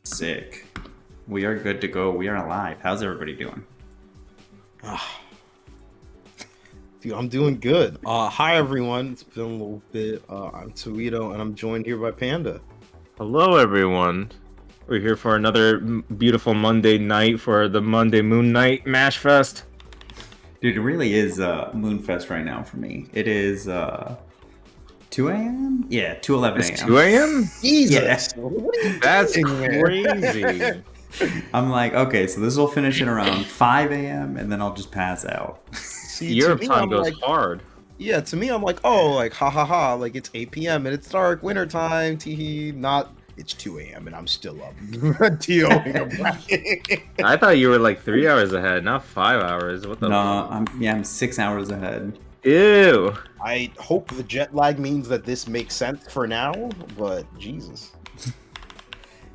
Sick. We are good to go. We are alive. How's everybody doing? Dude, I'm doing good. Hi everyone. It's been a little bit. I'm Towito, and I'm joined here by Panda. Hello everyone. We're here for another beautiful Monday night for the Monday Moon Night Mashfest. Dude, it really is Moonfest right now for me. It is 2 a.m.? Yeah, 2:11 a.m. It's 2 a.m.? Jesus. Yeah. That's crazy. I'm like, okay, so this will finish at around 5 a.m. and then I'll just pass out. See, Europe to me, time I'm goes like, hard. yeah, to me, I'm like, oh, like, ha ha ha, like, it's 8 p.m. and it's dark, winter time, teehee, not, it's 2 a.m. and I'm still up. I thought you were like 3 hours ahead, not 5 hours. What the No, I'm 6 hours ahead. Ew. I hope the jet lag means that this makes sense for now, but Jesus.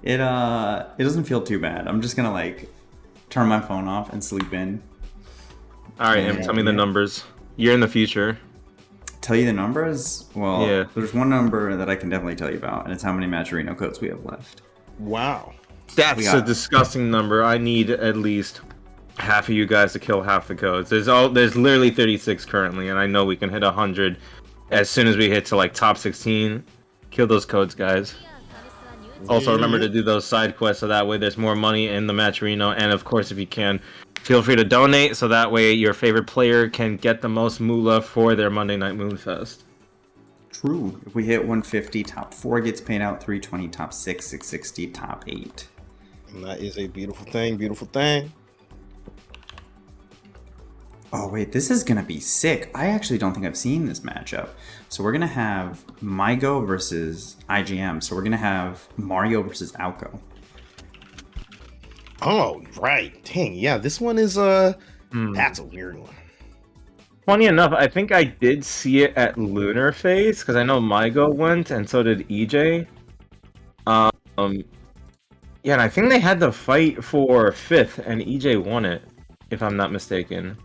It doesn't feel too bad. I'm just gonna like turn my phone off and sleep in. Alright, Em, tell me the numbers. You're in the future. Tell you the numbers? Well, yeah. There's one number that I can definitely tell you about, and it's how many Matcherino codes we have left. Wow. That's a disgusting number. I need at least half of you guys to kill half the codes. There's literally 36 currently, and I know we can hit 100 as soon as we hit to like top 16. Kill those codes, guys. Also, remember to do those side quests so that way there's more money in the Matcherino, and of course, if you can, feel free to donate so that way your favorite player can get the most moolah for their Monday Night Moonfest. True. If we hit 150, top 4 gets paid out, 320, top 6, 660, top 8. And that is a beautiful thing, beautiful thing. Oh wait, this is gonna be sick. I actually don't think I've seen this matchup. So we're gonna have Maigo versus IGM. So we're gonna have Mario versus Aoko. Oh, right. Dang, yeah, this one is, that's a weird one. Funny enough, I think I did see it at Lunar Phase, because I know Maigo went, and so did EJ. Yeah, and I think they had the fight for 5th, and EJ won it, if I'm not mistaken.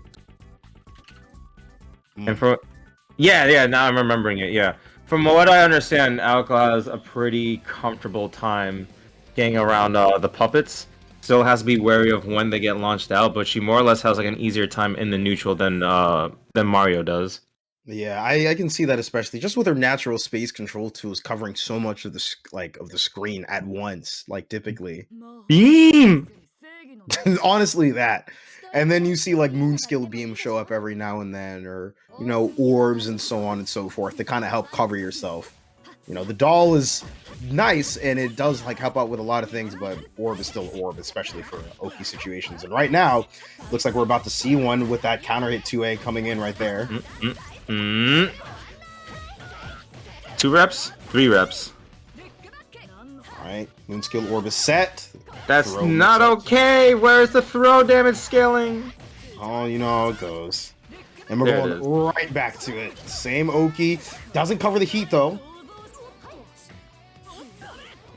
And for now I'm remembering it. Yeah, from what I understand, Aoko has a pretty comfortable time getting around the puppets. Still has to be wary of when they get launched out, but she more or less has like an easier time in the neutral than Mario does. Yeah, I can see that, especially just with her natural space control tools covering so much of the screen at once, like typically. Beam. Honestly, that. And then you see like Moonskill Beam show up every now and then, or you know, orbs and so on and so forth to kind of help cover yourself. You know, the doll is nice and it does like help out with a lot of things, but orb is still orb, especially for Oki situations. And right now, looks like we're about to see one with that counter hit 2A coming in right there. 2 reps, 3 reps. Alright, Moonskill orb is set. That's not okay. Where's the throw damage scaling? Oh, you know how it goes. And we're going right back to it. Same Oki. Doesn't cover the heat though.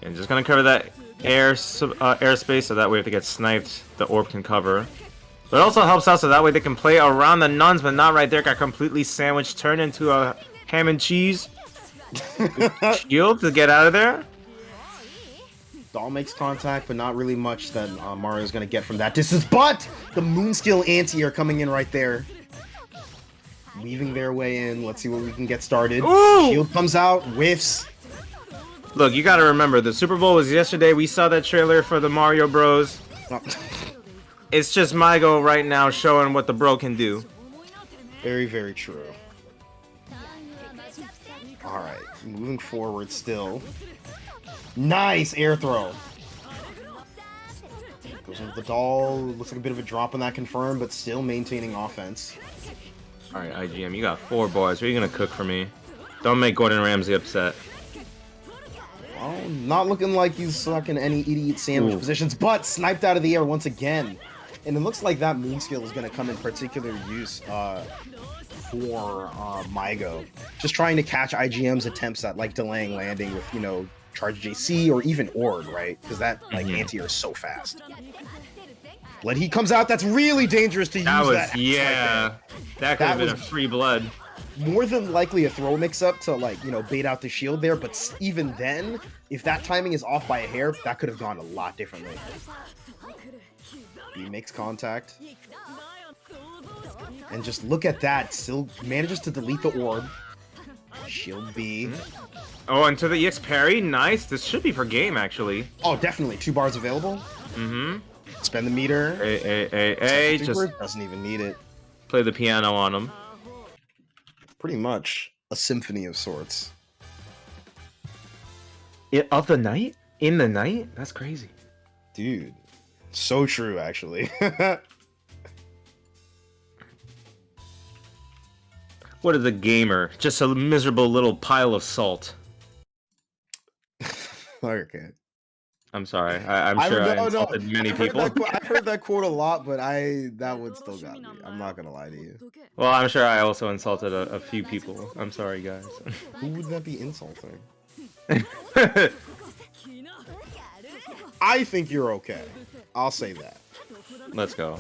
And just gonna cover that airspace so that way if they get sniped, the orb can cover. But it also helps out so that way they can play around the nuns, but not right there. Got completely sandwiched, turned into a ham and cheese. Shield to get out of there. Doll makes contact, but not really much that Mario's gonna get from that distance. But the Moonskill anti-air coming in right there. Weaving their way in. Let's see what we can get started. Ooh! Shield comes out, whiffs. Look, you gotta remember, the Super Bowl was yesterday. We saw that trailer for the Mario Bros. It's just Maigo right now showing what the bro can do. Very, very true. Alright, moving forward still. Nice air throw. Goes into the doll. Looks like a bit of a drop on that confirm, but still maintaining offense. Alright, IGM, you got 4 bars. What are you gonna cook for me? Don't make Gordon Ramsay upset. Well, not looking like he's stuck in any idiot sandwich positions, but sniped out of the air once again. And it looks like that Moonskill is going to come in particular use for Maigo. Just trying to catch IGM's attempts at like delaying landing with, you know, Charge JC or even Ord, right? Because that like anti-air is so fast. Blood Heat comes out. That's really dangerous to use that. Yeah. That could have been a free blood. more than likely a throw mix-up to, like, you know, bait out the shield there, but even then, if that timing is off by a hair, that could have gone a lot differently. He makes contact. And just look at that, still manages to delete the orb. Shield B. Oh, into the EX parry, nice. This should be for game, actually. Oh, definitely, 2 bars available. Mm-hmm. Spend the meter. Just doesn't even need it. play the piano on him. Pretty much a symphony of sorts. Of the night? In the night? That's crazy. Dude, so true, actually. What is a gamer? Just a miserable little pile of salt. Okay. I'm sorry. I'm sure I insulted many people. I've heard that quote a lot, but that one still got me. I'm not gonna lie to you. Well, I'm sure I also insulted a few people. I'm sorry, guys. Who would that be insulting? I think you're okay. I'll say that. Let's go.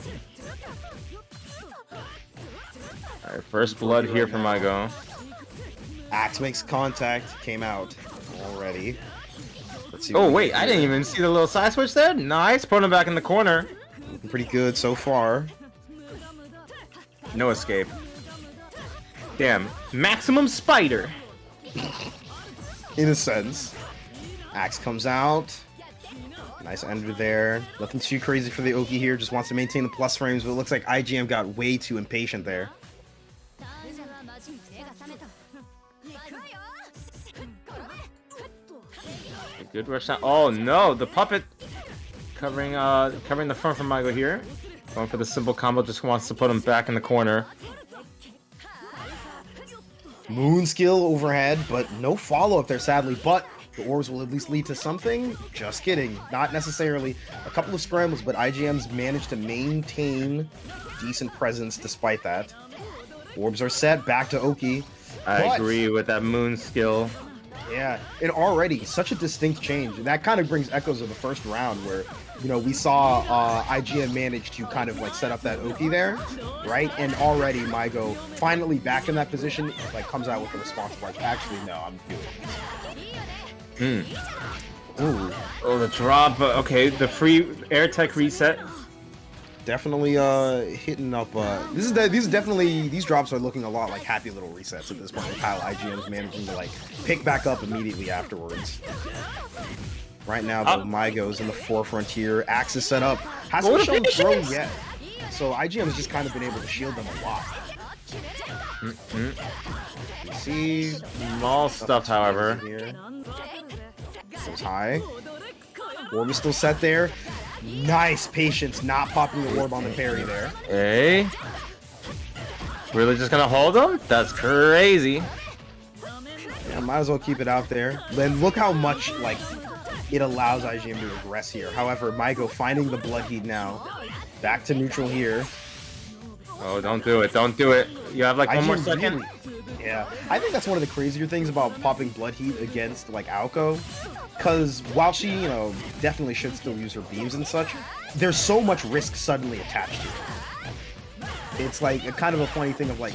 Alright, first blood here for Maigo. Axe makes contact. Came out already. Let's see. Oh wait, I didn't even see the little side switch there. Nice, putting him back in the corner. Looking pretty good so far. No escape. Damn, maximum spider. In a sense. Axe comes out. Nice ender there. Nothing too crazy for the Oki here. Just wants to maintain the plus frames, but it looks like IGM got way too impatient there. Good rush down. Oh no, the puppet covering the front from Maigo here. Going for the simple combo, just wants to put him back in the corner. Moon skill overhead, but no follow-up there, sadly. But the orbs will at least lead to something. Just kidding. Not necessarily. A couple of scrambles, but IGM's managed to maintain decent presence despite that. Orbs are set. Back to Oki. I agree with that moon skill. Yeah, and already such a distinct change. And that kind of brings echoes of the first round where, you know, we saw IGM manage to kind of like set up that Oki there, right? And already Maigo finally back in that position, like comes out with a response like, actually, no, I'm doing it. Ooh. Oh, the drop. Okay, the free air tech reset. Definitely hitting up. These drops are looking a lot like happy little resets at this point. How IGM's managing to like pick back up immediately afterwards. Right now, though, Maigo's in the forefront here. Axe is set up. Hasn't shown throw yet. So IGM has just kind of been able to shield them a lot. You see, small stuff, however. Goes high. Orb is still set there. Nice patience, not popping the orb on the parry there. Hey, really just gonna hold him? That's crazy. Yeah, might as well keep it out there. Then look how much like it allows IGM to aggress here. However, Maigo finding the blood heat now. Back to neutral here. Oh, don't do it! Don't do it! You have like one more second. Yeah, I think that's one of the crazier things about popping blood heat against like Aoko. Because while she, you know, definitely should still use her beams and such, there's so much risk suddenly attached to it. It's like a kind of a funny thing of like,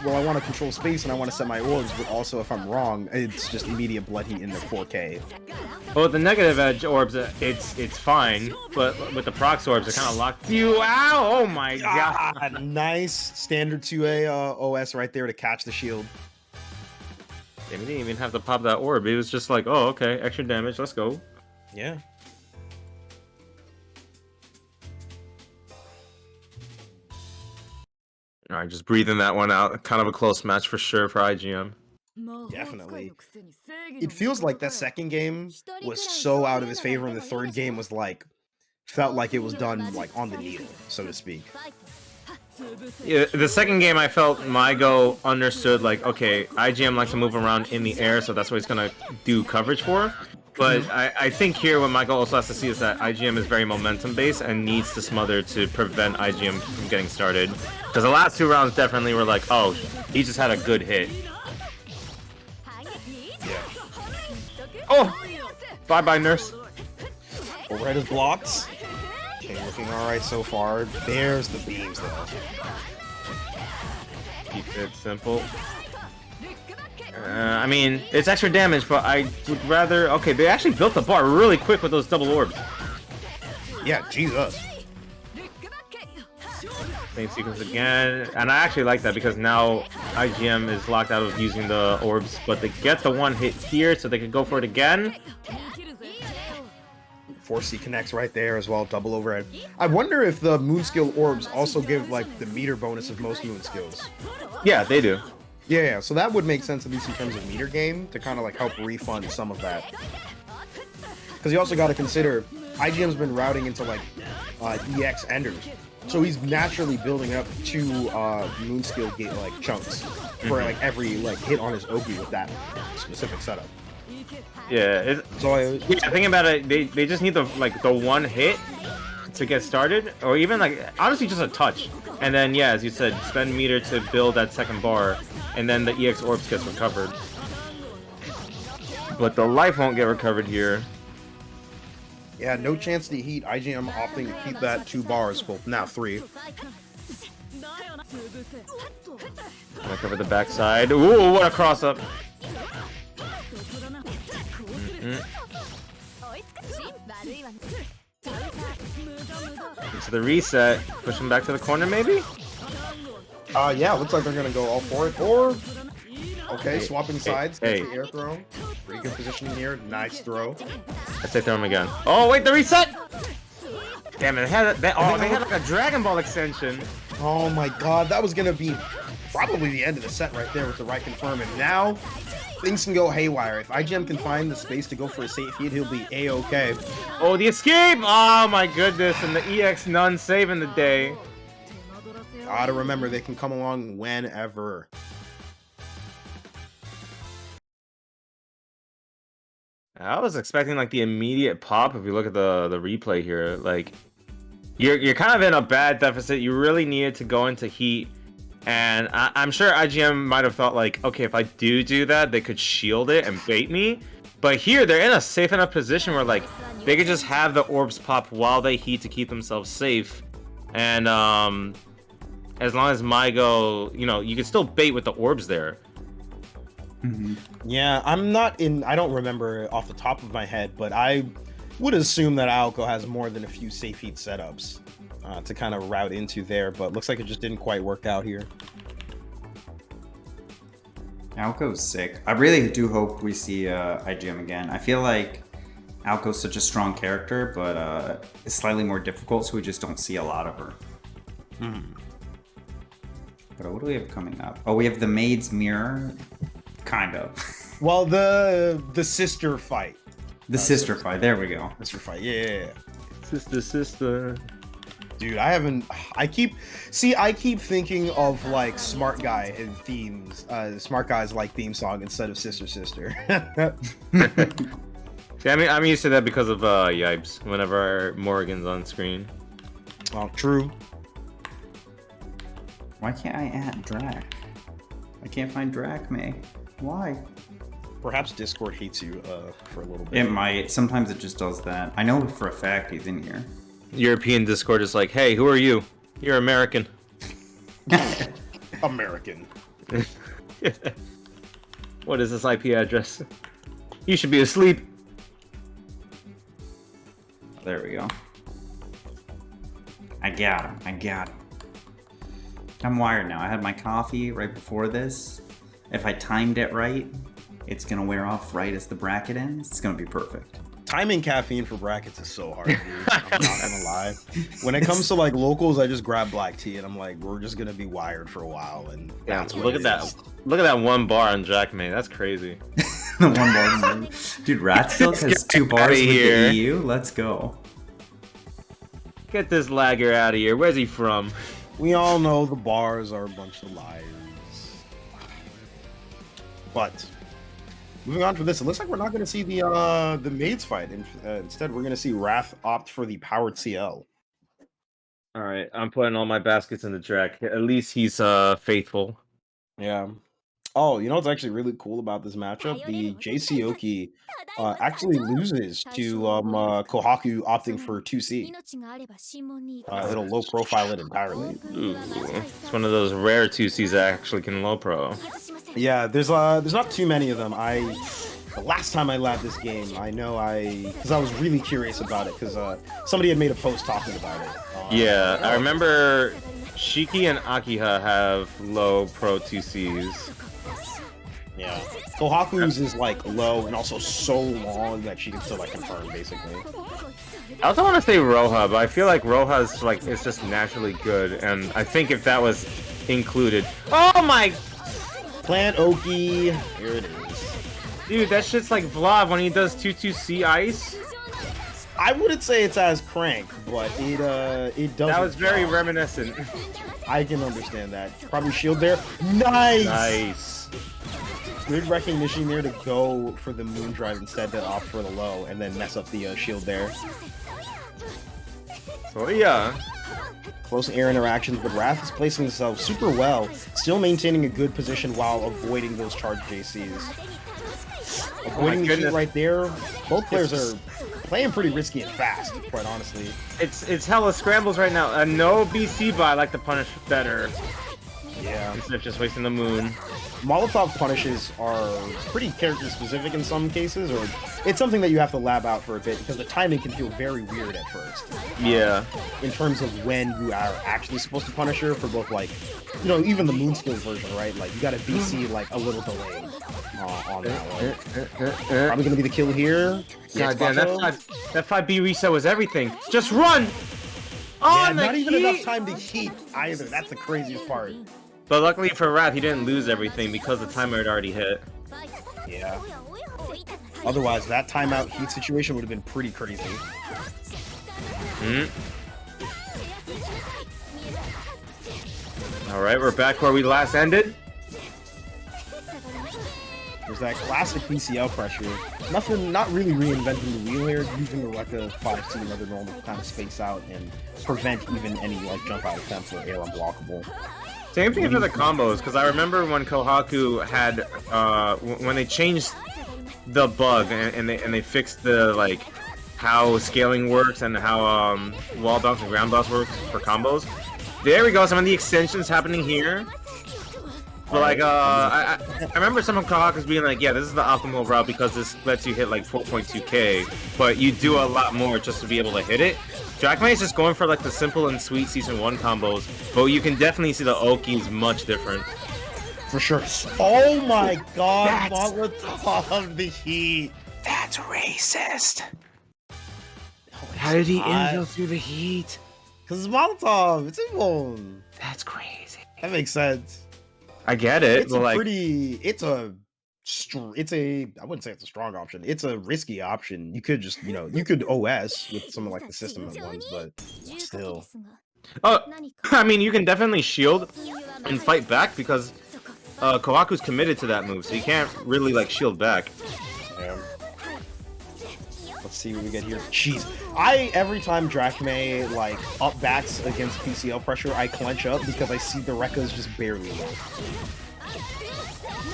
well, I want to control space and I want to set my orbs, but also if I'm wrong, it's just immediate blood heat into 4K. Well, the negative edge orbs, it's fine, but with the prox orbs, it kind of locked you out. Oh my god! Nice standard 2A OS right there to catch the shield. They didn't even have to pop that orb. It was just like, oh, okay, extra damage, let's go. Yeah. Alright, just breathing that one out. Kind of a close match for sure for IGM. Definitely. It feels like that second game was so out of his favor, and the third game was like, felt like it was done like on the needle, so to speak. Yeah, the second game I felt Maigo understood like, okay, IGM likes to move around in the air, so that's what he's gonna do coverage for. But I think here what Maigo also has to see is that IGM is very momentum based and needs to smother to prevent IGM from getting started. Because the last 2 rounds definitely were like, oh, he just had a good hit. Yeah. Oh! Bye-bye, nurse. Overhead is blocked. Okay, looking alright so far. There's the beams, though. Keep it simple. I mean, it's extra damage, but I would rather... Okay, they actually built the bar really quick with those double orbs. Yeah, Jesus. Same sequence again. And I actually like that because now IGM is locked out of using the orbs, but they get the one hit here so they can go for it again. 4C connects right there as well, double overhead. I wonder if the moon skill orbs also give like the meter bonus of most moon skills. Yeah, they do. Yeah, so that would make sense at least in terms of meter game to kind of like help refund some of that. Because you also got to consider IGM's been routing into like EX enders, so he's naturally building up 2 moon skill gate like chunks for like every like hit on his Oki with that specific setup. Yeah, thinking about it, they just need the one hit to get started, or even like honestly just a touch, and then yeah, as you said, spend meter to build that second bar, and then the EX orbs gets recovered. But the life won't get recovered here. Yeah, no chance to heat. IGM opting to keep that 2 bars, well now 3. Gonna cover the backside. Ooh, what a cross up! Into the reset, push him back to the corner, maybe? Yeah, looks like they're gonna go all for it. Or okay, swapping sides. Hey. The air throw. Pretty good positioning here. Nice throw. Let's say throw him again. Oh wait, the reset! Damn it! They had like a Dragon Ball extension. Oh my God, that was gonna be probably the end of the set right there with the right confirm. And now things can go haywire. If IGM can find the space to go for a safe hit, he'll be A-okay. Oh, the escape! Oh my goodness, and the EX none saving the day. Gotta remember, they can come along whenever. I was expecting like the immediate pop. If you look at the replay here, like you're kind of in a bad deficit. You really needed to go into heat, and I'm sure IGM might have thought like, okay, if I do that, they could shield it and bait me. But here they're in a safe enough position where like they could just have the orbs pop while they heat to keep themselves safe, and as long as Maigo, you know, you could still bait with the orbs there. Yeah, I don't remember off the top of my head, but I would assume that Aoko has more than a few safe heat setups to kind of route into there, but looks like it just didn't quite work out here. Aoko's sick. I really do hope we see IGM again. I feel like Aoko's such a strong character, but it's slightly more difficult, so we just don't see a lot of her. But what do we have coming up? Oh, we have the Maid's Mirror. Kind of. Well, the sister fight. The sister fight. There we go. Sister fight. Yeah. Sister. Dude, I keep thinking of like smart guy and themes. Smart guys like theme song instead of sister. See, I mean, I'm used to that because of Yipes. Whenever Morrigan's on screen. Oh, true. Why can't I add Drac? I can't find Drackmae. Why? Perhaps Discord hates you for a little bit. It might. Sometimes it just does that. I know for a fact he's in here. European Discord is like, hey, who are you? You're American. American. What is this IP address? You should be asleep. There we go. I got him. I'm wired now. I had my coffee right before this. If I timed it right, it's gonna wear off right as the bracket ends. It's gonna be perfect. Timing caffeine for brackets is so hard, dude. I'm not gonna lie. When it comes to like locals, I just grab black tea and I'm like, we're just gonna be wired for a while. And yeah, look at that. Look at that 1 bar on Drackmae. That's crazy. The 1 bar. Dude, Ratsilk has 2 bars with here. the EU. Let's go. Get this lagger out of here. Where's he from? We all know the bars are a bunch of liars. But moving on from this, it looks like we're not going to see the maids fight. Instead, we're going to see Wrath opt for the powered CL. All right, I'm putting all my baskets in the Drac. At least he's faithful. Yeah. Oh, you know what's actually really cool about this matchup? The JCOki actually loses to Kohaku opting for 2C. It'll low profile it entirely. Ooh, it's one of those rare 2Cs that actually can low pro. Yeah, there's not too many of them. The last time I labbed this game, because I was really curious about it, because somebody had made a post talking about it. Yeah, I remember Shiki and Akiha have low Pro 2Cs. Yeah. Kohaku's is like low and also so long that she can still like confirm basically. I also want to say Roha, but I feel like Roha's like it's just naturally good, and I think if that was included, oh my, Plant Oki, here it is. Dude, that shit's like Vlov when he does 2-2-C ice. I wouldn't say it's as crank, but it does. That was very reminiscent. I can understand that. Probably shield there. Nice. Nice. Good recognition there to go for the moon drive instead to opt for the low and then mess up the shield there. So yeah. Close air interactions, but Wrath is placing himself super well, still maintaining a good position while avoiding those charged JCs. Avoiding the shoot right there. Both players are playing pretty risky and fast, quite honestly. It's hella scrambles right now. No BC, but I like to punish better. Yeah. Instead of just wasting the moon. Molotov punishes are pretty character specific in some cases, or it's something that you have to lab out for a bit because the timing can feel very weird at first. Yeah. In terms of when you are actually supposed to punish her for both, like, you know, even the moon skill version, right? Like, you got to BC like a little delayed on that one. Probably gonna be the kill here. God damn, that 5B reset was everything. Just run! Yeah, not even enough time to heat either. That's the craziest part. But luckily for Wrath, he didn't lose everything because the timer had already hit. Yeah. Otherwise, that timeout heat situation would have been pretty crazy. Alright, we're back where we last ended. There's that classic PCL pressure. Nothing, not really reinventing the wheel here, using the Rekka 5 to another normal kind of space out and prevent even any like jump out attempts or air unblockable. Same thing for the combos, because I remember when Kohaku had, when they changed the bug and they fixed the, like, how scaling works and how wall bounce and ground bounce works for combos. There we go, some of the extensions happening here. But like, I remember some of Kohaku's being like, yeah, this is the optimal route because this lets you hit like 4.2k, but you do a lot more just to be able to hit it. Drackmae is just going for like the simple and sweet Season 1 combos, but you can definitely see the Oki is much different. For sure. Oh my god, Molotov the heat. That's racist. How did he infill through the heat? Because it's Molotov, it's evil. That's crazy. That makes sense. I get it, It's but a like, I wouldn't say it's a strong option. It's a risky option. You could just, you could OS with something like the system at once, but still. oh, I mean, you can definitely shield and fight back because Kohaku's committed to that move, so you can't really like shield back. Yeah. Let's see what we get here. Jeez, every time Drackmae like up backs against PCL pressure, I clench up because I see the Rekkas just barely move.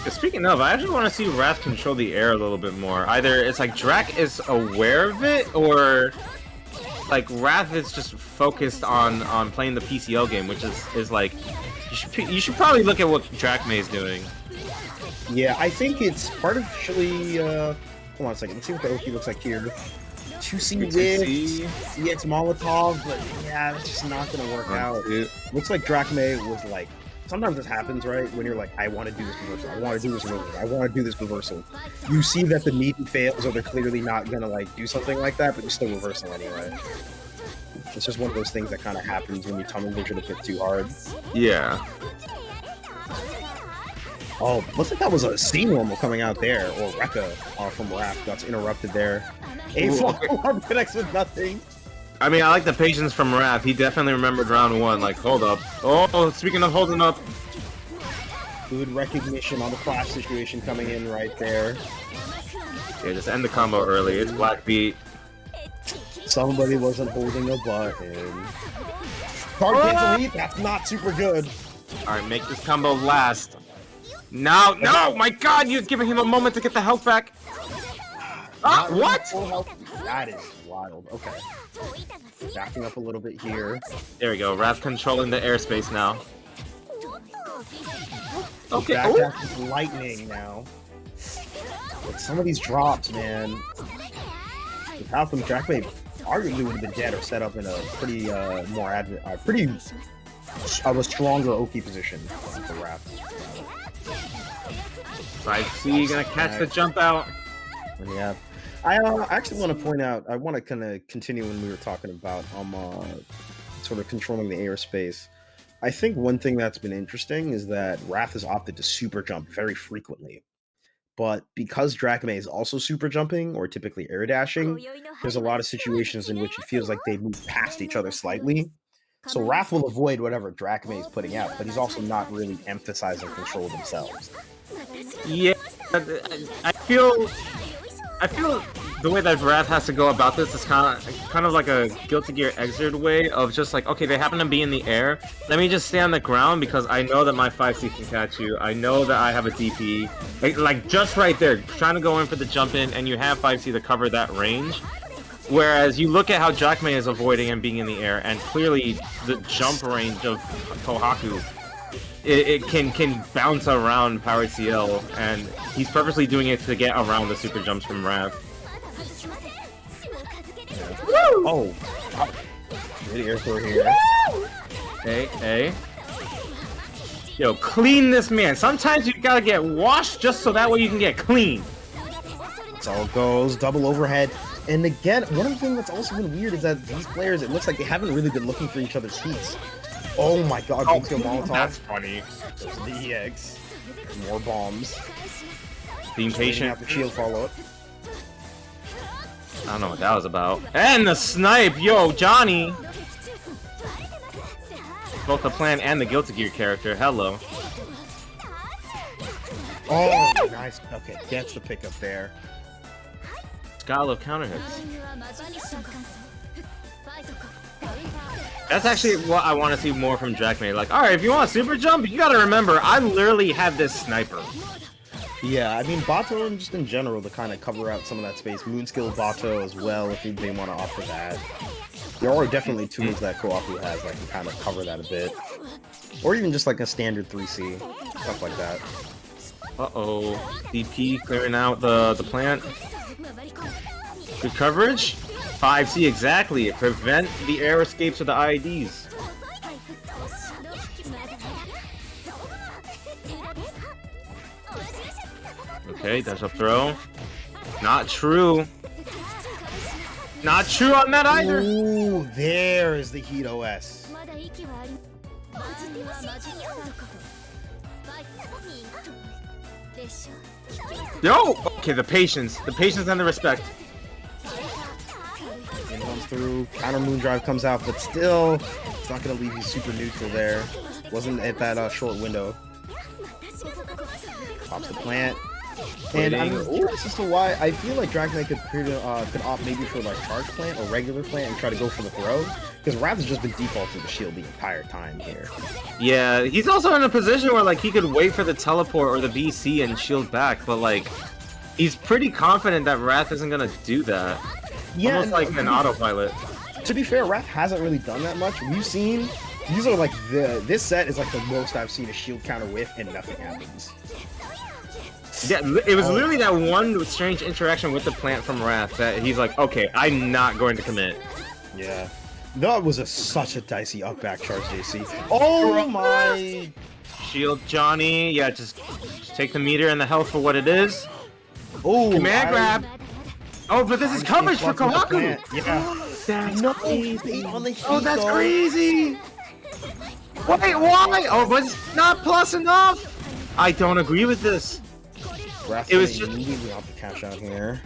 Speaking of, I actually want to see Wrath control the air a little bit more. Either it's like Drack is aware of it, or like Wrath is just focused on playing the PCL game, which is like you should probably look at what Drackmae is doing. Yeah, I think it's partially. Hold on a second. Let's see what the Oki looks like here. 2C with EX Molotov, but yeah, that's just not gonna work out. Looks like Drackmae was like. Sometimes this happens, right? When you're like, I want to do this reversal, I want to do this reversal, I want to do this reversal. You see that the meeting fails, or they're clearly not gonna like do something like that, but you still reversal anyway. It's just one of those things that kind of happens when you tunnel vision a bit too hard. Yeah. Oh, looks like that was a C normal coming out there, or Rekka from Wrath that's interrupted there. A follow-up connects with nothing. I mean, I like the patience from Wrath. He definitely remembered round 1. Like, hold up. Oh, speaking of holding up. Good recognition on the flash situation coming in right there. Yeah, just end the combo early. It's Black Beat. Somebody wasn't holding a button. Card cancel heat, that's not super good. Alright, make this combo last. No, no! My god, you're giving him a moment to get the health back. Ah, what? That is wild. Okay. Backing up a little bit here. There we go. Wrath controlling the airspace now. Okay. Backdash is lightning now. But some of these drops, man. Without them, Drackmae arguably would have been dead or set up in a pretty a stronger Oki position for Wrath. 5C gonna catch the jump out. Yeah. I actually want to point out, I want to kind of continue when we were talking about sort of controlling the airspace. I think one thing that's been interesting is that Wrath has opted to super jump very frequently. But because Drackmae is also super jumping, or typically air dashing, there's a lot of situations in which it feels like they move past each other slightly. So Wrath will avoid whatever Drackmae is putting out, but he's also not really emphasizing control themselves. Yeah, I feel the way that Wrath has to go about this is kind of like a Guilty Gear Xrd way of just like, okay, they happen to be in the air. Let me just stay on the ground because I know that my 5C can catch you. I know that I have a DP. Like just right there, trying to go in for the jump in, and you have 5C to cover that range. Whereas you look at how Drackmae is avoiding and being in the air, and clearly the jump range of Kohaku, it can bounce around Powered Ciel, and he's purposely doing it to get around the super jumps from Wrath. Oh, good air throw here. Hey. Yo, clean this man. Sometimes you gotta get washed just so that way you can get clean. That's all it goes. Double overhead. And again, one of the things that's also been weird is that these players, it looks like they haven't really been looking for each other's heats. Oh my god, Molotov. That's funny. There's the EX. More bombs. Being patient. The shield follow up. I don't know what that was about. And the snipe! Yo, Johnny! Both the plan and the Guilty Gear character. Hello. Oh, nice. Okay, gets the pickup there. Gotta love counter hits. That's actually what I want to see more from Drackmae. Like, alright, if you want super jump, you gotta remember, I literally have this sniper. Yeah, I mean, Bato and just in general to kind of cover out some of that space. Moonskill Bato as well, if they want to offer that. There are definitely tools that Kohaku has that can kind of cover that a bit. Or even just like a standard 3C, stuff like that. Uh-oh. DP clearing out the plant. Good coverage. 5C exactly. Prevent the air escapes of the IEDs. Okay, that's a throw. Not true. Not true on that either. Ooh, there is the Heat OS. Yo! Okay, the patience and the respect. And comes through, counter Moondrive comes out, but still, it's not going to leave you super neutral there. Wasn't at that short window. Pops the plant. And I'm curious as to why I feel like Drackmae could opt maybe for like charge plant or regular plant and try to go for the throw, because Wrath has just been defaulting to shield the entire time here. Yeah, he's also in a position where like he could wait for the teleport or the BC and shield back, but like he's pretty confident that Wrath isn't gonna do that. Yeah, almost like an autopilot. To be fair, Wrath hasn't really done that much. We've seen these are like this set is like the most I've seen a shield counter with, and nothing happens. Yeah, it was literally that one strange interaction with the plant from Wrath that he's like, okay, I'm not going to commit. Yeah. That was such a dicey up back charge, JC. Oh my! Shield Johnny, yeah, just take the meter and the health for what it is. Oh, command grab. Oh, but this is coverage for Kohaku. Yeah. That's no, crazy. on the Oh, that's crazy. Wait, why? Oh, was it not plus enough? I don't agree with this. It was just immediately off the cash out here.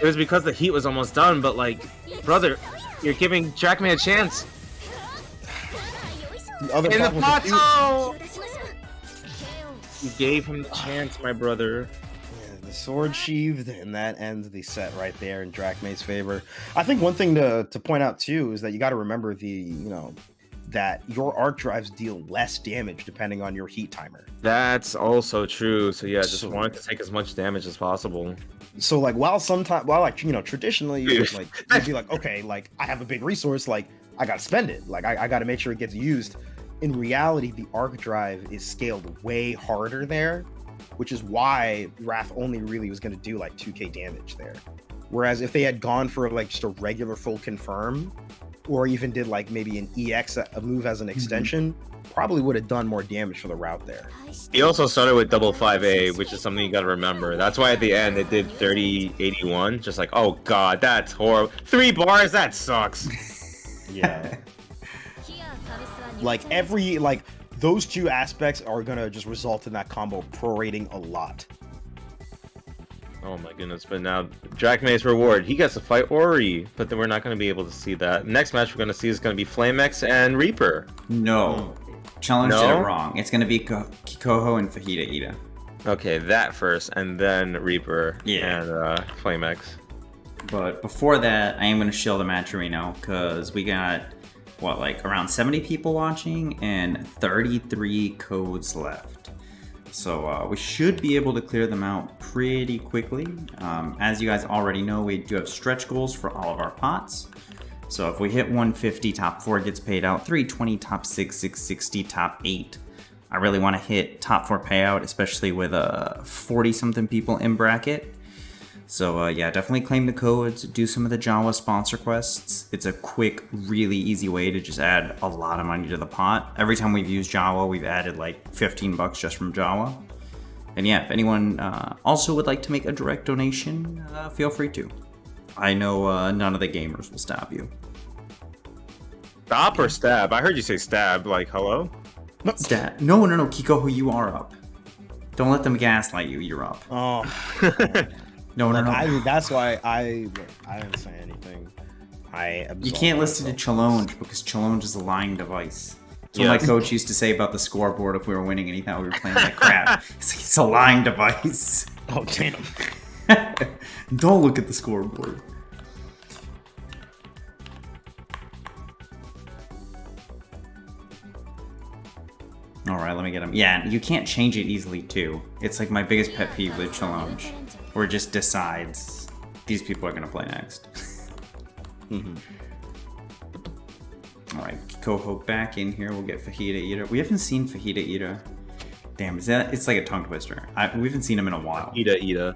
It was because the heat was almost done, but like, brother, you're giving Drackmae a chance. The other in the plateau! You gave him the chance, my brother. Yeah, the sword sheathed, and that ends the set right there in Drackmae's favor. I think one thing to point out too is that you got to remember that your arc drives deal less damage depending on your heat timer. That's also true. So yeah, just wanted to take as much damage as possible. So like traditionally you'd be like, okay, like I have a big resource, like I gotta spend it, like I gotta make sure it gets used. in reality, the arc drive is scaled way harder there, which is why Wrath only really was going to do like 2k damage there. Whereas if they had gone for like just a regular full confirm, or even did like maybe an EX, a move as an extension, probably would have done more damage for the route there. He also started with double 5A, which is something you gotta remember. That's why at the end it did 30-81. Just like, oh god, that's horrible. 3 bars, that sucks. Yeah. Like those two aspects are gonna just result in that combo prorating a lot. Oh my goodness, but now Drackmae's reward. He gets to fight Ori, but then we're not going to be able to see that. Next match we're going to see is going to be Flamex and Reaper. No. Challenge did it wrong. It's going to be Kikoho and Fajita Ida. Okay, that first, and then Reaper and Flamex. But before that, I am going to shill the match right now, because we got, what, like around 70 people watching and 33 codes left. So we should be able to clear them out pretty quickly. As you guys already know, we do have stretch goals for all of our pots. So if we hit 150, top 4 gets paid out, 320, top 6, 660, top 8. I really want to hit top 4 payout, especially with 40-something people in bracket. So yeah, definitely claim the codes, do some of the Jawa sponsor quests. It's a quick, really easy way to just add a lot of money to the pot. Every time we've used Jawa, we've added like 15 bucks just from Jawa. And yeah, if anyone also would like to make a direct donation, feel free to. I know none of the gamers will stop you. Stop or stab? I heard you say stab, like hello? Stab. No, Kikoho, you are up. Don't let them gaslight you, you're up. Oh. No. That's why I didn't say anything. You can't listen to Challenge because Challenge is a lying device. That's what my coach used to say about the scoreboard if we were winning and he thought we were playing like crap. It's a lying device. Oh, damn. Don't look at the scoreboard. Alright, let me get him. Yeah, you can't change it easily too. It's like my biggest pet peeve with Challenge. Where it just decides these people are going to play next. Alright, Kikoho back in here. We'll get Fajita Ida. We haven't seen Fajita Ida. Damn, it's like a tongue twister. We haven't seen him in a while. Fajita Ida.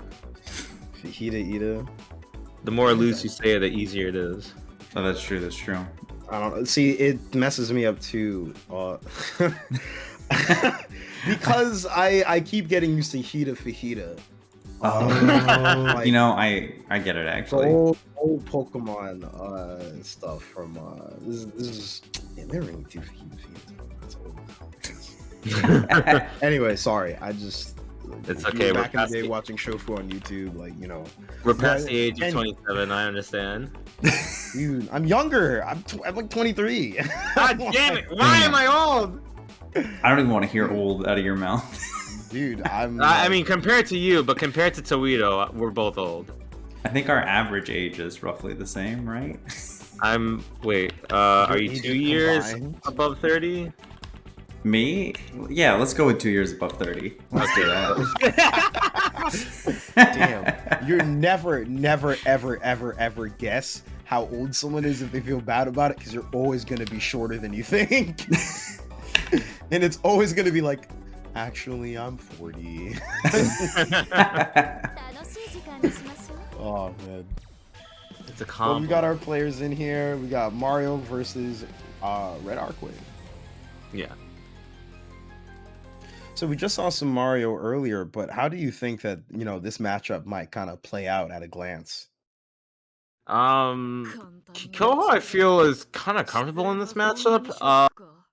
The more loose you say it, the easier it is. Oh, that's true. I don't know. See, it messes me up too. Because I keep getting used to Fajita. Oh, you know, I get it actually. Old Pokemon stuff from this is they're really too That's old. Anyway, sorry. I just it's okay. Back in the day, watching Shofu on YouTube, like we're past the age of 27. I understand. Dude, I'm younger. I'm like 23. God damn it! Why am I old? I don't even want to hear old out of your mouth. Dude, I mean, compared to you, but compared to Towito, we're both old. I think our average age is roughly the same, right? Wait, are you 2 years above 30? Me? Yeah, let's go with 2 years above 30. Let's do that. Damn. You're never, ever guess how old someone is if they feel bad about it, because you're always going to be shorter than you think. And it's always going to be like, actually, I'm 40. Oh, man. It's a combo. Well, we got our players in here. We got Mario versus Red Arcueid. Yeah. So we just saw some Mario earlier, but how do you think that, this matchup might kind of play out at a glance? Kikoho, I feel, is kind of comfortable in this matchup.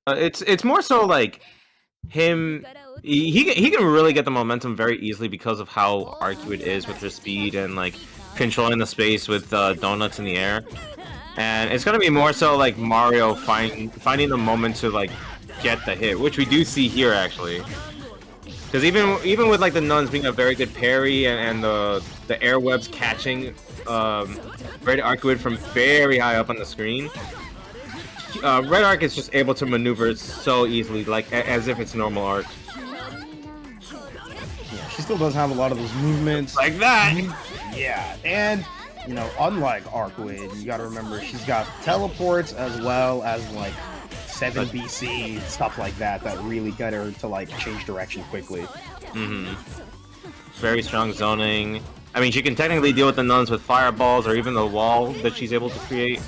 It's more so like him. He can really get the momentum very easily because of how Arcueid is with her speed and like controlling the space with donuts in the air. And it's gonna be more so like Mario finding the moment to like get the hit, which we do see here actually. Because even with like the nuns being a very good parry and the airwebs catching Red Arcueid from very high up on the screen, Red Arc is just able to maneuver so easily, like as if it's normal Arc. Yeah, she still doesn't have a lot of those movements like that. Yeah, and unlike Arcueid, you got to remember she's got teleports as well as like 7 BC, stuff like that, that really got her to like change direction quickly. Very strong zoning. I mean, she can technically deal with the nuns with fireballs or even the wall that she's able to create.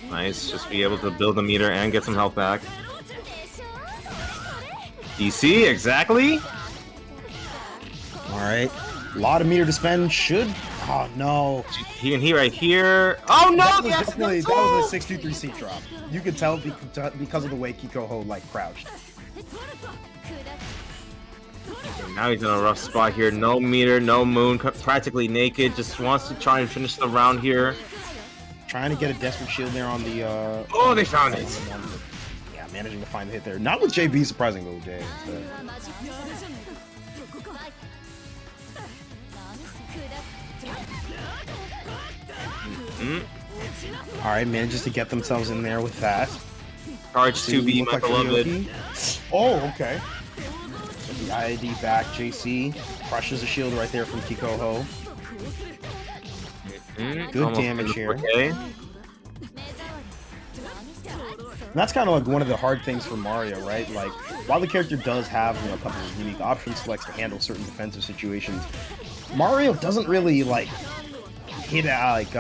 Nice, just be able to build a meter and get some health back. DC, exactly. Alright. A lot of meter to spend. Should. Oh no. He can heat right here. Oh no! That was a 623C drop. You could tell because of the way Kikoho like crouched. Now he's in a rough spot here. No meter, no moon, practically naked. Just wants to try and finish the round here. Trying to get a desperate shield there on the. Oh, they found it. Yeah, managing to find the hit there. Not with JB, surprisingly with Jay. Alright, manages to get themselves in there with that. Charge 2B, my beloved. Oh, okay. So the IID back, JC. Crushes the shield right there from Kikoho. Good damage here. Okay. That's kind of like one of the hard things for Mario, right? Like, while the character does have, you know, a couple of unique option selects to handle certain defensive situations, Mario doesn't really like hit out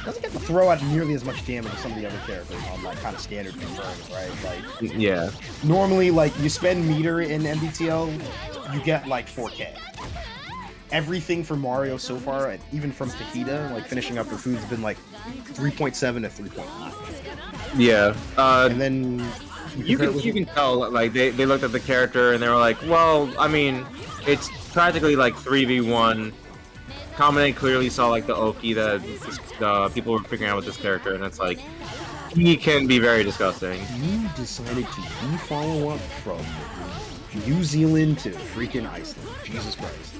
doesn't get to throw out nearly as much damage as some of the other characters on like kind of standard conversions, right? Like, yeah. Normally, like you spend meter in MBTL, you get like 4K. Everything for Mario so far, even from Fajita, like finishing up her food, has been like 3.7 to 3.9. Yeah. And then you can tell, like they looked at the character and they were like, well, I mean, it's practically like 3v1. Kamine clearly saw like the Oki that people were figuring out with this character, and it's like he can be very disgusting. You decided to follow up from New Zealand to freaking Iceland. Jesus Christ.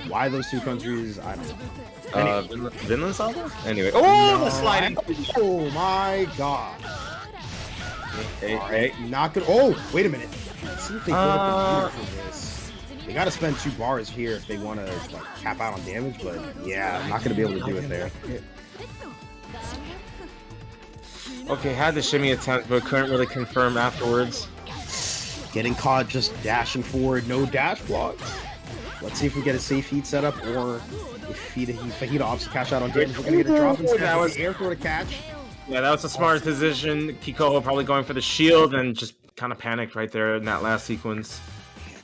Why those two countries? I don't know. Anyway. Vinland Saga? Anyway. Oh, no, the sliding! Oh my god. Hey, Alright, not good. Oh, wait a minute. Let's see if they go up the meter for this. They gotta spend 2 bars here if they want to like cap out on damage, but yeah, I'm not gonna be able to do it there. Okay, had the shimmy attempt, but couldn't really confirm afterwards. Getting caught just dashing forward, no dash blocks. Let's see if we get a safe heat setup, or if Fajita opts to cash out on damage. We're gonna get a drop instead. That was air throw to catch. Yeah, that was the smartest position. Kikoho probably going for the shield and just kind of panicked right there in that last sequence.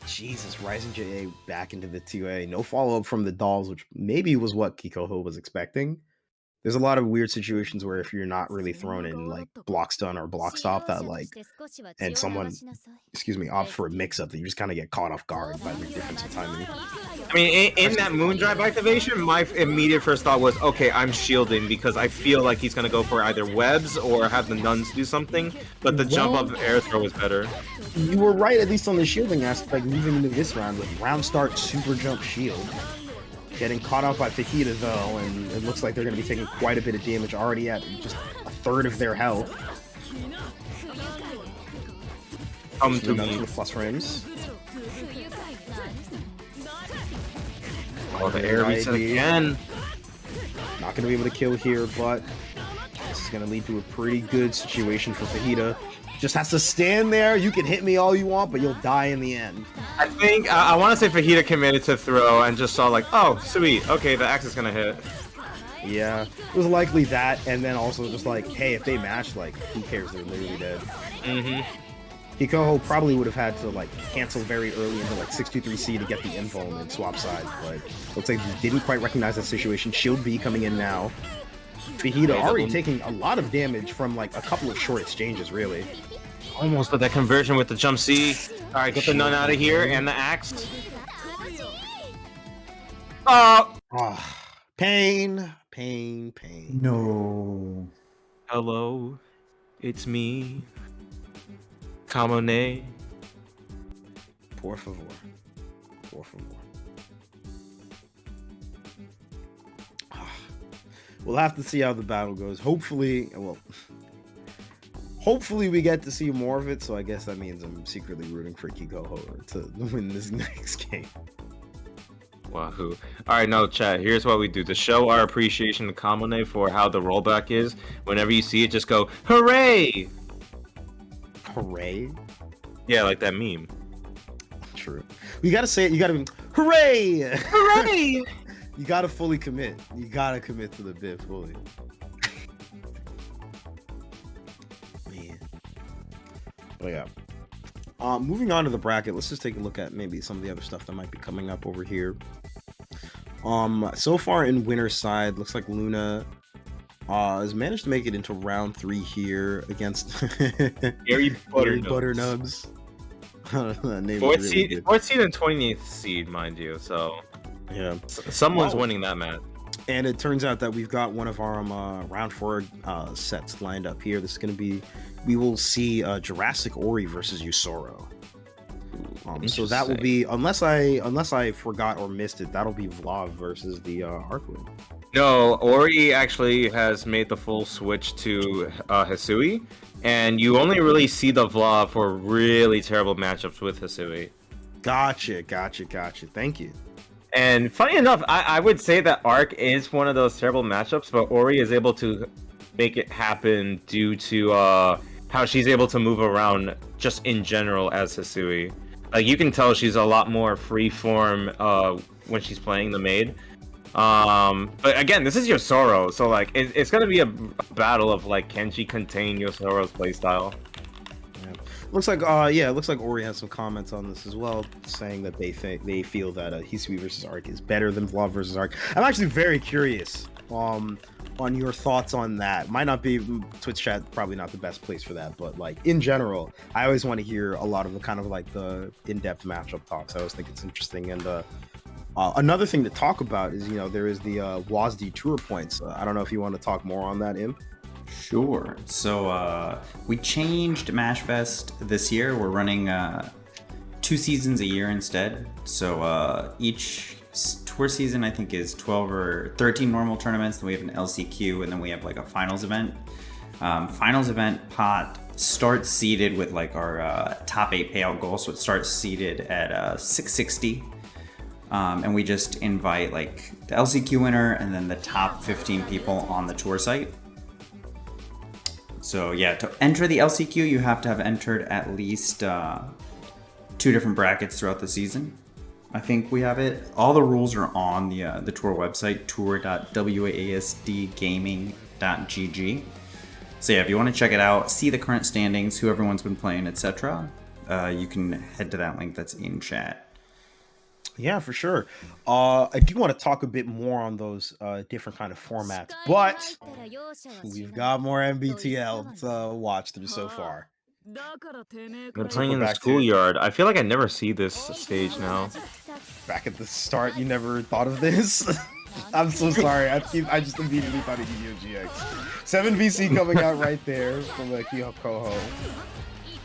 Jesus, Rising JA back into the 2A. No follow-up from the dolls, which maybe was what Kikoho was expecting. There's a lot of weird situations where if you're not really thrown in like block stun or block stop, that like, and someone, opts for a mix-up, that you just kind of get caught off guard by the difference in timing. I mean, in that Moondrive activation, my immediate first thought was, okay, I'm shielding because I feel like he's going to go for either webs or have the nuns do something, but the jump up air throw was better. You were right, at least on the shielding aspect, moving into this round with round start, super jump, shield. Getting caught out by Fajita though, and it looks like they're going to be taking quite a bit of damage already at just a third of their health. Come to me. Plus frames. Oh, the air reset again. Not going to be able to kill here, but this is going to lead to a pretty good situation for Fajita. Just has to stand there. You can hit me all you want, but you'll die in the end. I think, I want to say Fajita committed to throw and just saw like, oh, sweet, okay, the axe is going to hit. Yeah, it was likely that, and then also just like, hey, if they match, like, who cares? They're literally dead. Kikoho probably would have had to like cancel very early into like 623C to get the info and swap sides, but looks like he didn't quite recognize that situation. Shield B coming in now. Fajita already taking a lot of damage from like a couple of short exchanges, really. Almost, but that conversion with the jump C. All right, get the nun out of here and the axe. Oh! Pain, pain, pain. No. Hello, it's me. Kamine. Por favor. Por favor. We'll have to see how the battle goes. Hopefully, well, hopefully we get to see more of it, so I guess that means I'm secretly rooting for Kikoho to win this next game. Wahoo. Alright, now chat, here's what we do. To show our appreciation to Kamone for how the rollback is, whenever you see it, just go, hooray! Hooray? Yeah, like that meme. True. You gotta say it, you gotta be, hooray! Hooray! You gotta fully commit. You gotta commit to the bit fully. Man. Oh yeah. Moving on to the bracket, let's just take a look at maybe some of the other stuff that might be coming up over here. So far in winner's side, looks like Luna has managed to make it into round 3 here against Garybutternubs. Fourth seed and 28th seed, mind you. So yeah, someone's winning that match. And it turns out that we've got one of our round 4 sets lined up here. This is going to be, we will see JurassicOri versus Yusoro. So that will be, unless I forgot or missed it, that'll be Vlov versus the Arcueid. No, Ori actually has made the full switch to Hisui, and you only really see the Vlov for really terrible matchups with Hisui. Gotcha. Thank you. And funny enough, I would say that Arc is one of those terrible matchups, but Ori is able to make it happen due to how she's able to move around just in general as Hisui. Like, you can tell she's a lot more freeform when she's playing the maid. But again, this is Yusoro, so like it's gonna be a battle of like, can she contain Yusoro's playstyle? Yeah. Looks like Ori has some comments on this as well, saying that they feel that Hisui versus Arc is better than Vlov versus Arc. I'm actually very curious on your thoughts on that. Might not be Twitch chat, probably not the best place for that, but like in general, I always want to hear a lot of the kind of like the in-depth matchup talks. I always think it's interesting. And another thing to talk about is, there is the WASD tour points. I don't know if you want to talk more on that, Imp. Sure. So we changed Mashfest this year. We're running 2 seasons a year instead. So each tour season, I think, is 12 or 13 normal tournaments. Then we have an LCQ, and then we have like a finals event. Finals event pot starts seeded with like our top 8 payout goal. So it starts seeded at 660. And we just invite like the LCQ winner and then the top 15 people on the tour site. So yeah, to enter the LCQ, you have to have entered at least 2 different brackets throughout the season. I think we have it. All the rules are on the tour website, tour.wasdgaming.gg. So yeah, if you want to check it out, see the current standings, who everyone's been playing, etc., you can head to that link that's in chat. Yeah, for sure. I do want to talk a bit more on those different kind of formats, but we've got more MBTL to watch through so far. They're playing in the schoolyard. I feel like I never see this stage now. Back at the start, you never thought of this? I'm so sorry. I just immediately thought of Yu-Gi-Oh! GX. 7VC coming out right there from the Kikoho.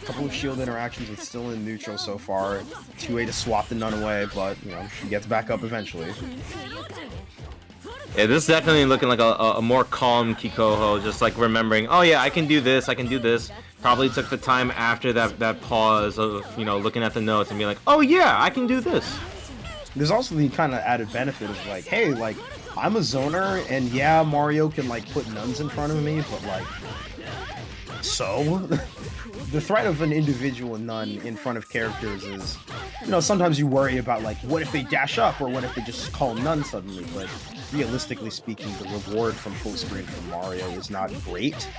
Couple of shield interactions with still in neutral so far. 2-way to swap the nun away, but she gets back up eventually. Yeah, this is definitely looking like a more calm Kikoho, just like remembering, oh yeah, I can do this, I can do this. Probably took the time after that pause of, looking at the notes and being like, oh yeah, I can do this. There's also the kind of added benefit of like, hey, like, I'm a zoner, and yeah, Mario can like put nuns in front of me, but like, so? The threat of an individual nun in front of characters is, sometimes you worry about like, what if they dash up, or what if they just call none suddenly, but realistically speaking, the reward from full screen from Mario is not great.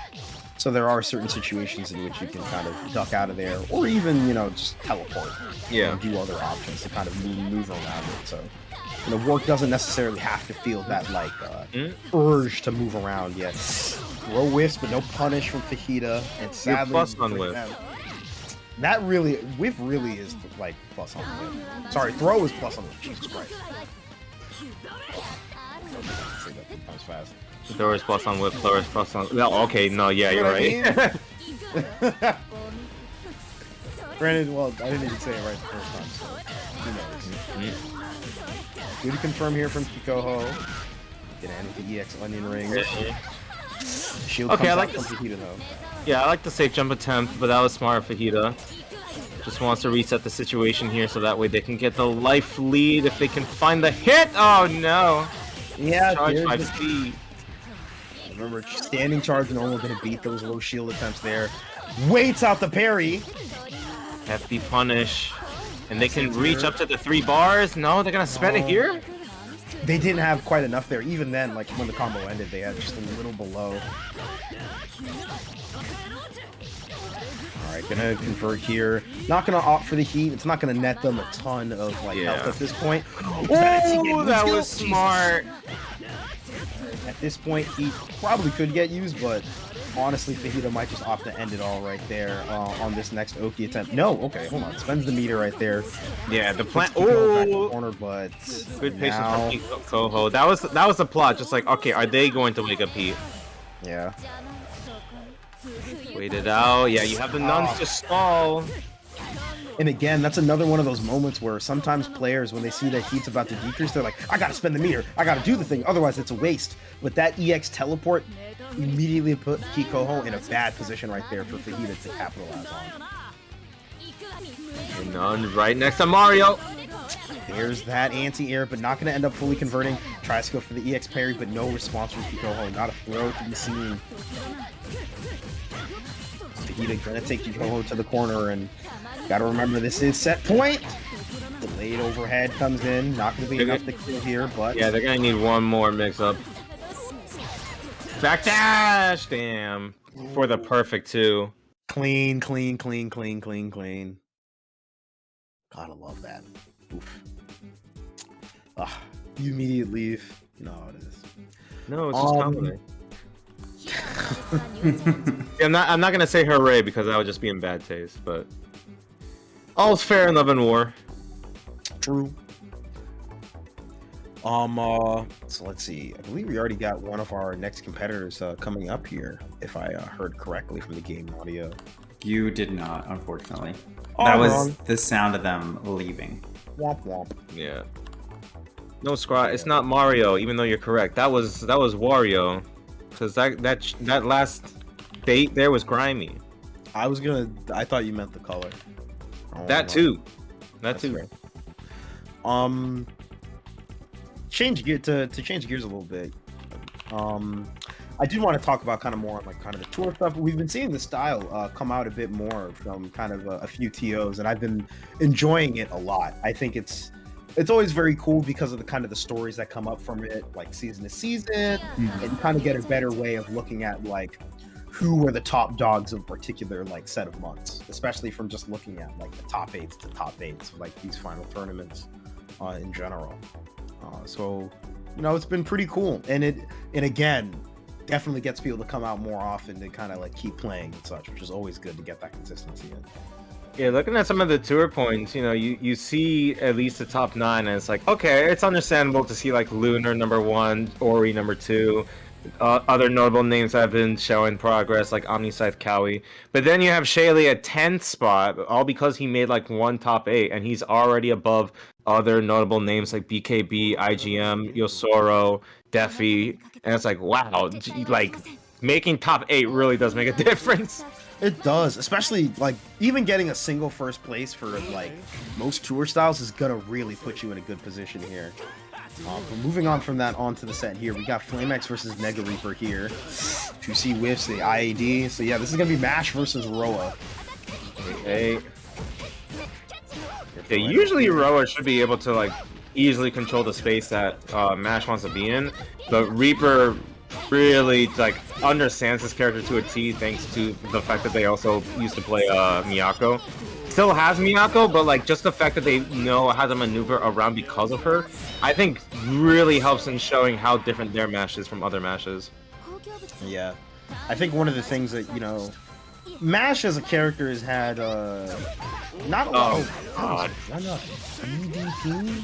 So there are certain situations in which you can kind of duck out of there, or even, just teleport. Yeah. Do other options to kind of move around it. So, work doesn't necessarily have to feel that, like, urge to move around yet. Throw Wisp, but no punish from Fajita. And sadly, plus on Whiff. That really, Whiff really is, like, plus on Whiff. Sorry, Throw is plus on Whiff. Jesus Christ. That was fast. Throw is plus on Whip, Throw is plus on... No, okay, no, yeah, you're right. Granted, well, I didn't even say it right the first time, so who knows. Good to confirm here from Kikoho. Get in with the EX Onion Ring. Shield comes out from Fajita, though. Yeah, I like the safe jump attempt, but that was smart, Fajita. Just wants to reset the situation here so that way they can get the life lead if they can find the hit. Oh no! Yeah, Charge 5C. Remember, standing charge normal gonna beat those low shield attempts there. Waits out the parry. Hefty punish. And they can reach up to the 3 bars. No, they're gonna spend it here? They didn't have quite enough there. Even then, like when the combo ended, they had just a little below. Alright, gonna convert here. Not gonna opt for the heat. It's not gonna net them a ton of like health at this point. Oh, that was smart. At this point, he probably could get used, but honestly, Fajita might just opt to end it all right there on this next Oki attempt. No, okay, hold on. Spends the meter right there. Yeah, the plan. Oh, corner, but good patience from Kikoho. That was the plot. Just like, okay, are they going to wake up Heat? Yeah. Wait it out. Yeah, you have the nuns to stall. And again, that's another one of those moments where sometimes players, when they see that Heat's about to decrease, they're like, I gotta spend the meter, I gotta do the thing, otherwise it's a waste. But that EX teleport immediately put Kikoho in a bad position right there for Fajita to capitalize on. And none right next to Mario. There's that anti-air, but not gonna end up fully converting. Tries to go for the EX parry, but no response from Kikoho. Not a throw to the scene. Fajita gonna take Kikoho to the corner, and gotta remember this is set point. Delayed overhead comes in, not gonna be enough to kill here, but yeah, they're gonna need one more mix-up. Backdash! Damn. For the perfect 2. Clean, clean, clean, clean, clean, clean. Gotta love that. Oof. You immediate leave. You know how it is. No, it's just comedy. I'm not gonna say hooray because that would just be in bad taste, but all's fair in love and war. True. So let's see. I believe we already got one of our next competitors coming up here, if I heard correctly from the game audio. You did not, unfortunately. Oh, that was wrong. the sound of them leaving. Womp womp. Yeah. No, Scrot, it's not Mario, even though you're correct. That was Wario. Because that last bait there was grimy. I thought you meant the color. That too. That too. Fair. Change gears a little bit. I did want to talk about kind of more on like kind of the tour stuff. We've been seeing the style come out a bit more from kind of a few TOs, and I've been enjoying it a lot. I think it's always very cool because of the kind of the stories that come up from it, like season to season, and kind of get a better way of looking at like who were the top dogs of a particular like set of months, especially from just looking at like the top 8s to top 8s, like these final tournaments in general. So, you know, it's been pretty cool, and again, definitely gets people to come out more often to kind of like keep playing and such, which is always good to get that consistency in. Yeah, looking at some of the tour points, you know, you see at least the top 9, and it's like, okay, it's understandable to see like Lunar #1, Ori #2, other notable names that have been showing progress like OmniSScythe, Cowey. But then you have Shaley at 10th spot, all because he made like one top 8, and he's already above other notable names like BKB, IGM, Yosoro, Defi, and it's like, wow, like making top 8 really does make a difference. It does, especially like even getting a single first place for like most tour styles is gonna really put you in a good position here. But moving on from that onto the set here, we got FlameX versus Negareaper here. 2C whiffs the IAD. So yeah, this is gonna be Mash versus Roa. Okay. Okay, usually Roa should be able to like easily control the space that Mash wants to be in, but Reaper really like understands his character to a T thanks to the fact that they also used to play Miyako. Still has Miyako, but like just the fact that they know how to maneuver around because of her, I think really helps in showing how different their Mash is from other Mashes. Yeah, I think one of the things that, you know, Mash as a character has had not a lot of God. BDP.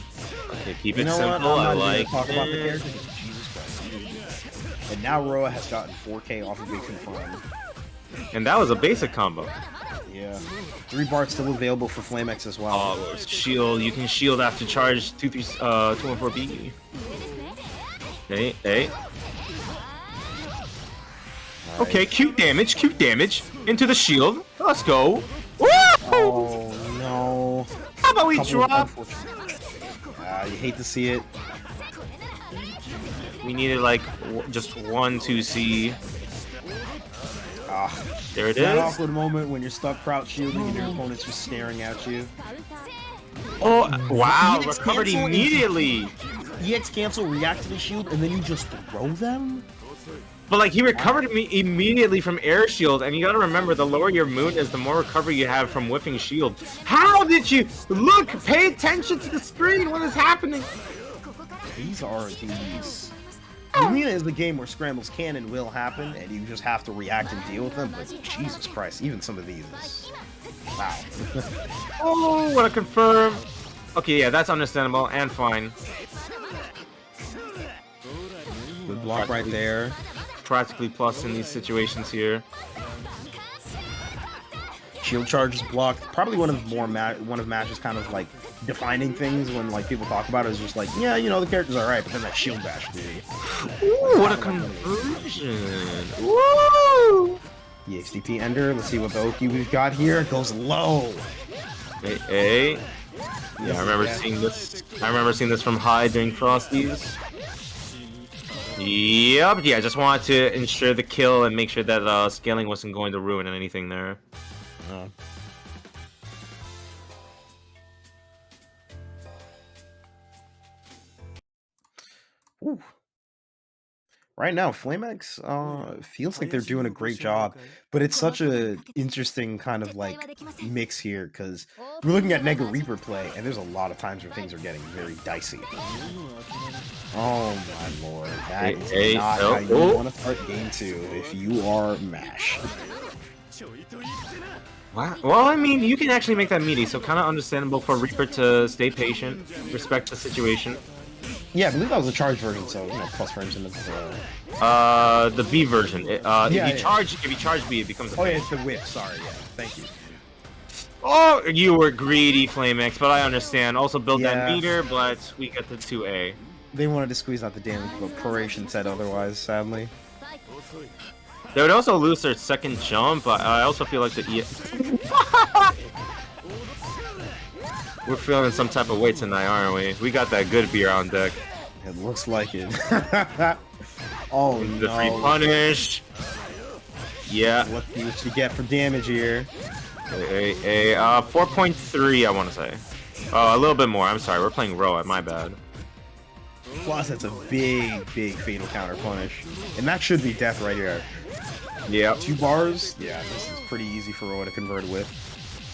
Okay, keep it simple. I like talk about the character. Jesus Christ. And now Roa has gotten 4K off of being confirmed. And that was a basic combo. Yeah. 3 bar still available for FlameX as well. Oh, shield. You can shield after charge 214B. Hey, hey. Okay, cute damage into the shield. Let's go. Woo! Oh but we Couple of dropped. You hate to see it. We needed like just 1 2C. There it That is. awkward moment when you're stuck crouch shielding and your opponent's just staring at you. Oh wow! EX Recovered cancel immediately. EX cancel, react to the shield, and then you just throw them? But like he recovered me immediately from air shield, and you gotta remember, the lower your moon is, the more recovery you have from whiffing shield. How did you look? Pay attention to the screen. What is happening? These are these. Lumina is the game where scrambles can and will happen, and you just have to react and deal with them. But Jesus Christ, even some of these is... Wow. Oh, what a confirm. Okay, yeah, that's understandable and fine. Good block right there. Practically plus in these situations here. Shield charge is blocked. Probably one of Mash's kind of like defining things when like people talk about it is just like, yeah, you know, the character's alright, but then that shield bash, dude. Ooh, what a conversion. Woo! The XDP Ender. Let's see what the Oki we've got here. It goes low. Hey. Yeah, I remember seeing this. I remember seeing this from high during Frosties. Yep. Yeah, I just wanted to ensure the kill and make sure that scaling wasn't going to ruin anything there. Ooh. Right now, FlameX feels like they're doing a great job, but it's such a interesting kind of like mix here because we're looking at Negareaper play, and there's a lot of times where things are getting very dicey. Oh my lord, that is not how you want to start game 2 if you are Mash. Wow. Well, I mean, you can actually make that meaty, so kind of understandable for Reaper to stay patient, respect the situation. Yeah, I believe that was a charge version, so you know, plus frames in the. The B version. If you charge B, it becomes. Oh yeah, it's the whip. Sorry, yeah. Thank you. Oh, you were greedy, FlameX, but I understand. Also build that meter, but we get the 2A. They wanted to squeeze out the damage, but Proration said otherwise, sadly. They would also lose their second jump, but I also feel like the We're feeling some type of way tonight, aren't we? We got that good beer on deck. It looks like it. Oh no. The free punish. Yeah. What you get for damage here? 4.3, I want to say. Oh, a little bit more. I'm sorry. We're playing Roa. My bad. Plus, that's a big fatal counter punish. And that should be death right here. Yeah. 2 bars? Yeah, this is pretty easy for Roa to convert with.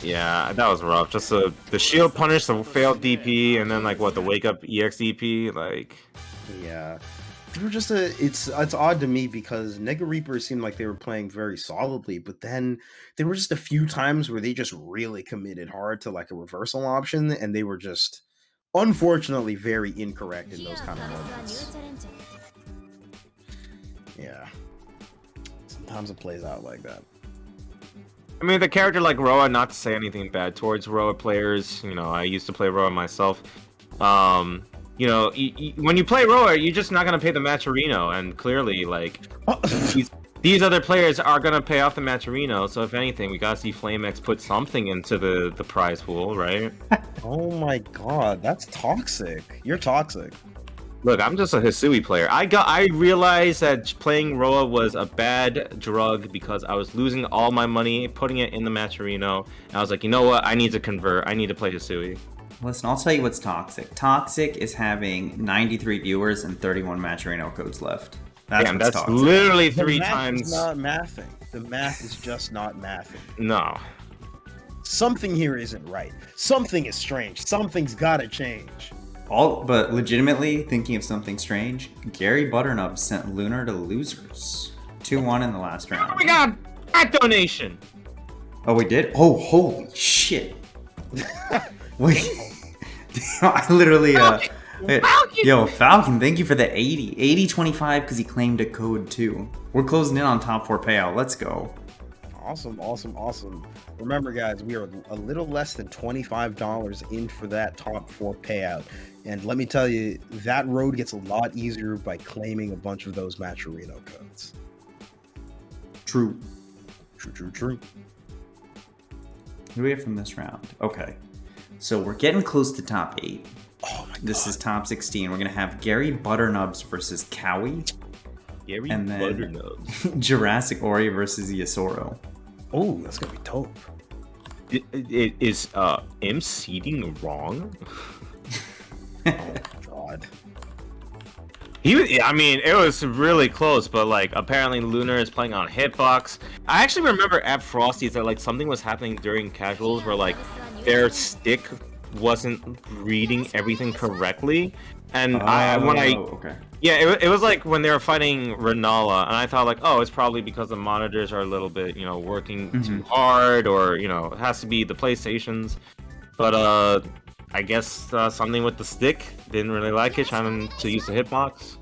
Yeah, that was rough. Just the shield punish, the failed DP, and then like what, the wake up EX DP, like. Yeah, they were just it's odd to me because Negareaper seemed like they were playing very solidly, but then there were just a few times where they just really committed hard to like a reversal option, and they were just unfortunately very incorrect in those kind of moments. Yeah, sometimes it plays out like that. I mean, the character like Roa, not to say anything bad towards Roa players, you know, I used to play Roa myself. You know, when you play Roa, you're just not going to pay the Matcherino, and clearly, like, these other players are going to pay off the Matcherino, so if anything, we got to see FlameX put something into the prize pool, right? Oh my god, that's toxic. You're toxic. Look, I'm just a Hisui player. I realized that playing Roa was a bad drug because I was losing all my money, putting it in the Matcherino, and I was like, you know what? I need to convert. I need to play Hisui. Listen, I'll tell you what's toxic. Toxic is having 93 viewers and 31 Matcherino codes left. That's toxic. Literally 3 times. It's not mathing. The math is just not mathing. No. Something here isn't right. Something is strange. Something's gotta change. But legitimately, thinking of something strange, Garybutternubs sent Lunar to losers. 2-1 in the last round. Oh my god! That donation! Oh, we did? Oh, holy shit. Wait. I literally, yo, Falcon, thank you for the 80. 80-25 because he claimed a code too. We're closing in on top 4 payout. Let's go. Awesome, awesome, awesome. Remember, guys, we are a little less than $25 in for that top 4 payout. And let me tell you, that road gets a lot easier by claiming a bunch of those Matcherino codes. True. True, true, true. Who do we have from this round? Okay. So we're getting close to top 8. Oh my god. This is top 16. We're going to have Garybutternubs versus Cowey. And then Garybutternubs. JurassicOri versus Yasoro. Oh, that's gonna be dope. Is M seeding wrong? Oh my god. I mean, it was really close, but like apparently Lunar is playing on hitbox. I actually remember at Frosty's that like something was happening during casuals where like their stick wasn't reading everything correctly, and okay. Yeah, it was like when they were fighting Renala, and I thought like, oh, it's probably because the monitors are a little bit, you know, working too hard, or you know, it has to be the PlayStations. But I guess something with the stick, didn't really like it, trying to use the hitbox.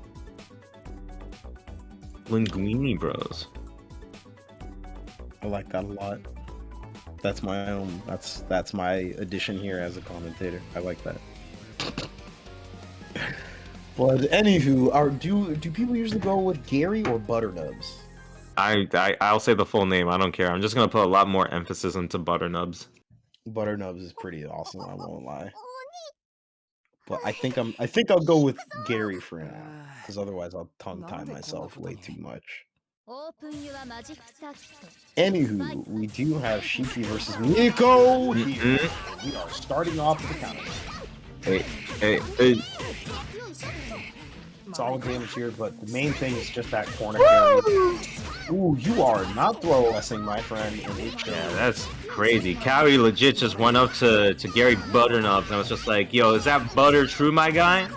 Linguini Bros. I like that a lot. That's my own. That's my addition here as a commentator. I like that. But anywho, do people usually go with Gary or Butternubs? I'll say the full name. I don't care. I'm just gonna put a lot more emphasis into Butternubs. Butternubs is pretty awesome. I won't lie. But I think I'll go with Gary for now, because otherwise I'll tongue tie myself way too much. Anywho, we do have Shiki versus Miyako here. We are starting off with the counter. Hey. Solid damage here, but the main thing is just that corner carry. Ooh, you are not throw-lessing, my friend. Yeah, that's crazy. Cowey legit just went up to Garybutternubs and I was just like, yo, is that butter true, my guy?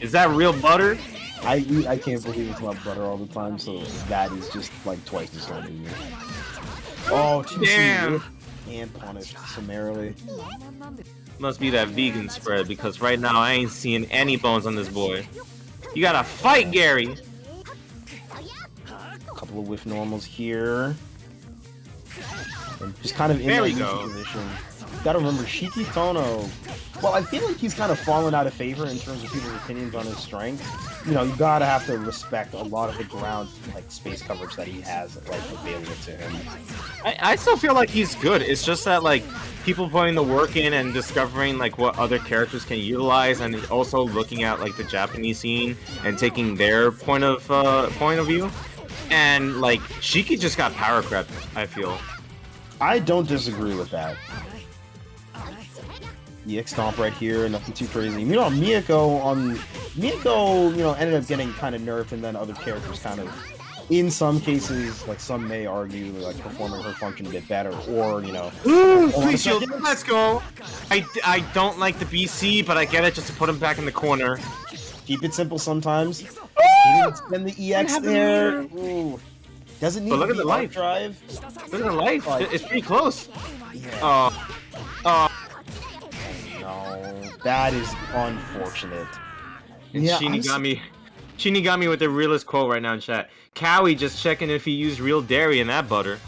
Is that real butter? I can't believe it's not butter all the time, so that is just like twice as hard. Oh, damn! And punished summarily. Must be that vegan spread, because right now I ain't seeing any bones on this boy. You gotta fight, Gary! A couple of whiff normals here. And just kind of in that easy position. Gotta remember, Shiki Tono, well, I feel like he's kind of fallen out of favor in terms of people's opinions on his strength. You know, you gotta have to respect a lot of the ground, like, space coverage that he has, like, available to him. I still feel like he's good. It's just that, like, people putting the work in and discovering, like, what other characters can utilize, and also looking at, like, the Japanese scene and taking their point of view. And, like, Shiki just got power crept, I feel. I don't disagree with that. EX stomp right here, nothing too crazy. You know, Miyako, you know, ended up getting kind of nerfed, and then other characters kind of, in some cases, like some may argue, like performing her function a bit better, or you know. Ooh, please shield, let's go. I don't like the BC, but I get it just to put him back in the corner. Keep it simple sometimes. He didn't spend the EX there. Ooh. Doesn't need to be life drive. Look at the life. It's pretty close. Yeah. No, that is unfortunate. And yeah, Shinigami with the realest quote right now in chat. Cowey just checking if he used real dairy in that butter.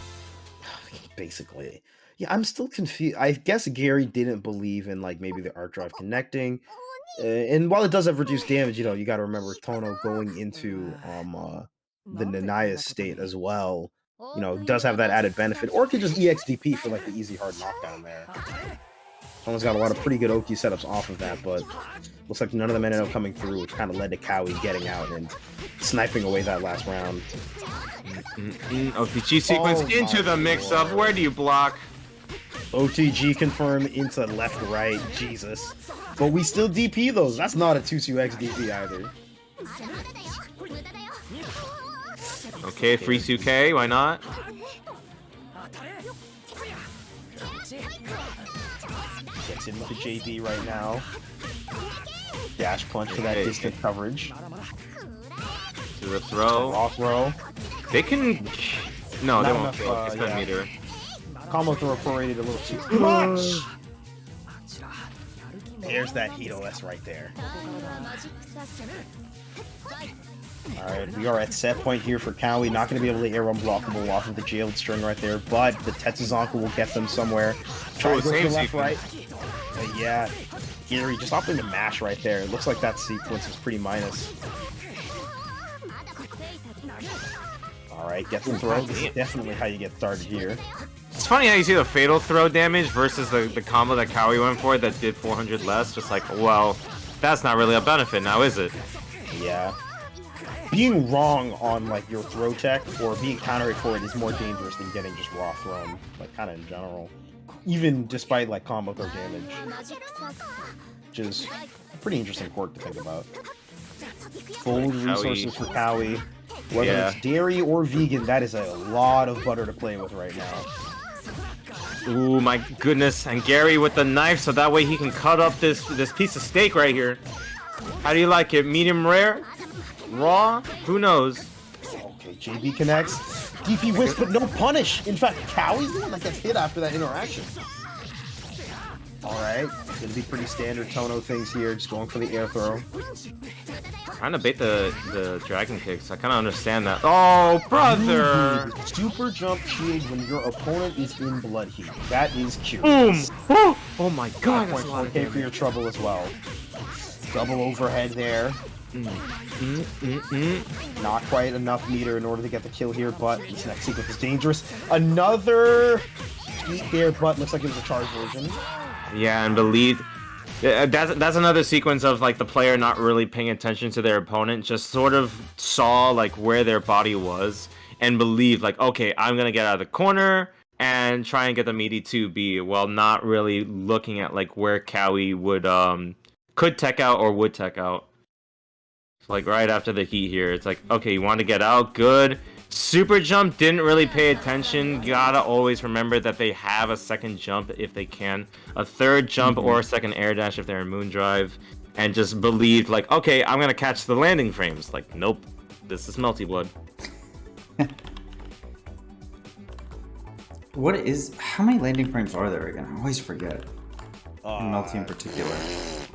Basically. Yeah, I'm still confused. I guess Gary didn't believe in, like, maybe the arc drive connecting. And while it does have reduced damage, you know, you got to remember Tono going into the Nanaya state as well. You know, does have that added benefit. Or it could just EXDP for, like, the easy hard knockdown there. Tono's got a lot of pretty good Oki setups off of that, but looks like none of them ended up coming through, which kind of led to Cowey getting out and sniping away that last round. OTG sequence into the mix-up. Where do you block? OTG confirm into left, right. Jesus. But we still DP those. That's not a 2-2x DP either. Okay, free Suke. Why not? Gets in with the JB right now. Dash punch for that distant coverage. To the throw. Raw throw. They can... No, they won't kill. It's that meter. Combo throw prorated a little too much. There's that Heat OS right there. Alright, we are at set point here for Cowey. Not going to be able to air unblockable off of the jailed string right there, but the Tetsuzanku will get them somewhere. Try to go to left, right. Yeah, Gary just opting the mash right there. It looks like that sequence is pretty minus. Alright, get the throw. This is definitely how you get started here. It's funny how you see the fatal throw damage versus the combo that Cowey went for that did 400 less. Just like, well, that's not really a benefit now, is it? Yeah. Being wrong on like your throw check or being counter hit for it is more dangerous than getting just raw thrown, like kind of in general. Even despite like combo throw damage, which is a pretty interesting quirk to think about. Full resources for Cowey. Whether it's dairy or vegan, that is a lot of butter to play with right now. Ooh, my goodness. And Gary with the knife, so that way he can cut up this piece of steak right here. How do you like it? Medium rare? Raw? Who knows? Okay, JB connects. DP Wisp, but no punish. In fact, Cowey's the one that gets hit after that interaction. Alright, gonna be pretty standard Tono things here, just going for the air throw. Trying to bait the dragon kicks. I kind of understand that. Oh, brother! Ooh, super jump shield when your opponent is in blood heat. That is cute. Boom! Oh my god, that's a lot of damage. For your trouble as well. Double overhead there. Not quite enough meter in order to get the kill here, but this next sequence is dangerous. Another eat there, but looks like it was a charge version. Yeah, and believe that's another sequence of like the player not really paying attention to their opponent, just sort of saw like where their body was and believed like, okay, I'm gonna get out of the corner and try and get the meaty 2B while not really looking at like where Cowey would could tech out or would tech out. Like right after the heat here, it's like, okay, you want to get out, good. Super jump, didn't really pay attention. Gotta always remember that they have a second jump if they can, a third jump or a second air dash if they're in Moondrive, and just believed like, okay, I'm gonna catch the landing frames. Like, nope, this is Melty Blood. How many landing frames are there again? I always forget. Melty in particular.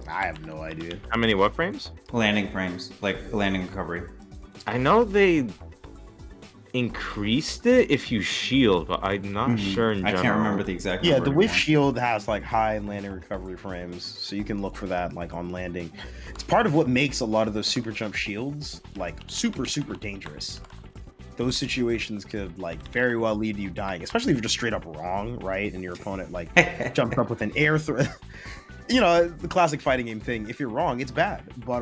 I have no idea. How many what frames? Landing frames, like landing recovery. I know they increased it if you shield, but I'm not sure in general. I can't remember the exact number. Yeah, the Whiff Shield has like high landing recovery frames, so you can look for that like on landing. It's part of what makes a lot of those super jump shields like super dangerous. Those situations could like very well lead to you dying, especially if you're just straight up wrong, right? And your opponent like jumps up with an air throw. You know, the classic fighting game thing. If you're wrong, it's bad. But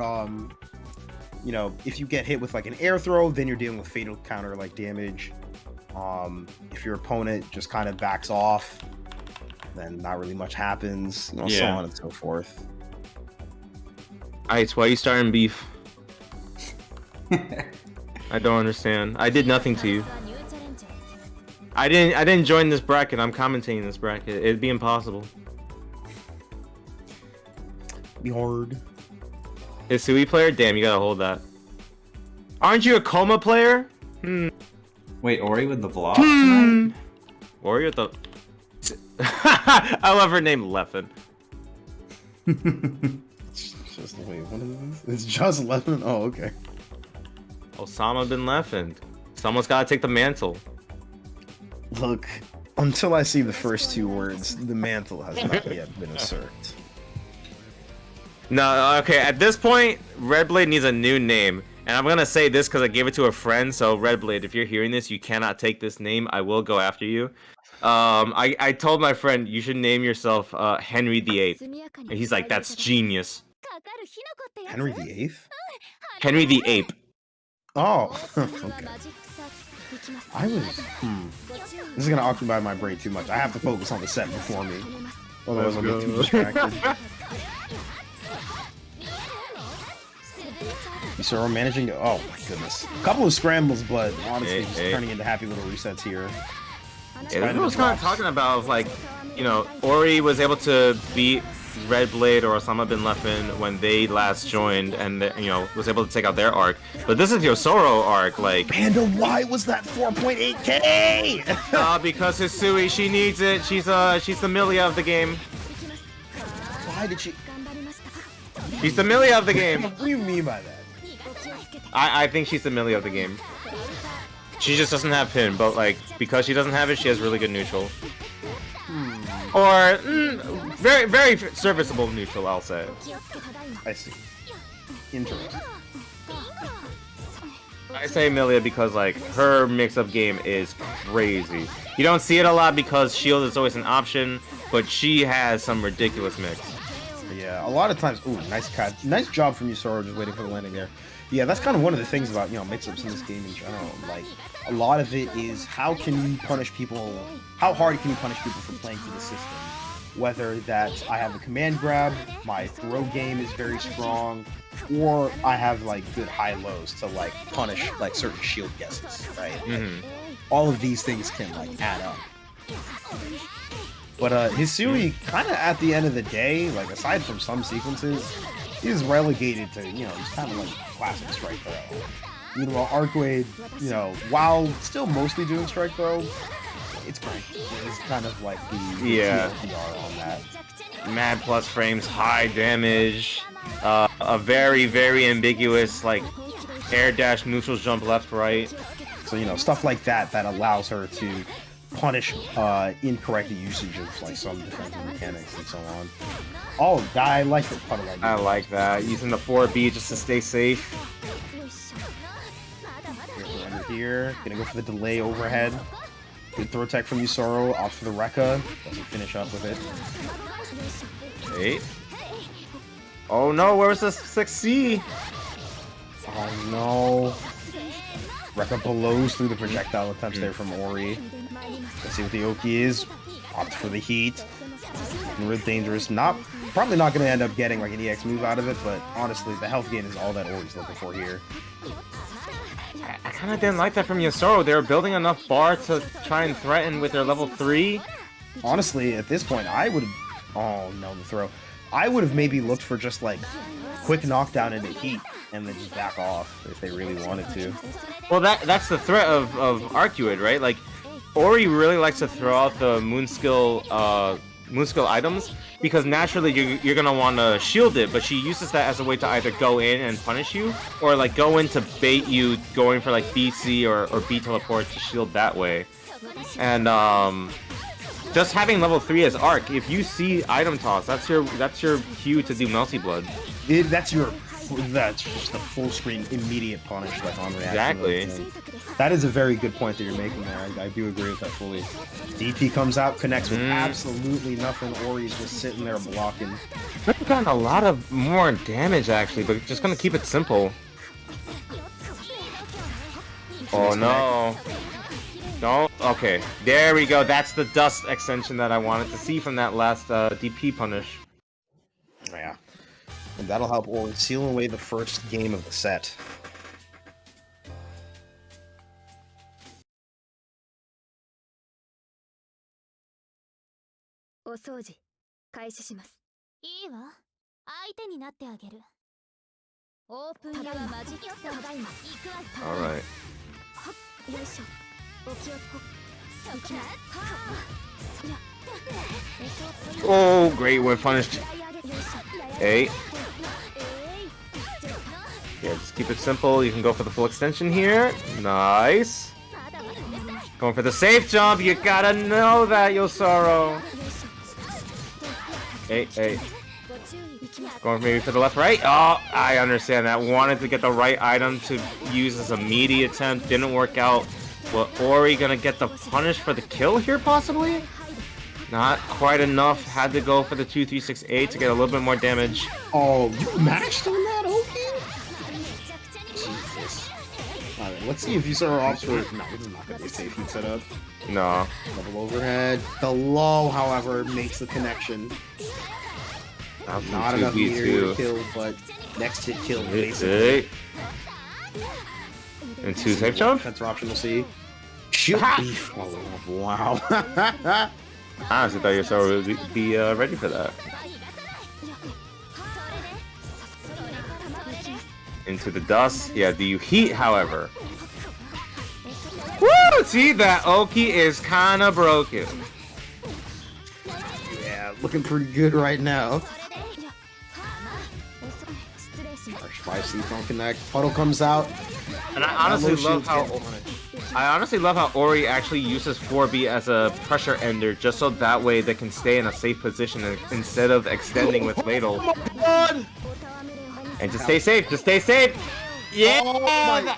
you know, if you get hit with like an air throw, then you're dealing with fatal counter like damage. If your opponent just kind of backs off, then not really much happens, you know, so on and so forth. Ice, why are you starting beef? I don't understand. I did nothing to you. I didn't join this bracket. I'm commentating this bracket. It'd be impossible. Be hard. Hisui player? Damn, you gotta hold that. Aren't you a Kouma player? Wait, Ori with the Vlov? Ori with the... I love her name, Leffen. Wait, what is this? It's just Leffen? Oh, okay. Osama bin Leffen. Someone's gotta take the mantle. Look, until I see the first two words, the mantle has not yet been usurped. No, okay, at this point, Redblade needs a new name. And I'm gonna say this because I gave it to a friend, so Redblade, if you're hearing this, you cannot take this name. I will go after you. I told my friend, you should name yourself Henry VIII. And he's like, that's genius. Henry VIII? Henry the Ape. Oh, okay. I was... This is gonna occupy my brain too much. I have to focus on the set before me. Otherwise I'll get too distracted. So we're managing to... Oh my goodness. A couple of scrambles, but honestly just turning into happy little resets here. Yeah, this is what I was kind of talking about. Like, you know, Ori was able to beat Redblade or Osama bin Leffen when they last joined and, you know, was able to take out their arc. But this is Yosoro arc, like... Panda, why was that 4.8k? Because Hisui, she needs it. She's the Milia of the game. Why did she... She's the Milia of the game. What do you mean by that? I think she's the Milia of the game. She just doesn't have pin, but like because she doesn't have it, she has really good neutral. Or very serviceable neutral, I'll say. I see. Interesting. I say Milia because like her mix-up game is crazy. You don't see it a lot because shield is always an option, but she has some ridiculous mix. Yeah, a lot of times. Ooh, nice catch. Nice job from you, Sora, just waiting for the landing there. Yeah, that's kind of one of the things about, mix-ups in this game in general. Like, a lot of it is how can you punish people, how hard can you punish people for playing to the system? Whether that's I have a command grab, my throw game is very strong, or I have, like, good high-lows to, like, punish, like, certain shield guesses, right? Mm-hmm. All of these things can, like, add up. But Hisui, kind of at the end of the day, like, aside from some sequences, he's relegated to, he's kind of like classic strike throw. Meanwhile, Arcueid, while still mostly doing strike throw, it's great. It's kind of like the TLDR on that. Mad plus frames, high damage, a very, very ambiguous, like, air dash, neutral jump left, right. So, stuff like that allows her to punish incorrect usage of, like, some defensive mechanics and so on. Oh, I like the puddle. I like that. Using the 4B just to stay safe. Under here. Gonna go for the delay overhead. Good throw tech from Yusoro. Off for the Rekka. Doesn't finish up with it. Wait. Oh no, where was the 6C? Oh no. Rekka blows through the projectile attempts there from Ori. Let's see what the Oki is. Opts for the heat. Real dangerous. Probably not going to end up getting like an EX move out of it, but honestly, the health gain is all that Ori's looking for here. I kind of didn't like that from Yusoro. They were building enough bar to try and threaten with their level 3. Honestly, at this point, I would have... Oh, no, the throw. I would have maybe looked for just, like, quick knockdown into heat and then just back off if they really wanted to. Well, that's the threat of Arcueid, right? Like, Ori really likes to throw out the moon skill items because naturally you're gonna want to shield it, but she uses that as a way to either go in and punish you or like go in to bait you going for like BC or B teleport to shield that way. And just having level 3 as Arc, if you see item toss, that's your cue to do Melty Blood. That's just a full screen immediate punish, like on reaction. Exactly. That is a very good point that you're making there. I do agree with that fully. DP comes out, connects with absolutely nothing. Ori's just sitting there blocking. I've gotten a lot of more damage actually, but just gonna keep it simple. Oh no. No. Okay. There we go. That's the dust extension that I wanted to see from that last DP punish. Yeah. And that'll help Ori seal away the first game of the set. Alright. Oh, great, we're punished. Hey. Yeah, just keep it simple. You can go for the full extension here. Nice. Going for the safe jump. You gotta know that, Yosaro. Hey. Going maybe for the left, right. Oh, I understand that. Wanted to get the right item to use as a meaty attempt. Didn't work out. Well, Ori gonna get the punish for the kill here, possibly? Not quite enough. Had to go for the 2368 to get a little bit more damage. Oh, you mashed on that, Oki? Jesus. Alright, let's see if you saw her off for... No, this is not gonna be a safe heat setup. No. Double overhead. The low, however, makes the connection. Not enough meter to kill, but next hit kill, basically. And 2 safe jump? That's our option, we'll see. Shoot! Oh, wow. I honestly thought Yosaro would be ready for that. Into the dust. Yeah, do you heat, however? Woo! See, that Oki is kinda broken. Yeah, looking pretty good right now. Harsh 5C don't connect. Puddle comes out. And I honestly love how Ori actually uses 4B as a pressure ender, just so that way they can stay in a safe position instead of extending with Ladle. Oh my god! And just stay safe, Yeah! Oh my...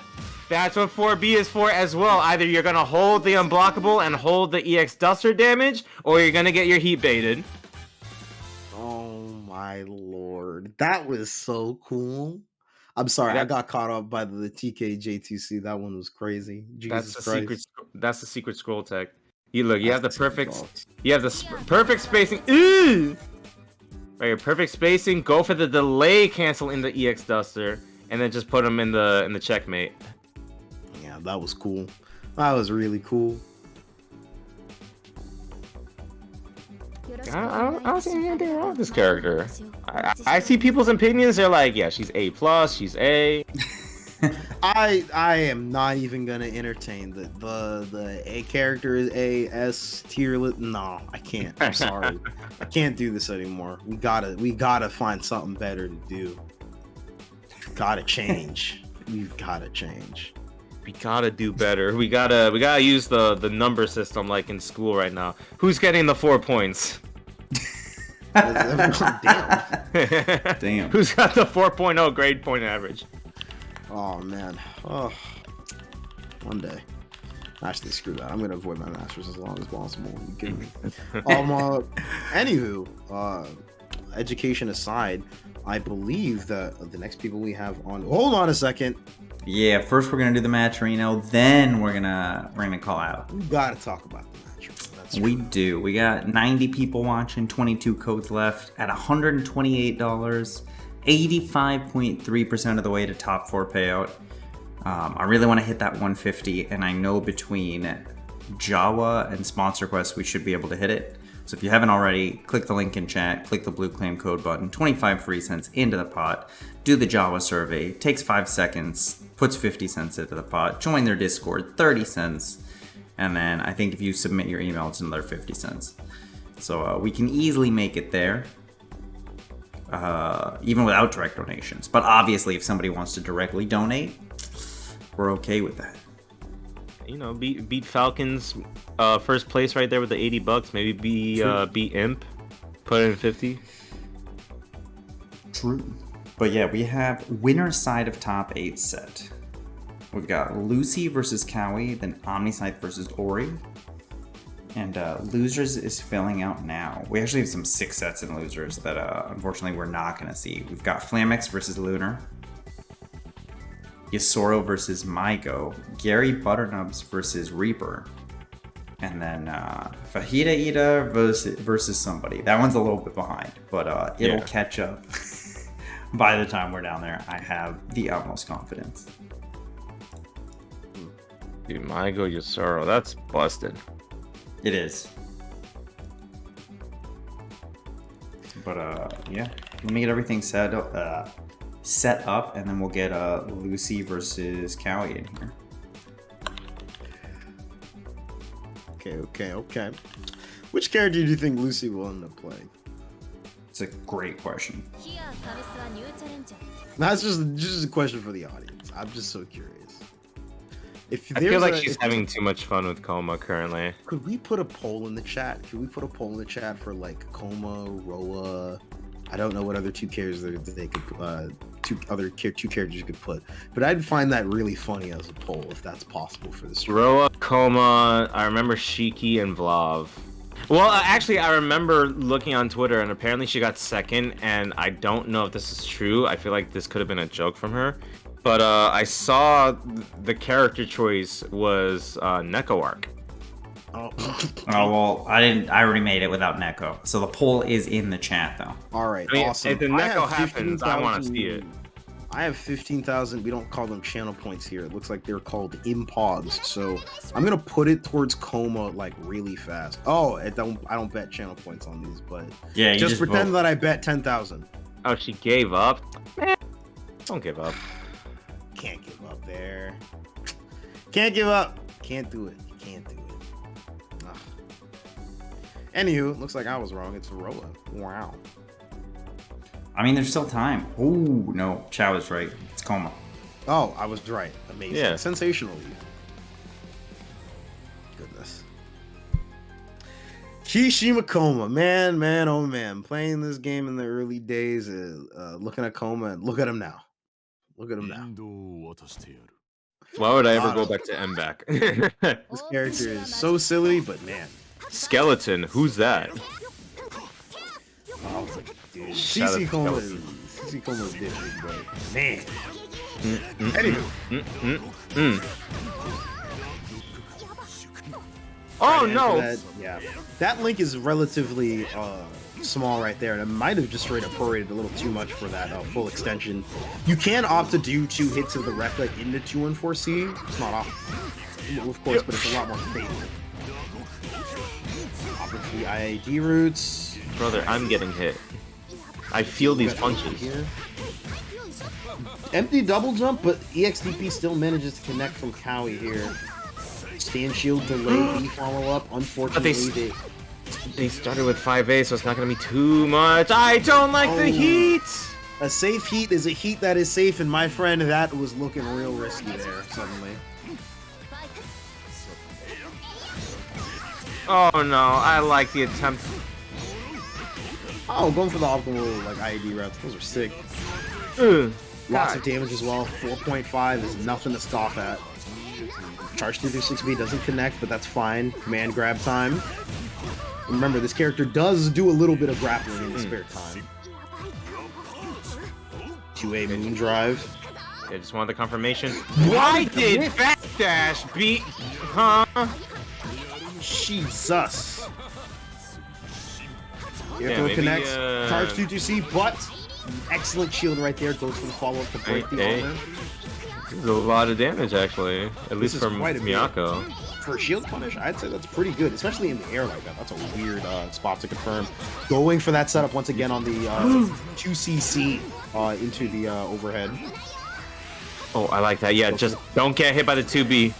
That's what 4B is for as well. Either you're gonna hold the unblockable and hold the EX Duster damage, or you're gonna get your heat baited. Oh my lord, that was so cool. I'm sorry, I got caught up by the TKJ2C. That one was crazy. Jesus Christ. That's the secret scroll tech. You look. You That's have the the perfect. box. You have the perfect spacing. Ooh! Right, perfect spacing. Go for the delay cancel in the EX Duster, and then just put them in the checkmate. Yeah, that was cool. That was really cool. I don't see anything wrong with this character. I see people's opinions. They're like, yeah, she's A+, she's A. I am not even gonna entertain the A character is A S tier list. No, I can't. I'm sorry. I can't do this anymore. We gotta find something better to do. Gotta change. We've gotta change. We gotta do better. We gotta use the number system like in school right now. Who's getting the 4 points? Damn. Damn. Who's got the 4.0 grade point average? Oh man. Oh. One day. Actually, screw that. I'm gonna avoid my masters as long as possible. You kidding me? Anywho, education aside, I believe that the next people we have on. Hold on a second. Yeah, first we're gonna do the match, Reno. Then we're gonna call out. We gotta talk about the match. That's We true. do. We got 90 people watching, 22 codes left at $128, 85.3% of the way to top 4 payout. I really want to hit that 150, and I know between Jawa and sponsor quests we should be able to hit it. So if you haven't already, click the link in chat, click the blue claim code button, 25 free cents into the pot, do the Jawa survey, takes 5 seconds, puts 50 cents into the pot, join their Discord, 30 cents, and then I think if you submit your email, it's another 50 cents. So we can easily make it there, even without direct donations. But obviously, if somebody wants to directly donate, we're okay with that. You know, beat Falcons first place right there with the $80. Maybe beat Imp, put in 50. True. But yeah, we have winner's side of top 8 set. We've got Lucy versus Cowey, then OmniSScythe versus Ori. And losers is filling out now. We actually have some 6 sets in losers that unfortunately we're not going to see. We've got Flamex versus Lunar, Yasoro versus Maigo, Garybutternubs versus Reaper, and then Fajita Ida versus somebody. That one's a little bit behind, but it'll catch up by the time we're down there. I have the utmost confidence. Dude, Maigo Yasoro, that's busted. It is. But yeah, let me get everything set up, and then we'll get Lucy versus Cowey in here. Okay. Which character do you think Lucy will end up playing? It's a great question. That's just a question for the audience. I'm just so curious. I feel like she's having too much fun with Kouma currently. Could we put a poll in the chat? Could we put a poll in the chat for like Kouma, Roa? I don't know what other 2 characters they could two characters you could put, but I'd find that really funny as a poll if that's possible for the stream. Roa, Kouma, I remember Shiki and Vlov. Well, actually, I remember looking on Twitter, and apparently she got second, and I don't know if this is true. I feel like this could have been a joke from her. But I saw the character choice was Neko. Oh. Well, I already made it without Neko. So the poll is in the chat, though. All right, I mean, awesome. if the Neko happens, I want to see it. I have 15,000. We don't call them channel points here. It looks like they're called impods. So I'm gonna put it towards Kouma like really fast. Oh, I don't bet channel points on these, but Yeah, you just pretend vote. that I bet 10,000. Oh, she gave up? Man, don't give up. Can't give up there. Can't give up. Can't do it. You can't do it. Ugh. Anywho, looks like I was wrong. It's Roa. Wow. I mean, there's still time. Ooh, no, Chow is right. It's Kouma. Oh, I was right. Amazing. Yeah. Sensational. Goodness. Kishima Kouma. Man, oh man. Playing this game in the early days, looking at Kouma, and look at him now. Look at him now. Why would I ever go back to M back? This character is so silly, but man. Skeleton, who's that? Oh, dude. Shout out to Skeleton. CC Kouma is different, but man. Anywho. Oh And no! yeah, that link is relatively small right there, and it might have just straight up prorated a little too much for that full extension. You can opt to do 2 hits of the rec like into 214C. It's not optional, of course, but it's a lot more stable. Opting for the IAD roots. Brother, I'm getting hit. I feel these punches. Here. Empty double jump, but EXDP still manages to connect from Cowey here. Stand shield delay, B follow up. Unfortunately, they started with 5A, so it's not gonna be too much. I don't like the heat. A safe heat is a heat that is safe, and my friend, that was looking real risky there suddenly. Oh no, I like the attempt. Oh, going for the optimal like IAD routes. Those are sick. Lots of damage as well. 4.5 is nothing to scoff at. Charge 236B doesn't connect, but that's fine. Command grab time. Remember, this character does do a little bit of grappling in his spare time. 2A moon drive. I just wanted the confirmation. Why did backdash beat? Huh? Jesus. Yeah, maybe, connects. Charge 2-2C, but excellent shield right there. Goes for the follow-up to break the armor. This is a lot of damage, actually. At least from Miyako. For a shield punish, I'd say that's pretty good, especially in the air like that. That's a weird spot to confirm. Going for that setup once again on the 2CC into the overhead. Oh, I like that. Yeah, just don't get hit by the 2B.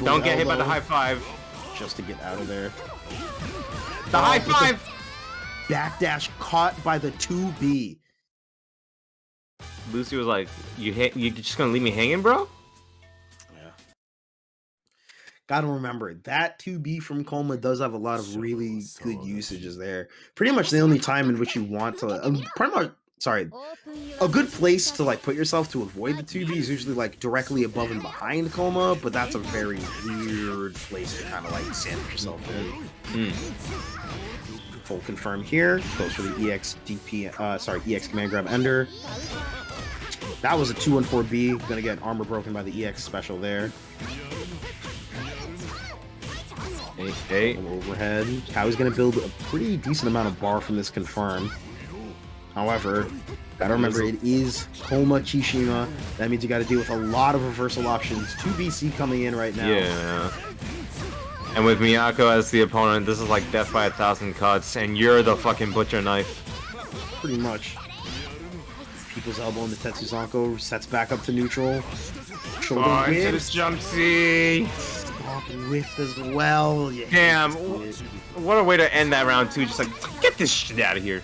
Don't get hit by the high 5. Just to get out of there. The high 5! Backdash caught by the 2B. Lucy was like, you just gonna leave me hanging, bro? Yeah. Gotta remember, that 2B from Kouma does have a lot of really good usages there. Pretty much the only time in which you want to... a good place to like put yourself to avoid the 2B is usually like directly above and behind Kouma, but that's a very weird place to kind of like sandwich yourself in. Full confirm here. Goes for the EX command grab ender. That was a 214B. Gonna get armor broken by the EX special there. Hey. Overhead. Cowey's gonna build a pretty decent amount of bar from this confirm. However, gotta remember it is Kouma Chishima. That means you gotta deal with a lot of reversal options. 2BC coming in right now. Yeah. And with Miyako as the opponent, this is like death by 1,000 cuts, and you're the fucking butcher knife. Pretty much. People's elbow in the Tetsuzanko sets back up to neutral. Shoulder into this jump C. Stop whiff as well. Yeah, damn, what a way to end that round too. Just like, get this shit out of here.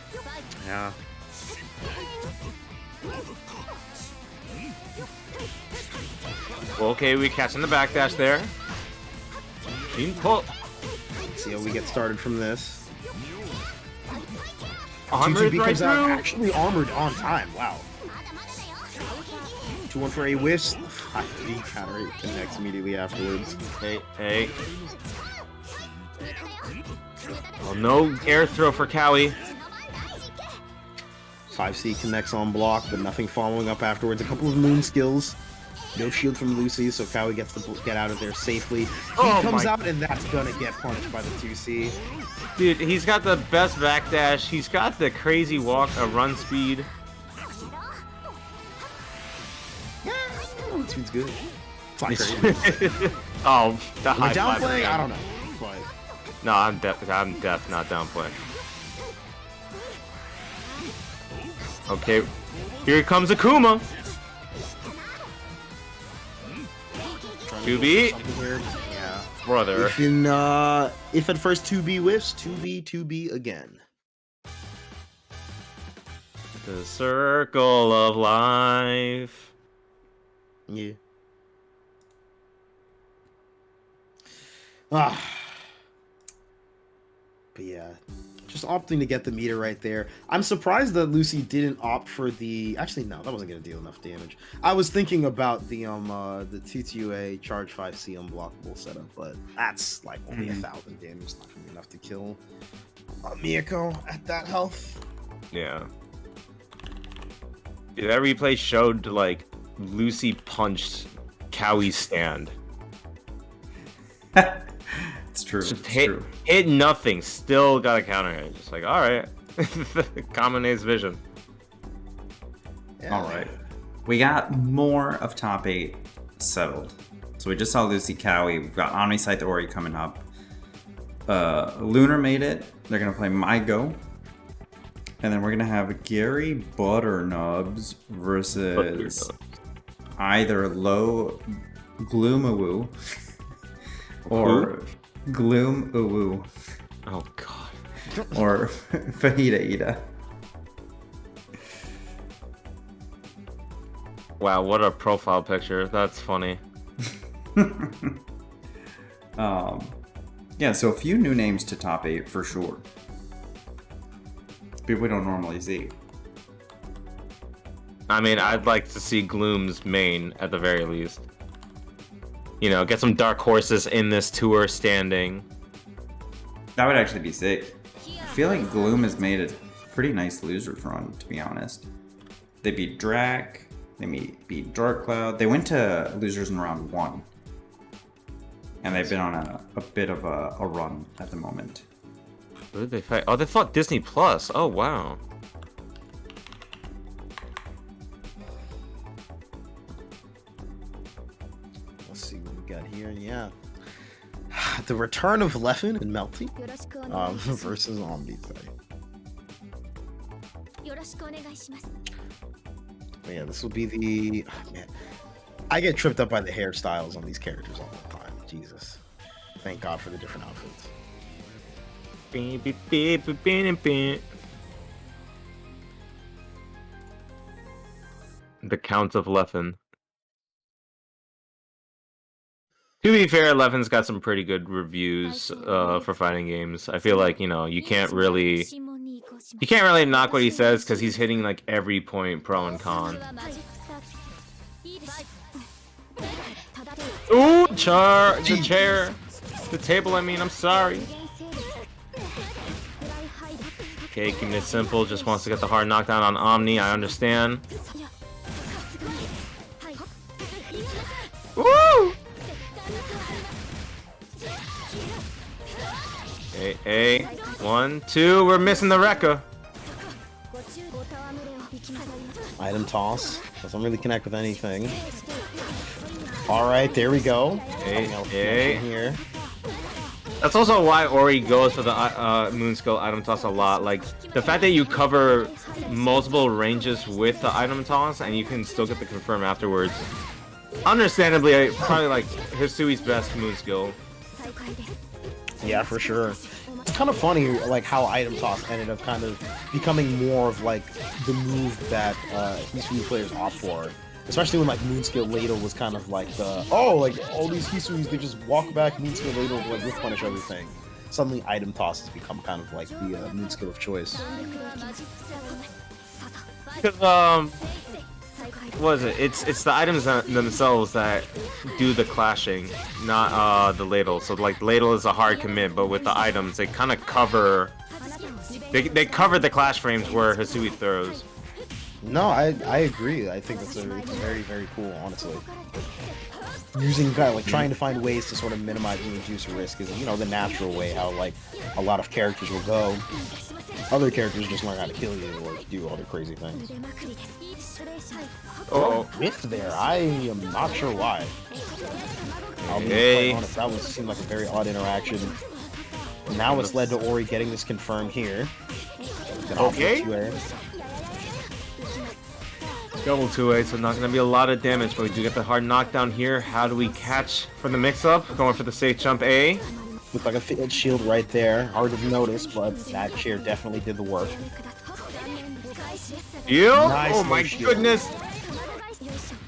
Yeah. Well, okay, we catching the backdash there. Team pull. Let's see how we get started from this. 100 right comes out through. actually armored on time. Wow. 2-1 for a whiffs. 5B counter connects immediately afterwards. Hey. Well, no air throw for Cowey. 5C connects on block, but nothing following up afterwards. A couple of moon skills. No shield from Lucy, so Cowey gets to get out of there safely. He comes out, and that's gonna get punished by the 2C. Dude, he's got the best backdash. He's got the crazy run speed. Yeah, speed's good. It's not crazy. Oh, the high five. Downplaying? I don't know. But... No, I'm deaf not downplaying. Okay, here comes Akuma. 2B. Yeah. Brother. If at first 2B whiffs, 2B again. The circle of life. Yeah. But yeah, just opting to get the meter right there. I'm surprised that Lucy didn't opt for the. Actually, no, that wasn't gonna deal enough damage. I was thinking about the T2A charge 5C unblockable setup, but that's like only 1,000 damage. It's not gonna be enough to kill Miyako at that health. Yeah. That replay showed like Lucy punched Cowey's stand. It's true. Just it's hit, true. hit nothing. Still got a counter hit. Just like, all right. Common Ace vision. Yeah. All right. We got more of top 8 settled. So we just saw Lucy Cowey. We've got OmniSScythe coming up. Lunar made it. They're going to play Maigo. And then we're going to have Garybutternubs versus either Low Gloomawoo or Gloomawoo. Oh, God. Or Fajita Ida. Wow, what a profile picture. That's funny. Yeah, so a few new names to top 8 for sure. People we don't normally see. I mean, I'd like to see Gloom's main at the very least. You know, get some dark horses in this tour standing. That would actually be sick. I feel like Gloom has made a pretty nice losers run, to be honest. They beat Drack, they beat Dark Cloud. They went to losers in round 1. And they've been on a bit of a run at the moment. Who did they fight? Oh, they fought Disney Plus. Oh, wow. Let's see what we got here. Yeah. The return of Leffen and Melty versus OmniSScythe. But yeah, this will be the... Oh, man. I get tripped up by the hairstyles on these characters all the time. Jesus. Thank God for the different outfits. The Count of Leffen. To be fair, Leffen's got some pretty good reviews for fighting games. I feel like, you know, you can't really knock what he says because he's hitting like every point pro and con. Ooh, the chair. The table, I mean, I'm sorry. Okay, keeping it simple, just wants to get the hard knockdown on Omni, I understand. Woo! Hey, 1, 2, we're missing the Rekka. Item toss. Doesn't really connect with anything. Alright, there we go. Hey. Here. That's also why Ori goes for the Moonskill item toss a lot. Like, the fact that you cover multiple ranges with the item toss and you can still get the confirm afterwards. Understandably, probably like Hisui's best Moonskill. Yeah, for sure. It's kind of funny, like, how item toss ended up kind of becoming more of, like, the move that Hisui players opt for. Especially when, like, Moonskill Ladle was kind of like the, oh, like, all these Hisuis, they just walk back Moonskill Ladle, like, whiff punish everything. Suddenly, item toss has become kind of like the Moonskill of choice. Because, what is it? It's the items themselves that do the clashing, not the ladle. So like ladle is a hard commit, but with the items they kind of cover. They cover the clash frames where Hisui throws. No, I agree. I think it's very, very cool, honestly. Using like trying to find ways to sort of minimize and reduce risk is, you know, the natural way how like a lot of characters will go. Other characters just learn how to kill you or do other crazy things. Oh, Whiff there. I am not sure why. I'll be quite honest, that seemed like a very odd interaction. Now it's led to Ori getting this confirmed here. Okay. Double 2A, so not going to be a lot of damage, but we do get the hard knockdown here. How do we catch for the mix-up? Going for the safe jump A. Looks like a fitted shield right there. Hard to notice, but that chair definitely did the work. Nice, oh my goodness!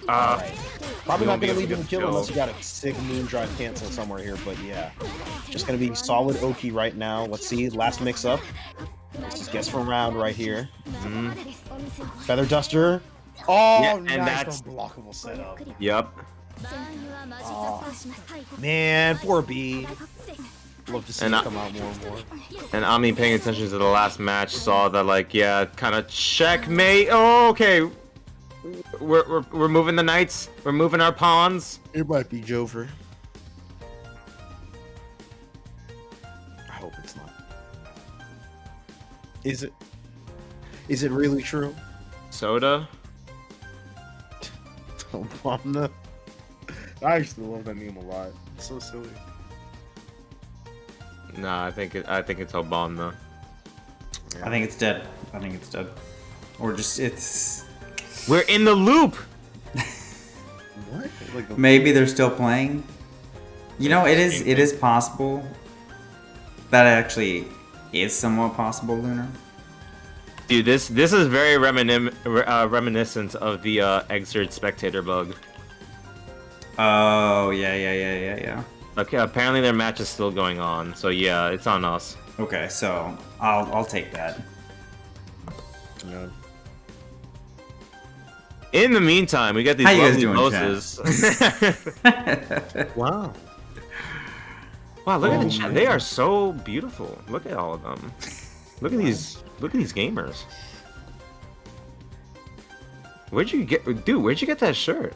Probably not going to lead to the kill unless you got a sick moon drive cancel somewhere here, but yeah. Just gonna be solid Oki right now. Let's see, last mix up. Let's just guess from round right here. Feather Duster. Oh, Yeah, and nice that's- unblockable setup. Yup. Man, 4B. Love to see And it I- come out more and more. And Omni paying attention to the last match saw that, like, yeah, kind of checkmate. Oh, okay. We're moving the knights. We're moving our pawns. It might be Jover. I hope it's not. Is it? Is it really true? Soda. Obama. I actually love that meme a lot. It's so silly. Nah, I think it's Obama. Yeah. I think it's dead. I think it's dead. Or just it's. We're in the loop. What? Like Maybe they're still playing. You know, it is possible. That actually is somewhat possible, Lunar. Dude, this is very reminiscent of the Exert spectator bug. Oh yeah. Okay, apparently their match is still going on, so yeah, it's on us. Okay, so I'll take that. Yeah. In the meantime, we got these How you guys lovely doing, poses. Wow. Wow, look at the chat. man. They are so beautiful. Look at all of them. Look at these gamers. Where'd you get that shirt?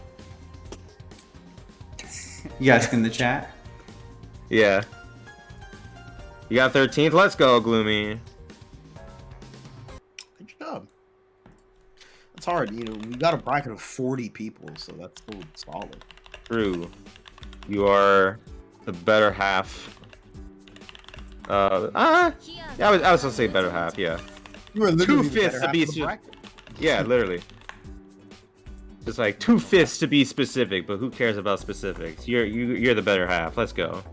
You guys in the chat? Yeah. You got 13th? Let's go, Gloomy. Good job. It's hard, you know. We got a bracket of 40 people, so that's still solid. True. You are the better half. Yeah, I was gonna say better half, yeah. You were literally the 2/5 better to half be of the bracket. Yeah, literally. Just like 2/5 to be specific, but who cares about specifics? You're the better half. Let's go.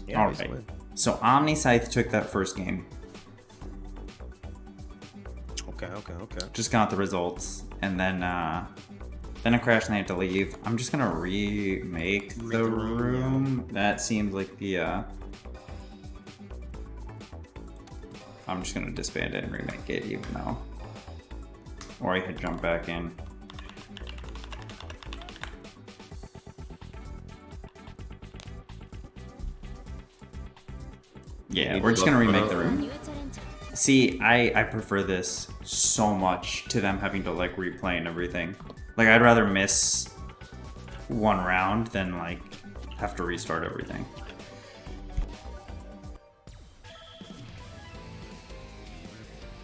Yeah, All right. So OmniSScythe took that first game. Okay. Just got the results, and then a crash and I had to leave. I'm just gonna remake the room. That seems like the. I'm just gonna disband it and remake it, even though. Or I could jump back in. Yeah, we're just gonna remake the room. See, I prefer this so much to them having to like replay and everything. Like, I'd rather miss one round than like have to restart everything.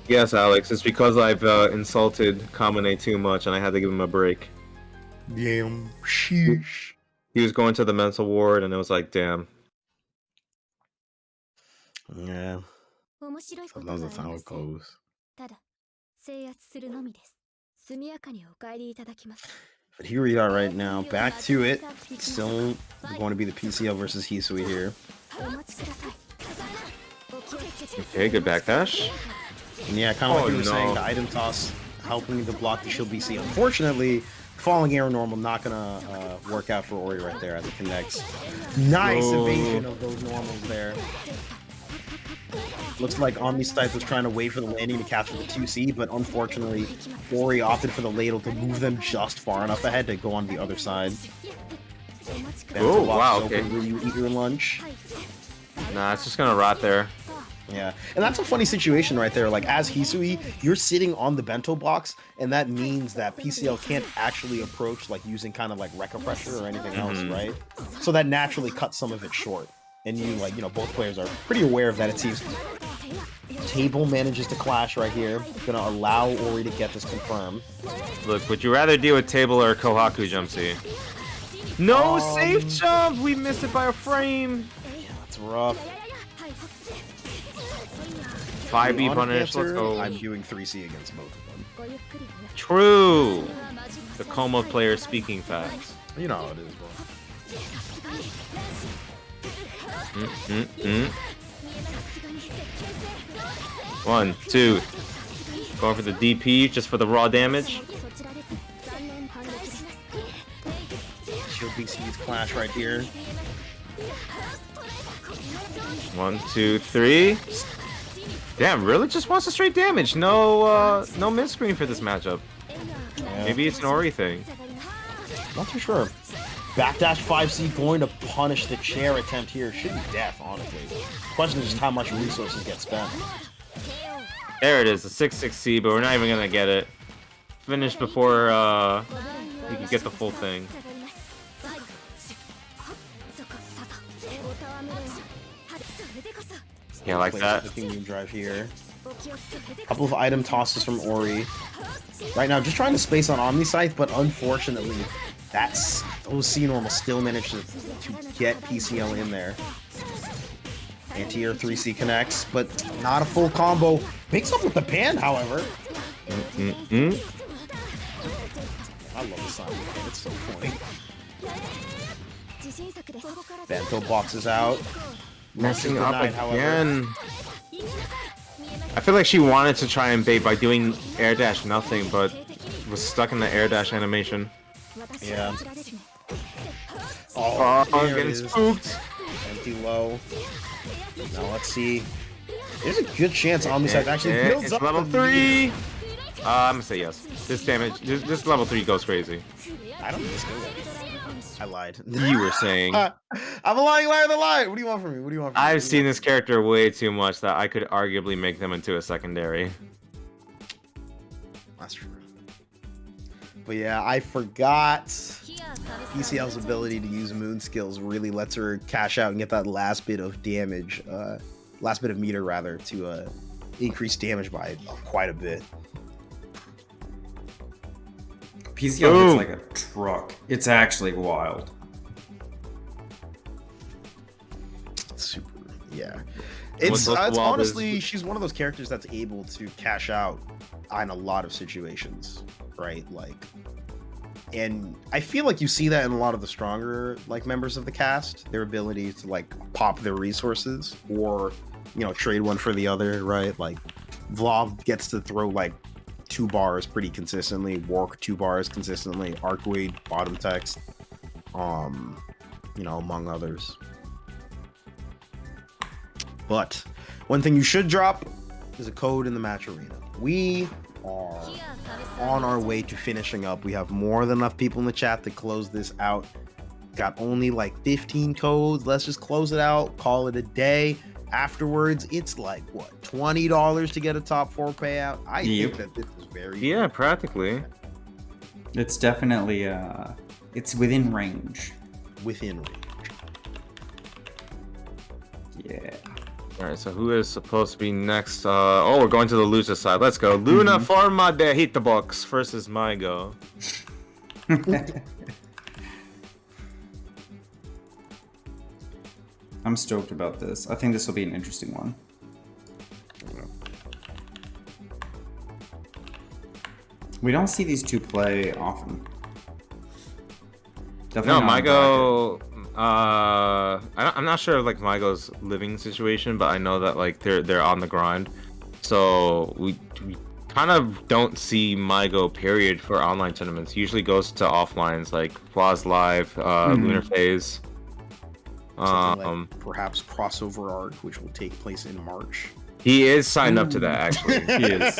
Yes, Alex. It's because I've insulted Kamine too much, and I had to give him a break. Damn. Sheesh. He was going to the mental ward, and it was like, damn. Yeah. Sometimes that's how it goes. But here we are right now, back to it. Still going to be the PCL versus Hisui here. Okay, good backdash. And yeah, kind of like Oh, you were saying, no. the item toss helping to block the shield BC. Unfortunately, falling air normal not gonna work out for Ori right there as it connects. Nice Oh. evasion of those normals there. Looks like OmniSScythe was trying to wait for the landing to capture the 2C, but unfortunately, Ori opted for the ladle to move them just far enough ahead to go on the other side. Oh, wow, So okay. will you eat your lunch? Nah, it's just gonna rot there. Yeah, and that's a funny situation right there. Like, as Hisui, you're sitting on the bento box, and that means that PCL can't actually approach, like, using kind of like Rekka pressure or anything else, right? So that naturally cuts some of it short. And you, like, you know, both players are pretty aware of that, it seems. Table manages to clash right here. Gonna allow Ori to get this confirmed. Look, would you rather deal with table or Kohaku jump C? No safe jump! We missed it by a frame! That's rough. 5B On punish, let's answer, go. I'm viewing 3C against both of them. True! The Kouma player speaking facts. You know how it is, bro. 1, 2. Going for the DP just for the raw damage. Shield BC's clash right here. 1, 2, 3. Damn, really just wants a straight damage. No mid screen for this matchup. Yeah. Maybe it's an Ori thing. Not too sure. Backdash 5C going to punish the chair attempt here. Should be death, honestly. Question is just how much resources get spent. There it is, the 6-6C, but we're not even gonna get it. Finish before we can get the full thing. Yeah, like that. Drive here. Couple of item tosses from Ori. Right now, just trying to space on OmniSScythe, but unfortunately, those C-normal still managed to get PCL in there. Anti-air 3C connects, but not a full combo. Makes up with the pan, however. I love the sound. It's so funny. Bento boxes out. Messing up again. I feel like she wanted to try and bait by doing air dash nothing, but was stuck in the air dash animation. Yeah. Oh, getting spooked. Empty low. Now let's see. There's a good chance OmniSScythe actually builds it's up level 3. I'm gonna say yes. This damage, this level 3 goes crazy. I don't think it's good. I lied. You were saying. I'm a lying liar than lied. What do you want from me? What do you want from me? I've seen this character way too much that I could arguably make them into a secondary. That's true. But yeah, I forgot PCL's ability to use moon skills really lets her cash out and get that last bit of damage, last bit of meter rather, to increase damage by quite a bit. PCL looks like a truck. It's actually wild. Super, yeah. It's honestly, she's one of those characters that's able to cash out in a lot of situations, right? Like, and I feel like you see that in a lot of the stronger like members of the cast, their ability to like pop their resources or, you know, trade one for the other, right? Like Vlov gets to throw like 2 bars pretty consistently, Wark 2 bars consistently, Arcueid bottom text, you know, among others. But one thing you should drop is a code in the match arena. We are on our way to finishing up. We have more than enough people in the chat to close this out. Got only like 15 codes. Let's just close it out, call it a day. Afterwards, it's like what, $20 to get a top 4 payout. I think that this is very practically. It's definitely it's within range. Within range. Yeah. All right, so who is supposed to be next? Oh, we're going to the loser side. Let's go. Luna forma de Hitbox versus Maigo. I'm stoked about this. I think this will be an interesting one. We don't see these two play often. Definitely no, Maigo. I'm not sure of like Maigo's living situation, but I know that like they're on the grind. So we kind of don't see Maigo period for online tournaments. Usually goes to offlines like Flaws Live, Lunar Phase. Like perhaps crossover arc, which will take place in March. He is signed up to that, actually. He is.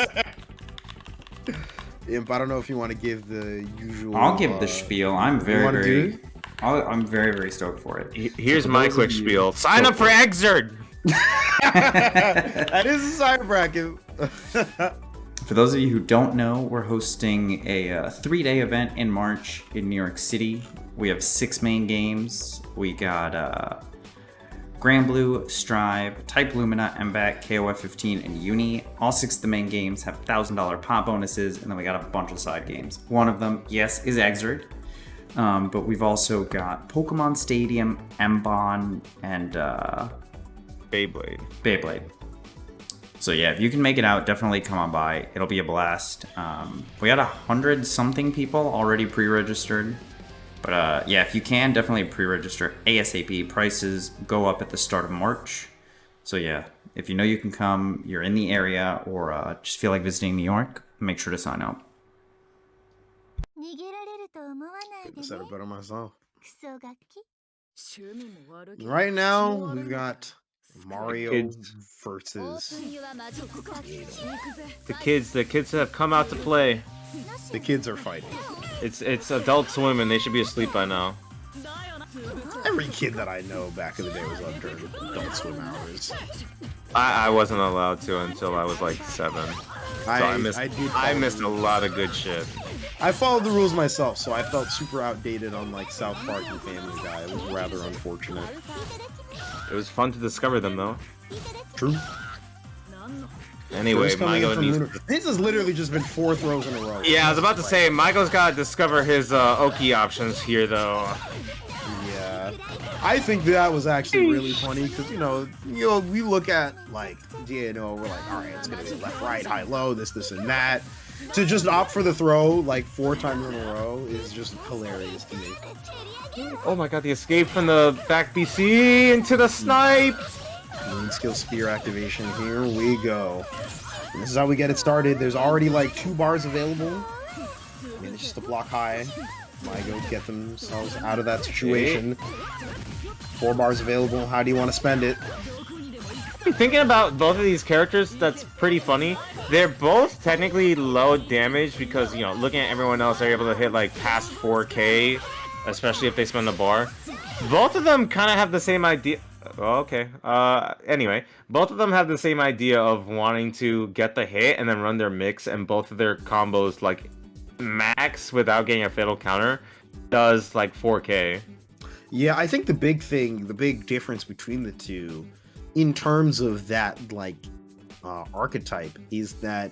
Imp, I don't know if you want to give the usual. I'll give the spiel. I'm very stoked for it. Here's my quick spiel. Sign up for Exerd. That is a side bracket. For those of you who don't know, we're hosting a 3-day event in March in New York City. We have 6 main games. We got Grand Blue, Strive, Type Lumina, MBAT, KOF 15, and Uni. All 6 of the main games have $1,000 pop bonuses, and then we got a bunch of side games. One of them, yes, is Exerd. But we've also got Pokemon Stadium, Mbon, and Beyblade. So yeah, if you can make it out, definitely come on by. It'll be a blast. We got 100-something people already pre-registered. But yeah, if you can, definitely pre-register ASAP. Prices go up at the start of March. So yeah, if you know you can come, you're in the area, or just feel like visiting New York, make sure to sign up. Couldn't said it better myself. Right now, we've got Mario versus the kids have come out to play. the kids are fighting. It's Adult Swim and they should be asleep by now. Every kid that I know back in the day was up during Adult Swim hours. I wasn't allowed to until I was like 7. So I missed a lot of good shit. I followed the rules myself, so I felt super outdated on like South Park and Family Guy. It was rather unfortunate. It was fun to discover them though. True. Anyway, Maigo needs. This has literally just been 4 throws in a row. Yeah, I was about to say Maigo's gotta discover his Oki options here though. Yeah, I think that was actually really funny because you know we look at like DNO, we're like, all right, it's gonna be left, right, high, low, this, and that. To just opt for the throw like 4 times in a row is just hilarious to me. Oh my god, the escape from the back BC into the snipe! Moon skill spear activation, here we go. And this is how we get it started. There's already like 2 bars available. Manages to block high. Maigo get themselves out of that situation. 4 bars available. How do you want to spend it? Thinking about both of these characters, that's pretty funny. They're both technically low damage because, you know, looking at everyone else, they're able to hit like past 4k, especially if they spend a bar. Both of them kind of have the same idea. Oh, okay. Anyway, both of them have the same idea of wanting to get the hit and then run their mix, and both of their combos, like, max without getting a fatal counter does, like, 4k. Yeah, I think the big difference between the two, in terms of that, like, archetype, is that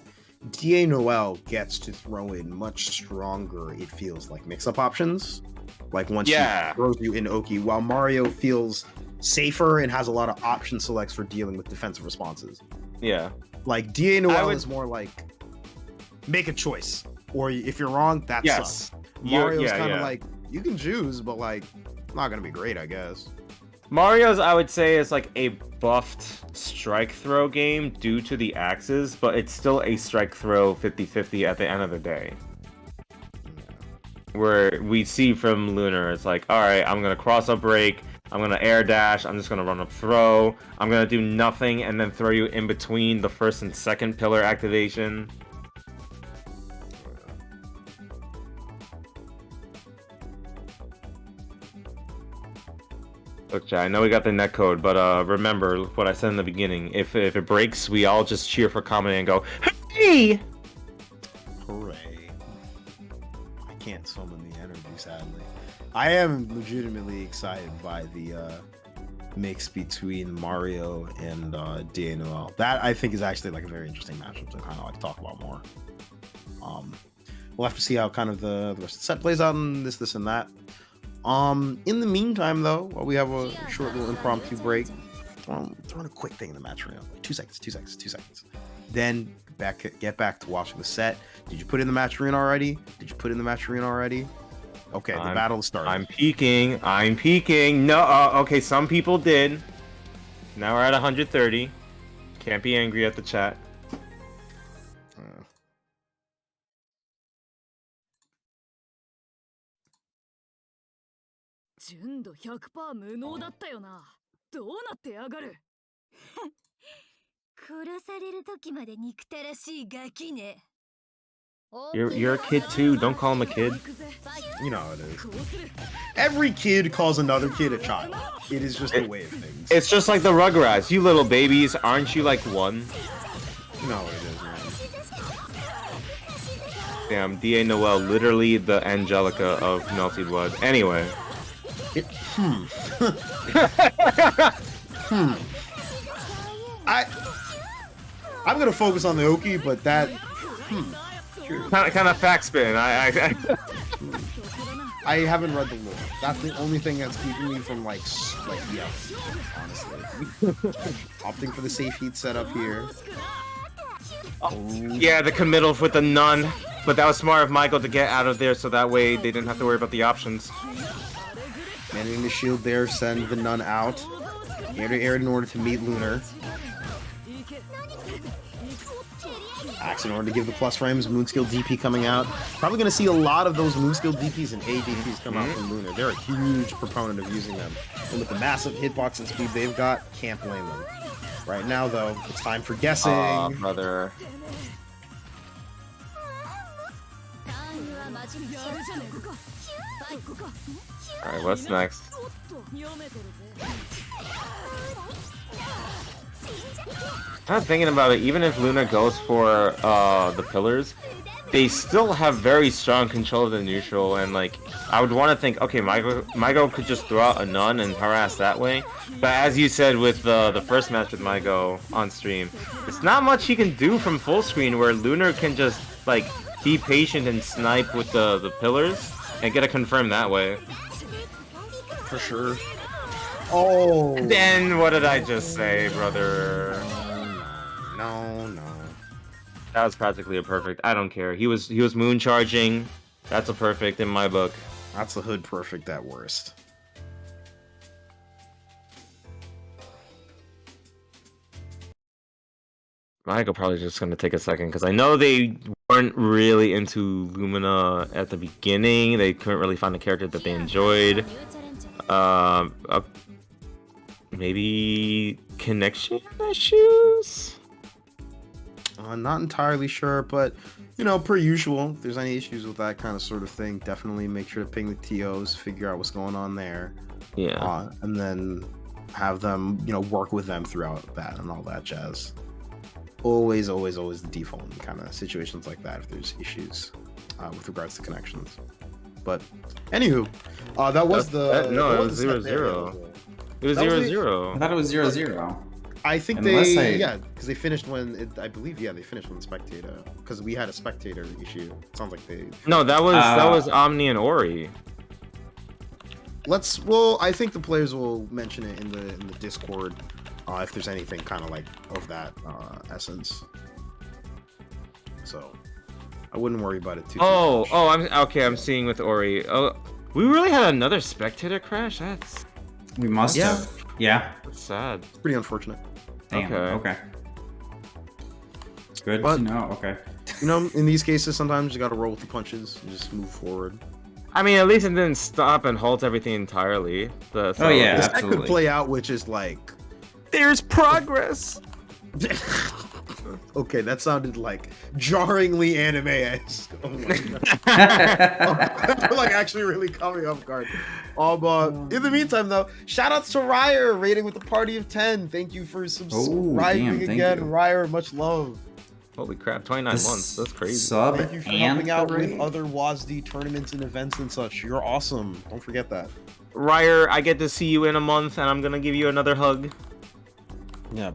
DA Noel gets to throw in much stronger, it feels like, mix-up options. Like, once she throws you in Oki, while Mario feels safer and has a lot of option selects for dealing with defensive responses. Yeah. Like, DA Noel is more like, make a choice. Or if you're wrong, that sucks. Mario's kind of like, you can choose, but like, not gonna be great, I guess. Mario's, I would say, is like a buffed strike throw game due to the axes, but it's still a strike throw 50-50 at the end of the day. Where we see from Lunar, it's like, alright, I'm gonna cross up break, I'm gonna air dash, I'm just gonna run up throw, I'm gonna do nothing and then throw you in between the first and second pillar activation. Look, Jay, I know we got the netcode, but remember what I said in the beginning. If it breaks, we all just cheer for Kouma and go, hey! Hooray. I can't summon the energy, sadly. I am legitimately excited by the mix between Mario and DA Noel. That, I think, is actually like a very interesting matchup to kind of like talk about more. We'll have to see how kind of the rest of the set plays out in this, and that. In the meantime, though, while we have a short little impromptu break, throwing a quick thing in the match arena, like 2 seconds. Then get back to watching the set. Did you put in the match arena already? Okay, the battle is starting. I'm peeking. No, okay, some people did. Now we're at 130. Can't be angry at the chat. You're a kid too, don't call him a kid. You know how it is. Every kid calls another kid a child. It is just the way of things. It's just like the Rugrats. You little babies, aren't you like one? No, it is, man. Damn, DA Noel, literally the Angelica of Melty Blood. Anyway. I'm gonna focus on the Oki, but that kind of fact spin. I haven't read the lore. That's the only thing that's keeping me from like yeah, honestly. Opting for the safe heat setup here. Yeah, the committal with the nun, but that was smart of Maigo to get out of there so that way they didn't have to worry about the options. Managing the shield there, send the nun out. Air to air in order to meet Lunar. Axe in order to give the plus frames. Moonskill DP coming out. Probably going to see a lot of those Moonskill DPs and ADPs come out from Lunar. They're a huge proponent of using them. And with the massive hitbox and speed they've got, can't blame them. Right now, though, it's time for guessing. Aw, brother. Alright, what's next? I'm thinking about it, even if Luna goes for the pillars, they still have very strong control of the neutral, and like I would want to think, okay, Maigo could just throw out a nun and harass that way. But as you said with the first match with Maigo on stream, it's not much he can do from full screen where Lunar can just like be patient and snipe with the pillars and get a confirm that way. For sure. Oh. Then what did I just say, brother? No. That was practically a perfect. I don't care. He was moon charging. That's a perfect in my book. That's a hood perfect at worst. Maigo probably just gonna take a second because I know they weren't really into Lumina at the beginning. They couldn't really find a character that they enjoyed. Maybe connection issues. Not entirely sure, but you know, per usual, if there's any issues with that kind of sort of thing, definitely make sure to ping the TOs, figure out what's going on there. Yeah. And then have them, you know, work with them throughout that and all that jazz. Always the default in kind of situations like that if there's issues with regards to connections. But anywho, that was the no, it was 0-0. It was 0-0. I thought it was 0-0. I think because they finished when I believe they finished when spectator, because we had a spectator issue. It sounds like they. No, that was Omni and Ori. I think the players will mention it in the Discord if there's anything kind of like of that essence. So I wouldn't worry about it too much. I'm seeing with Ori. Oh, we really had another spectator crash. We must have. Yeah. That's sad. It's pretty unfortunate. Damn. Okay. Good But, to know. Okay. You know, in these cases, sometimes you gotta roll with the punches and just move forward. I mean, at least it didn't stop and halt everything entirely. Yeah, That absolutely. could play out, which is like, there's progress. okay, that sounded like jarringly anime-esque. Oh my God. Like actually really coming off guard. In the meantime, though, shout outs to Ryer rating with the party of 10. Thank you for subscribing again, Ryer. Much love. Holy crap, 29 months. That's crazy. Sub Thank you for helping out with other WASD tournaments and events and such. You're awesome. Don't forget that. Ryer, I get to see you in a month, and I'm gonna give you another hug. Yeah.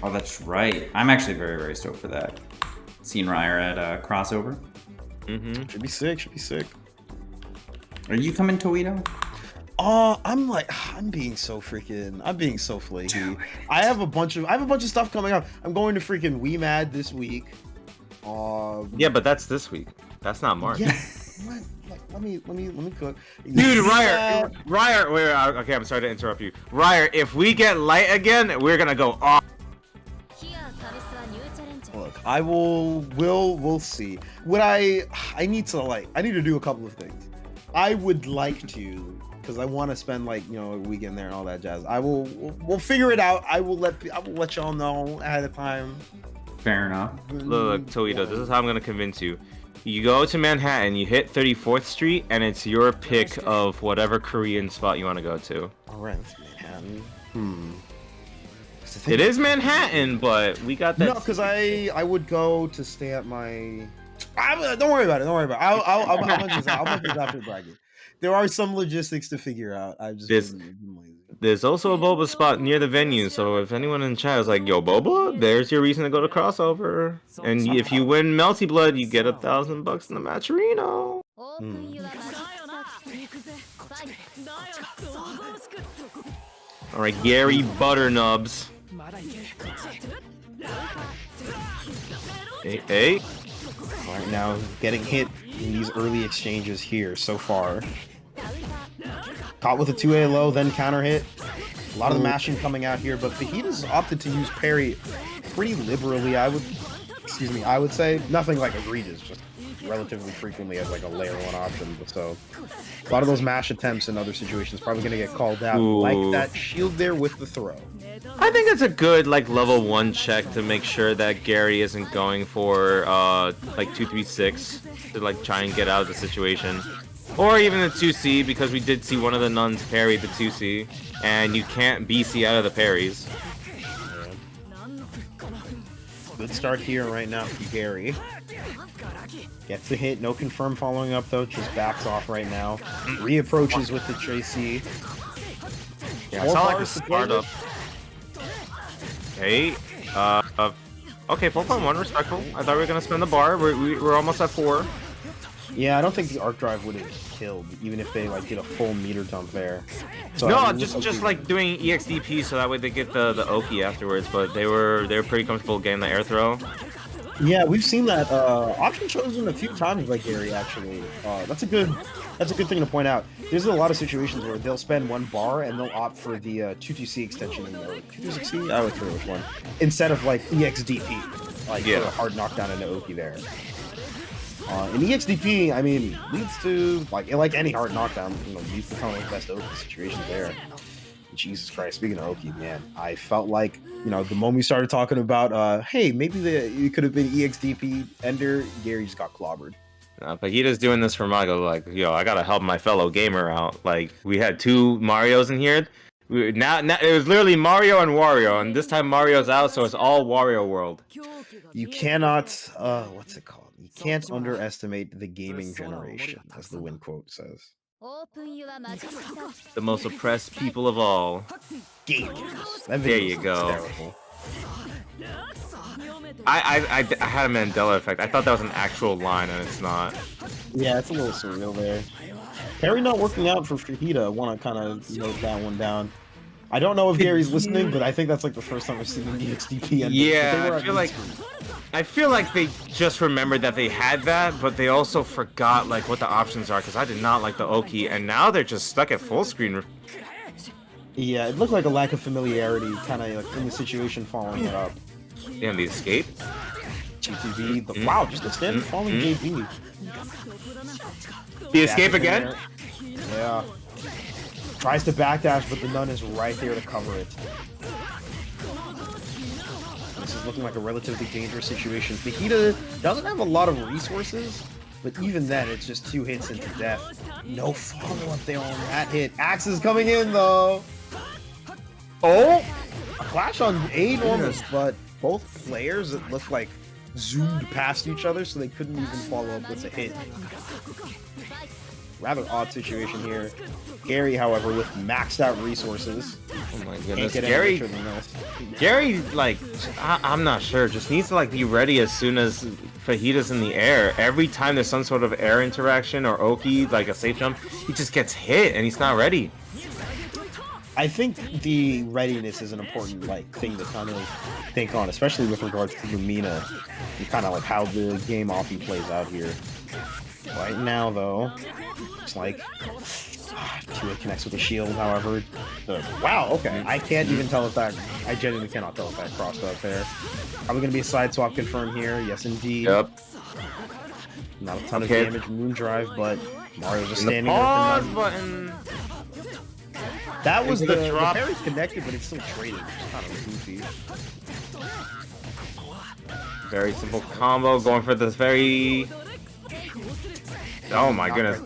Oh, that's right. I'm actually very, very stoked for that. Seeing Ryer at crossover. Mm-hmm. Should be sick. Are you coming, Towito? I'm being so flaky. Dude. I have a bunch of stuff coming up. I'm going to freaking WeMad this week. Yeah, but that's this week. That's not March. Yeah. Let me cook. Dude, Ryer, wait, okay, I'm sorry to interrupt you. Ryer, if we get light again, we're gonna go off. Look, we'll see. I need to do a couple of things. I would like to, because I want to spend a weekend there and all that jazz. We'll figure it out. I will let y'all know ahead of time. Fair enough. Look, Towito, this is how I'm gonna convince you. You go to Manhattan, you hit 34th Street, and it's your pick of whatever Korean spot you want to go to. Alright, that's Manhattan. It is Manhattan, but we got that. No, because I would go to stay at my. Don't worry about it. I'll mention this after the bracket. There are some logistics to figure out. I've just been lazy. There's also a boba spot near the venue, so if anyone in chat is like, "Yo, boba," there's your reason to go to crossover. And if you win Melty Blood, you get $1,000 in the matcherino. All right, Garybutternubs. Hey. Right now, getting hit in these early exchanges here so far. Caught with a 2A low, then counter hit. A lot of the mashing coming out here, but Vegeta's opted to use parry pretty liberally, I would say. Nothing like egregious, just relatively frequently as like a layer 1 option. So a lot of those mash attempts in other situations probably going to get called out. Like that shield there with the throw. I think it's a good like level 1 check to make sure that Gary isn't going for like 236 to like try and get out of the situation. Or even the 2C, because we did see one of the nuns parry the 2C, and you can't BC out of the parries. Good start here right now for Gary. Gets the hit, no confirm following up though, just backs off right now. Reapproaches with the Tracy. Yeah, it's not like a startup. Okay, okay, 4.1, respectful. I thought we were gonna spend the bar. We're almost at 4. Yeah, I don't think the arc drive would have killed, even if they like did a full meter dump there. So, no, I mean, just like doing EXDP so that way they get the Oki afterwards. But they were pretty comfortable getting the air throw. Yeah, we've seen that option chosen a few times by Gary. Actually, that's a good thing to point out. There's a lot of situations where they'll spend 1 bar and they'll opt for the 2-2C extension in the 2-2-6C. I would forget which one, instead of like EXDP, like a hard knockdown into Oki there. And EXDP, I mean, leads to like any hard knockdown, leads to kind of like best Oki situations there. Jesus Christ, speaking of Oki, man, I felt like, the moment we started talking about, hey, maybe it could have been EXDP Ender, Gary just got clobbered. Vegeta's doing this for Maigo, like, I gotta help my fellow gamer out. Like, we had 2 Marios in here. Now it was literally Mario and Wario, and this time Mario's out, so it's all Wario world. You cannot, what's it called? You can't underestimate the gaming generation, as the win quote says. The most oppressed people of all. Gamers. There you go. I had a Mandela effect. I thought that was an actual line, and it's not. Yeah, it's a little surreal there. Parry not working out for Vegeta. I want to kind of note that one down. I don't know if Gary's listening, but I think that's like the first time I've seen an EXDP end. Yeah, I feel like they just remembered that they had that, but they also forgot like what the options are, because I did not like the Oki, and now they're just stuck at full screen. Yeah, it looked like a lack of familiarity, kind of like in the situation following it up. Yeah, the escape. GTV, wow, just a standard falling JB. The escape again? Yeah. Tries to backdash, but the nun is right there to cover it. This is looking like a relatively dangerous situation. Vegeta doesn't have a lot of resources, but even then, it's just 2 hits into death. No follow-up there on that hit. Axe is coming in, though. Oh! A clash on A normals, but both players, it looked like, zoomed past each other, so they couldn't even follow up with a hit. Rather odd situation here. Gary, however, with maxed out resources. Oh my goodness, Gary, like, I'm not sure, just needs to like be ready as soon as Vegeta's in the air. Every time there's some sort of air interaction or Oki, like a safe jump, he just gets hit and he's not ready. I think the readiness is an important thing to kind of think on, especially with regards to Lumina and kind of like how the game offie plays out here. Right now, though, it's like 2-hit connects with the shield. However, wow, okay, I can't even tell if that. I genuinely cannot tell if that crossed up there. Probably gonna be a side swap confirmed here. Yes, indeed. Yep. Not a ton of damage from Moondrive, but Mario's just standing there. Pause button. That was the parry's connected, but it's still traded, which is kind of goofy. Very simple combo, going for this very. Oh my goodness.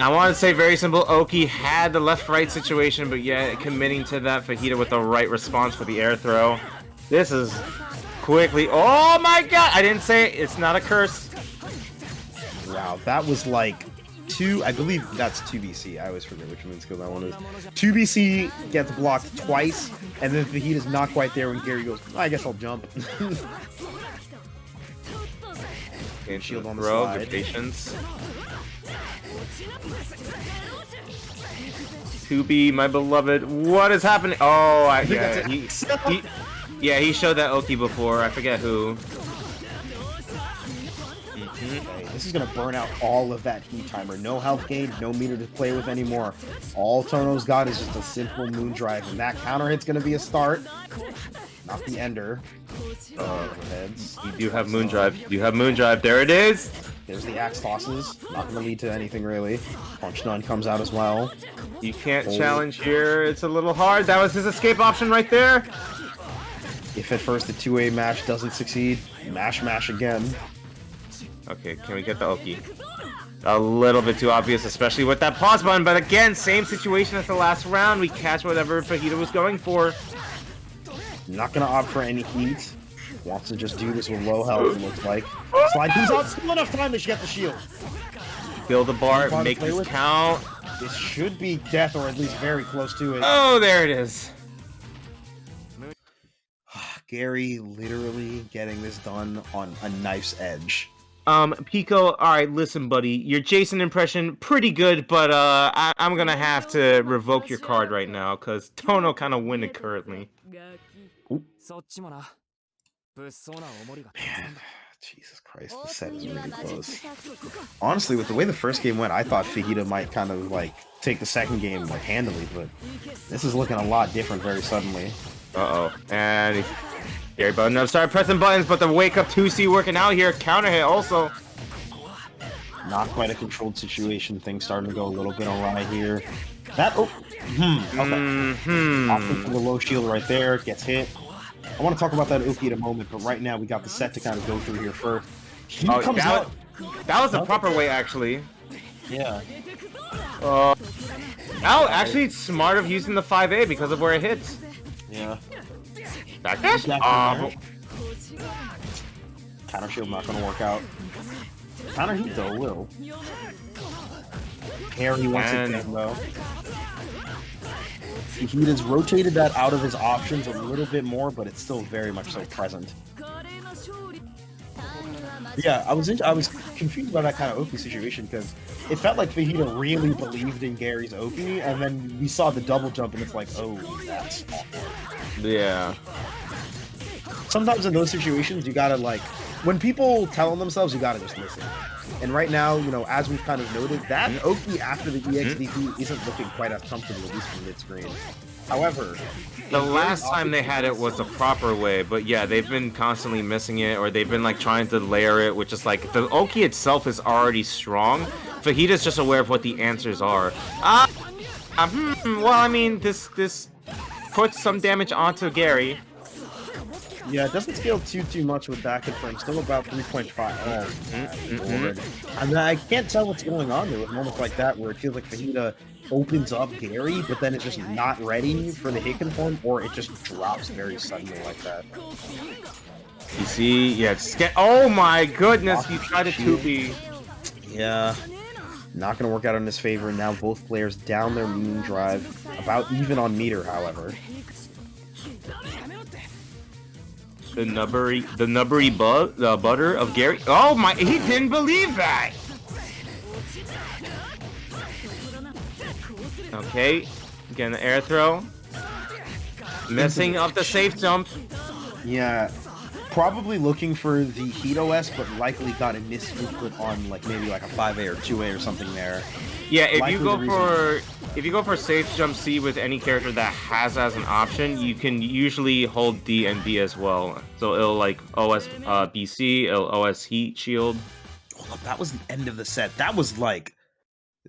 I want to say very simple. Oki had the left-right situation, but yeah, committing to that Vegeta with the right response for the air throw. This is quickly. Oh my god! I didn't say it. It's not a curse. Wow, that was like 2. I believe that's 2BC. I always forget which moon skill that one is. 2BC gets blocked twice, and then Vegeta's not quite there when Gary goes, I guess I'll jump. And shield on the slide. Good patience. 2B, my beloved. What is happening? Oh, he showed that Oki before. I forget who. This is going to burn out all of that heat timer. No health gain, no meter to play with anymore. All Tono's got is just a simple moon drive, and that counter hit's going to be a start. Not the ender. Heads. You do have moon drive. You have moon drive. There it is. There's the axe tosses. Not going to lead to anything really. Punch Nun comes out as well. You can't challenge here. It's a little hard. That was his escape option right there. If at first the 2A mash doesn't succeed, mash again. Okay, can we get the Oki? A little bit too obvious, especially with that pause button, but again, same situation as the last round. We catch whatever Fajita was going for. Not gonna opt for any heat. Wants to just do this with low health, it looks like. Slide comes out, still enough time to get the shield. Build the bar, make this count. This should be death, or at least very close to it. Oh, there it is. Gary literally getting this done on a knife's edge. Pico, alright, listen, buddy. Your Jason impression, pretty good, but I'm gonna have to revoke your card right now, because Tono kind of winning currently. Ooh. Man, Jesus Christ, the set is really close. Honestly, with the way the first game went, I thought Fajita might kind of, like, take the second game, like, handily, but this is looking a lot different very suddenly. Uh-oh, and Garybutternubs started pressing buttons, but the wake up 2C working out here. Counter hit also. Not quite a controlled situation. Things starting to go a little bit awry here. That okay. The low shield right there gets hit. I want to talk about that Oki in a moment, but right now we got the set to kind of go through here first. He comes out. That was the proper way, actually. Yeah. Now, actually, it's smart of using the 5A because of where it hits. Yeah. Backdash? Counter shield not going to work out. Counter heat though will. Harry wants it down though. He has rotated that out of his options a little bit more, but it's still very much so present. Yeah, I was confused by that kind of Oki situation because it felt like Fajita really believed in Gary's Oki, and then we saw the double jump, and it's like, oh, that's awful. Yeah. Sometimes in those situations, you gotta like, when people tell on themselves, you gotta just listen. And right now, you know, as we've kind of noted, that Oki after the EXDP isn't looking quite as comfortable, at least from mid-screen. However, the last time they had it was the proper way, but yeah, they've been constantly missing it, or they've been like trying to layer it, which is like, the Oki itself is already strong. Fajita's just aware of what the answers are. Well, I mean, this puts some damage onto Gary. Yeah, it doesn't scale too much with back and frame. Still about 3.5. I mean, I can't tell what's going on there with moments like that where it feels like Fajita opens up Gary, but then it's just not ready for the hit conform, or it just drops very suddenly like that. You see, yeah, oh my goodness, you tried to 2B. Yeah, not gonna work out in his favor. Now both players down their moon drive, about even on meter, however. The nubbery butter of Gary. Oh my, he didn't believe that. Okay, getting the air throw. Messing up the safe jump. Yeah, probably looking for the Heat OS, but likely got a misclick on like maybe like a 5A or 2A or something there. Yeah, if you go for safe jump C with any character that has as an option, you can usually hold D and B as well. So it'll like OS BC, it'll OS Heat Shield. Oh, that was the end of the set. That was like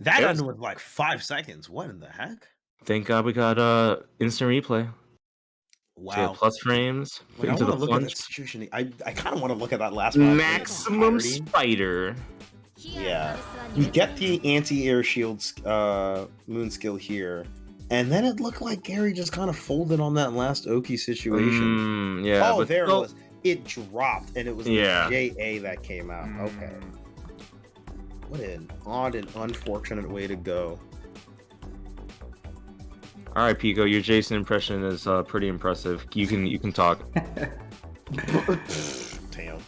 that ended with like 5 seconds. What in the heck? Thank God we got instant replay. Wow. Plus frames. Like, into the look punch. at that situation. I kind of want to look at that last one. Maximum Spider. Yeah. You get the anti-air shields moon skill here. And then it looked like Gary just kind of folded on that last Oki situation. Yeah. Oh, there it was. It dropped, and it was the JA that came out. Okay. What an odd and unfortunate way to go. All right, Pico, your Jason impression is pretty impressive. You can talk. Damn.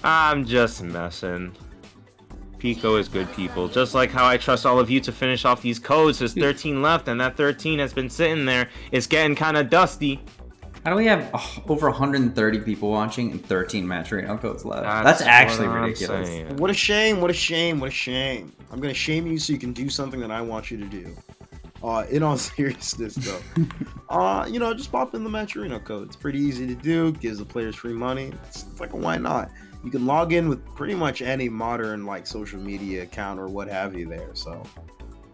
I'm just messing. Pico is good people. Just like how I trust all of you to finish off these codes. There's 13 left, and that 13 has been sitting there. It's getting kind of dusty. How do we have over 130 people watching and 13 Maturino codes left? That's actually ridiculous. What a shame, what a shame, what a shame. I'm gonna shame you so you can do something that I want you to do. In all seriousness though. You know, just pop in the Maturino code. It's pretty easy to do, gives the players free money. It's like, why not? You can log in with pretty much any modern like social media account or what have you there. So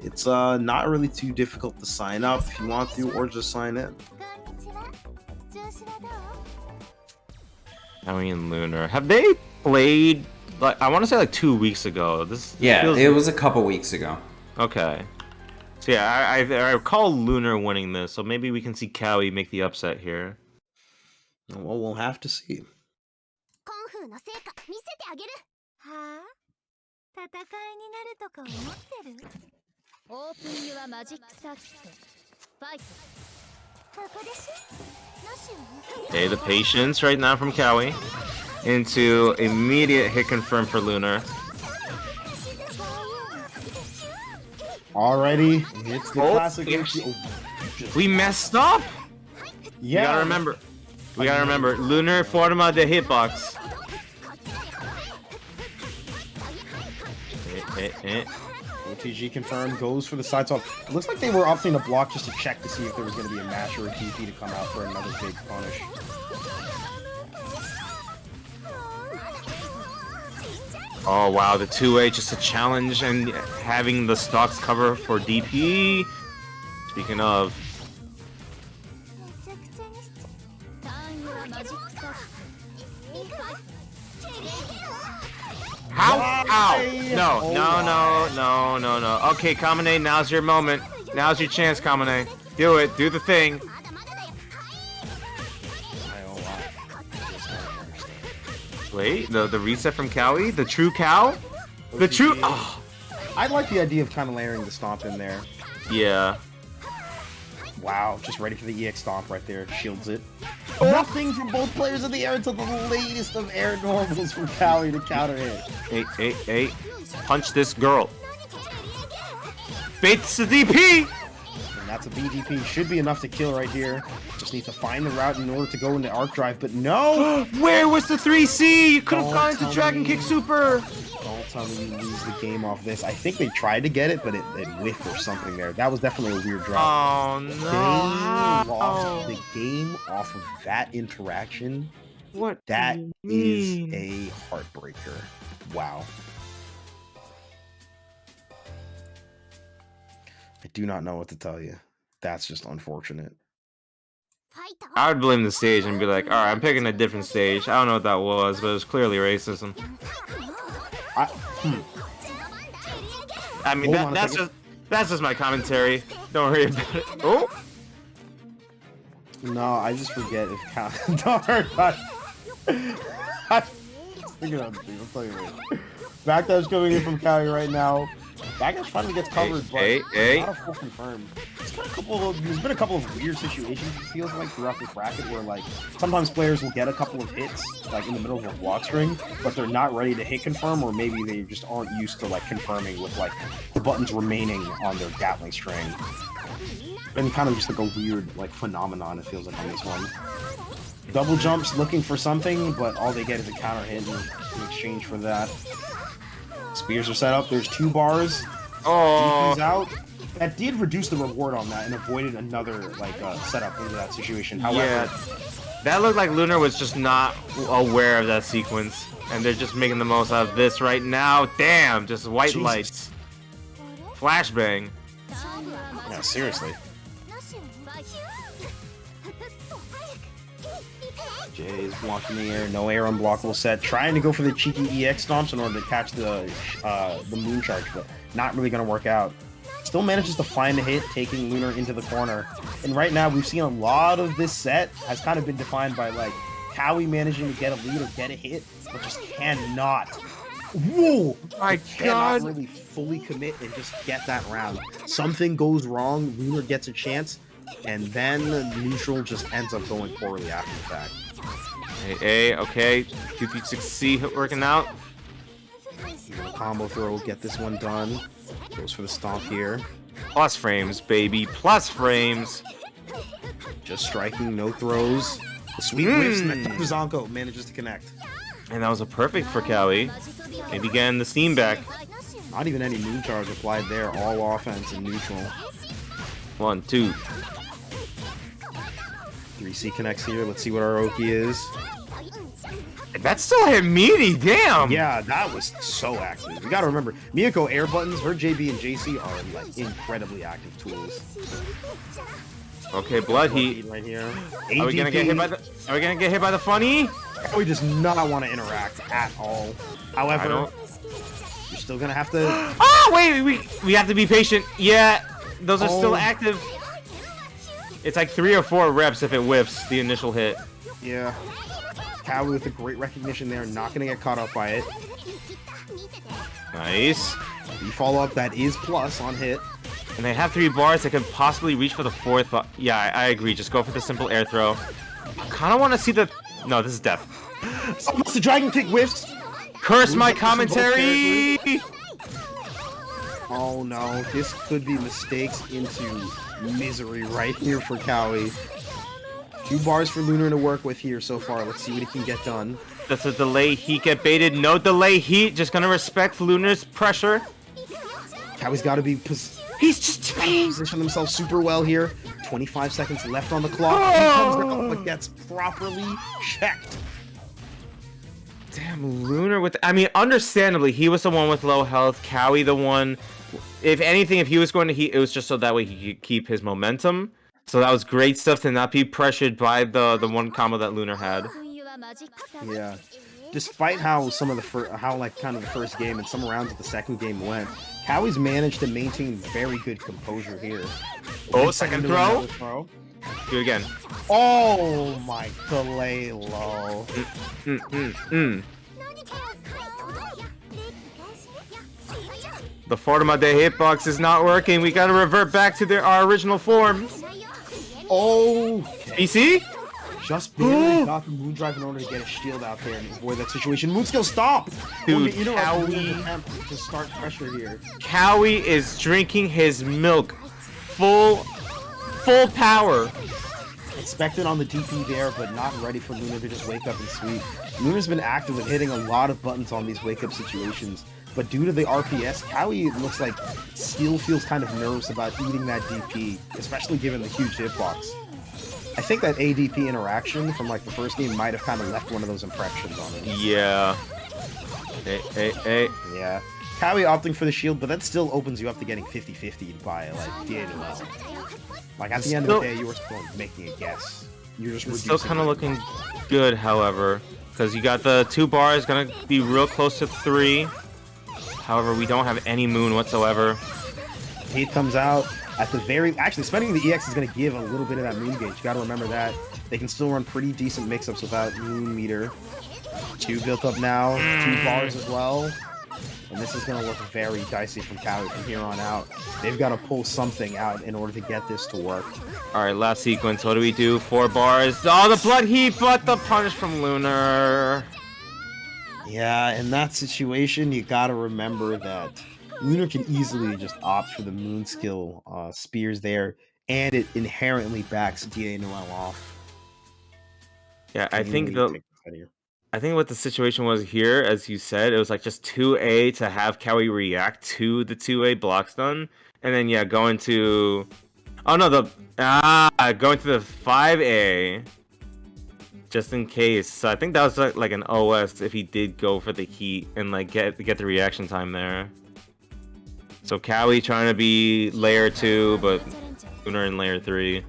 it's not really too difficult to sign up if you want to, or just sign in. Cowey and Lunar. Have they played, like, I want to say like 2 weeks ago? It was a couple weeks ago. Okay. So yeah, I recall Lunar winning this, so maybe we can see Cowey make the upset here. Well, we'll have to see. Okay, the patience right now from Cowey into immediate hit confirm for Lunar. Alrighty, it's the classic. We messed up. Yeah, we gotta remember. Lunar forma the hitbox. OTG confirmed, goes for the side swap. It looks like they were opting to block just to check to see if there was going to be a mash or a DP to come out for another big punish. Oh wow, the 2A just a challenge and having the stocks cover for DP. Speaking of. How? Ow! No. Okay, Kamine, now's your moment. Now's your chance, Kamine. Do it. Do the thing. Wait, the reset from Cowey? The true cow? The true... Oh. I like the idea of kind of layering the stomp in there. Yeah. Wow, just ready for the EX stomp right there. Shields it. Oh. Nothing from both players in the air until the latest of air normals from Cowey to counter hit. Hey. Punch this girl. Faith's the DP! And that's a BDP. Should be enough to kill right here. Just needs to find the route in order to go into arc drive, but no! Where was the 3C? You could have gone into Dragon Kick Super! Don't tell me you lose the game off this. I think they tried to get it, but it whiffed or something there. That was definitely a weird drop. Oh no! They lost the game off of that interaction. What? That is a heartbreaker. Wow. I do not know what to tell you. That's just unfortunate. I would blame the stage and be like, alright, I'm picking a different stage. I don't know what that was, but it was clearly racism. I mean, that's just my commentary. Don't worry about it. Oh! No, I just forget if don't worry about it. Figure out, dude. I'll tell you later. Backdash coming in from Cowey right now. Backdash finally gets covered, but not a full confirm. There's been a couple of weird situations, it feels like, throughout this bracket where, like, sometimes players will get a couple of hits, like, in the middle of a block string, but they're not ready to hit confirm, or maybe they just aren't used to, like, confirming with, like, the buttons remaining on their Gatling string. And kind of just, like, a weird, like, phenomenon, it feels like, on this one. Double jumps looking for something, but all they get is a counter hit in exchange for that. Spears are set up. There's 2 bars. Oh, out. That did reduce the reward on that and avoided another like setup into that situation. However, yeah, that looked like Lunar was just not aware of that sequence, and they're just making the most out of this right now. Damn, just white lights, flashbang. Yeah, seriously. Jay is blocking the air, no air unblockable set, trying to go for the cheeky EX stomps in order to catch the moon charge, but not really going to work out. Still manages to find a hit, taking Lunar into the corner. And right now, we've seen a lot of this set has kind of been defined by like Cowey managing to get a lead or get a hit, but just cannot. Whoa! My cannot God! Really fully commit and just get that round. Something goes wrong, Lunar gets a chance, and then neutral just ends up going poorly after the fact. Hey, okay. JurassicOri working out. Combo throw, get this one done. Goes for the stomp here. Plus frames, baby. Plus frames. Just striking, no throws. The sweet whiffs, and then Zanko manages to connect. And that was a perfect for Cowey. Maybe getting the steam back. Not even any moon charge applied there. All offense and neutral. 1, 2. 3C connects here. Let's see what our Aoki is. That still hit meaty, damn! Yeah, that was so active. You gotta remember, Miyako air buttons, her JB and JC are like incredibly active tools. Okay, blood heat. Right here. Are we gonna get hit by the? Are we gonna get hit by the funny? We does not want to interact at all. However, you're still gonna have to. Oh wait, we have to be patient. Yeah, those are still active. It's like 3 or 4 reps if it whiffs the initial hit. Yeah. Cowey with a great recognition there, not gonna get caught up by it. Nice. The follow up that is plus on hit. And they have 3 bars that could possibly reach for the 4th, but yeah, I agree. Just go for the simple air throw. I kind of want to see the... No, this is death. Almost the dragon kick whiffs. Curse my commentary! Oh no, this could be mistakes into misery right here for Cowey. 2 bars for Lunar to work with here so far. Let's see what he can get done. That's a delay heat get baited. No delay heat. Just gonna respect Lunar's pressure. Cowey's got to be... He's just positioned himself super well here. 25 seconds left on the clock. He comes down, but gets properly checked. Damn, Lunar with... I mean, understandably, he was the one with low health. Cowey the one... If anything, if he was going to heat, it was just so that way he could keep his momentum. So that was great stuff to not be pressured by the one combo that Lunar had. Yeah. Despite how some of the kind of the first game and some rounds of the second game went, Cowey's managed to maintain very good composure here. Oh, second throw. Do it again. Oh my delay low. The Fortima de hitbox is not working. We gotta revert back to our original form. Oh. BC? Just barely got the Moondrive in order to get a shield out there and avoid that situation. Moonskill, stop! Dude, you know Cowey... attempt to start pressure here. Cowey is drinking his milk. Full power. Expected on the DP there, but not ready for Lunar to just wake up and sweep. Lunar's been active with hitting a lot of buttons on these wake-up situations, but due to the RPS, Cowey looks like still feels kind of nervous about eating that DP, especially given the huge hitbox. I think that ADP interaction from like the first game might have kind of left one of those impressions on it. Yeah. Hey. Yeah. Cowey opting for the shield, but that still opens you up to getting 50-50 by like the AOL. Like at the end of the day, you were still making a guess. You're just still kind of looking good, however, because you got the 2 bars gonna be real close to 3. However, we don't have any moon whatsoever. Heat comes out. At the actually, spending the EX is going to give a little bit of that moon gauge. You got to remember that. They can still run pretty decent mix-ups without moon meter. 2 built up now, 2 bars as well. And this is going to look very dicey from Cowey from here on out. They've got to pull something out in order to get this to work. Alright, last sequence. What do we do? 4 bars. Oh, the blood heat, but the punish from Lunar. Yeah, in that situation, you got to remember that Lunar can easily just opt for the moon skill spears there, and it inherently backs DA Noel off. Yeah, I think what the situation was here, as you said, it was like just 2A to have Cowey react to the 2A block stun, and then yeah, going to going to the 5A just in case. So I think that was like an OS if he did go for the heat and like get the reaction time there. So Cowey trying to be layer 2, but Lunar in layer 3.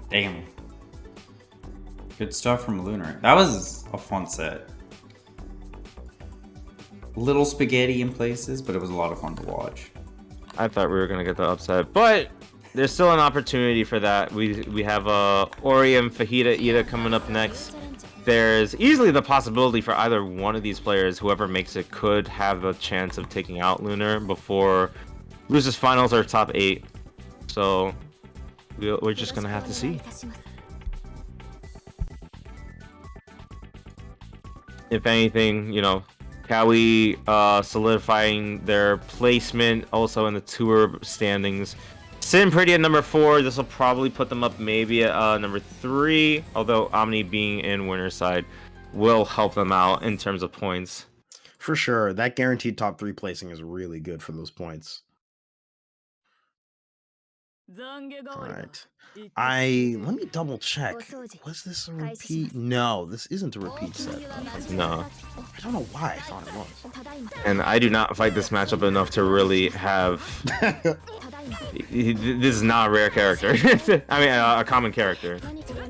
Damn. Good stuff from Lunar. That was a fun set. Little spaghetti in places, but it was a lot of fun to watch. I thought we were gonna get the upset, but there's still an opportunity for that. We have Ori and Fajita Ida coming up next. There's easily the possibility for either one of these players, whoever makes it, could have a chance of taking out Lunar before loses finals or top 8. So we're just gonna have to see. If anything, you know, Cowey solidifying their placement also in the tour standings. Sitting pretty at number 4. This will probably put them up maybe at number 3. Although Omni being in winner's side will help them out in terms of points. For sure. That guaranteed top 3 placing is really good for those points. Alright. Let me double check. Was this a repeat? No, this isn't a repeat set. No. I don't know why I thought it was. And I do not fight this matchup enough to really have... This is not a rare character. I mean, a common character.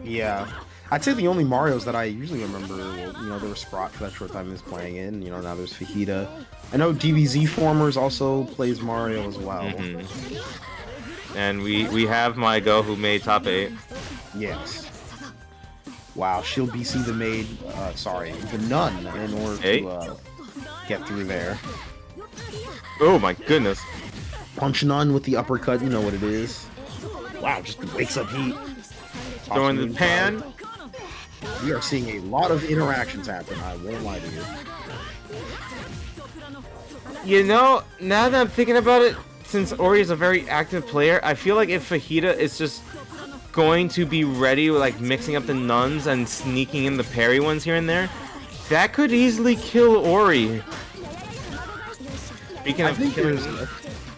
Yeah. I'd say the only Marios that I usually remember, well, there was Sprott for that short time he was playing in. Now there's Fajita. I know DBZ Formers also plays Mario as well. And we have Maigo, who made top 8. Yes. Wow, Shield BC the Nun in order to get through there. Oh my goodness. Punch Nun with the uppercut, you know what it is. Wow, just wakes up heat. Throwing the pan. We are seeing a lot of interactions happen, I won't lie to you. Now that I'm thinking about it, since Ori is a very active player, I feel like if Fajita is just going to be ready with like mixing up the nuns and sneaking in the parry ones here and there, that could easily kill Ori. Speaking of killers, I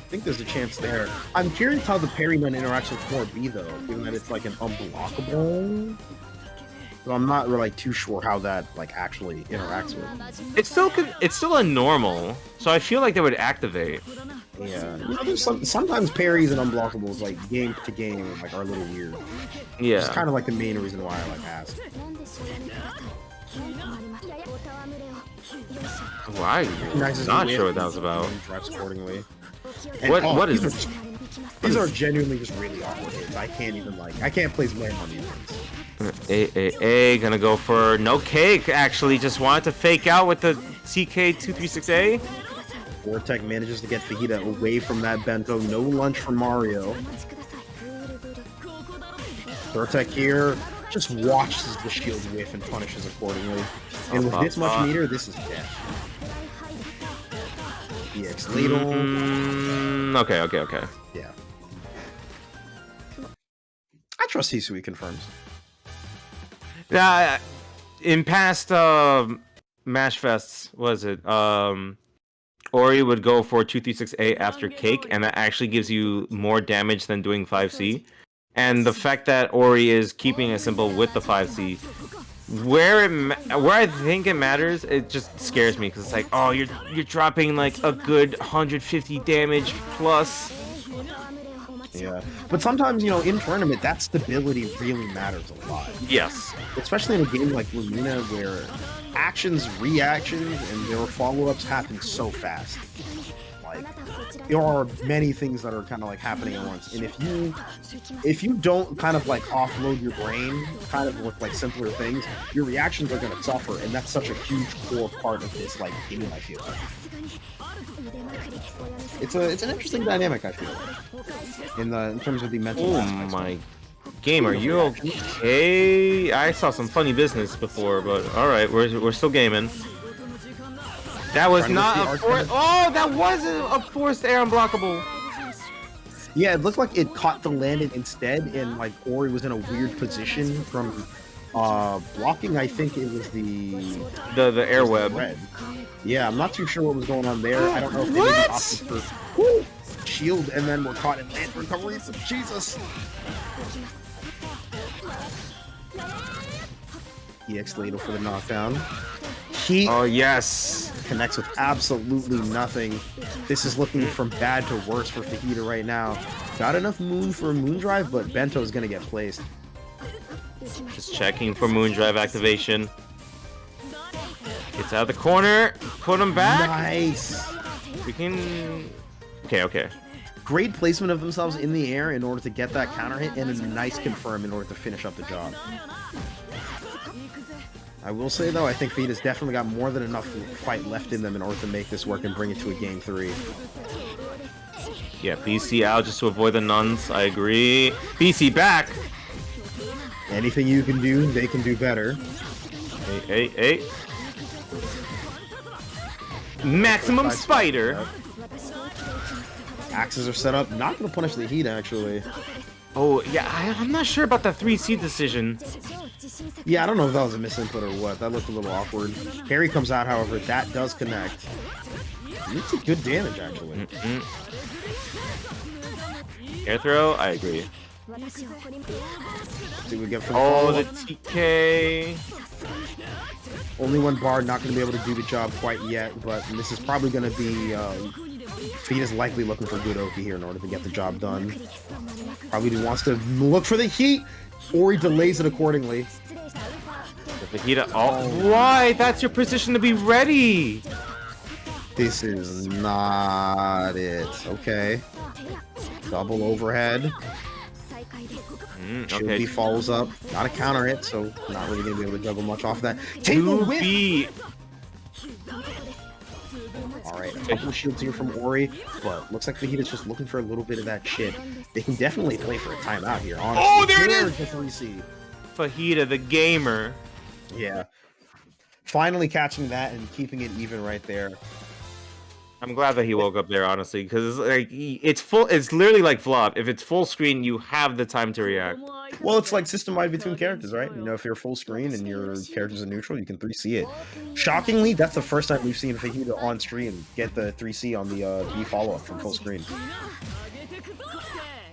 think there's a chance there. I'm curious how the parry nun interacts with 4B though, given that it's like an unblockable. But I'm not really too sure how that actually interacts with. It's still a normal, so I feel like they would activate. Yeah, there's sometimes parries and unblockables game to game are a little weird. Yeah, it's kind of the main reason why I asked. Well, I'm not sure what that was about. What is this? These are genuinely just really awkward hits. I can't place blame on these hits. Gonna go for no cake. Actually, just wanted to fake out with the TK236A. Vortec manages to get Fajita away from that bento. No lunch for Mario. Vortec here just watches the shield whiff and punishes accordingly. And with this much meter, this is death. EX Ladle. Okay. Yeah. I trust Hisui confirms. In past Mashfests, Ori would go for 236A after cake, and that actually gives you more damage than doing 5C. And the fact that Ori is keeping it simple with the 5C, where I think it matters, it just scares me because it's oh, you're dropping a good 150 damage plus. Yeah, but sometimes in tournament that stability really matters a lot. Yes, especially in a game like Lumina where actions, reactions, and their follow-ups happen so fast. There are many things that are kind of happening at once, and if you don't kind of offload your brain kind of with simpler things, your reactions are going to suffer, and that's such a huge core part of this game. I feel it's an interesting dynamic. I feel in terms of the mental. Oh my game, are you okay? I saw some funny business before, but all right, we're still gaming. That was not a forced. Oh, that wasn't a forced air unblockable. Yeah, it looked like it caught the landing instead, and Ori was in a weird position from blocking. I think it was the air web. Red. Yeah, I'm not too sure what was going on there. I don't know if they maybe opted for shield and then were caught in land recovery. Jesus. EX Ladle for the knockdown. Oh yes, connects with absolutely nothing. This is looking from bad to worse for Fajita right now. Got enough moon for a moon drive, but bento is gonna get placed. Just checking for moon drive activation. Gets out of the corner, put him back. Nice. We can. Okay. Great placement of themselves in the air in order to get that counter hit, and a nice confirm in order to finish up the job. I will say though, I think Fajita's definitely got more than enough fight left in them in order to make this work and bring it to a game 3. Yeah, BC out just to avoid the nuns. I agree. BC back. Anything you can do, they can do better. Hey. Maximum Spider. Axes are set up. Not going to punish the heat, actually. Oh, yeah, I'm not sure about the 3C decision. Yeah, I don't know if that was a misinput or what. That looked a little awkward. Parry comes out, however, that does connect. It's a good damage, actually. Air throw? I agree. See what we get from the TK. Only one bar, not going to be able to do the job quite yet, but this is probably going to be... Feet likely looking for good Oki here in order to get the job done. Probably wants to look for the heat, or he delays it accordingly. Fajita, why? That's your position to be ready. This is not it. Okay. Double overhead. Okay. follows up. Not a counter hit, so not really going to be able to juggle much off that. Table whip! Alright, a couple of shields here from Ori, but looks like Fajita's just looking for a little bit of that shit. They can definitely play for a timeout here, honestly. Oh, there it is! The 3C. Fajita, the gamer. Yeah. Finally catching that and keeping it even right there. I'm glad that he woke up there, honestly, because it's literally like Vlov. If it's full screen, you have the time to react. Well, it's like system-wide between characters, right? You know, if you're full screen and your characters are neutral, you can 3C it. Shockingly, that's the first time we've seen Fajita on stream get the 3C on the B follow-up from full screen.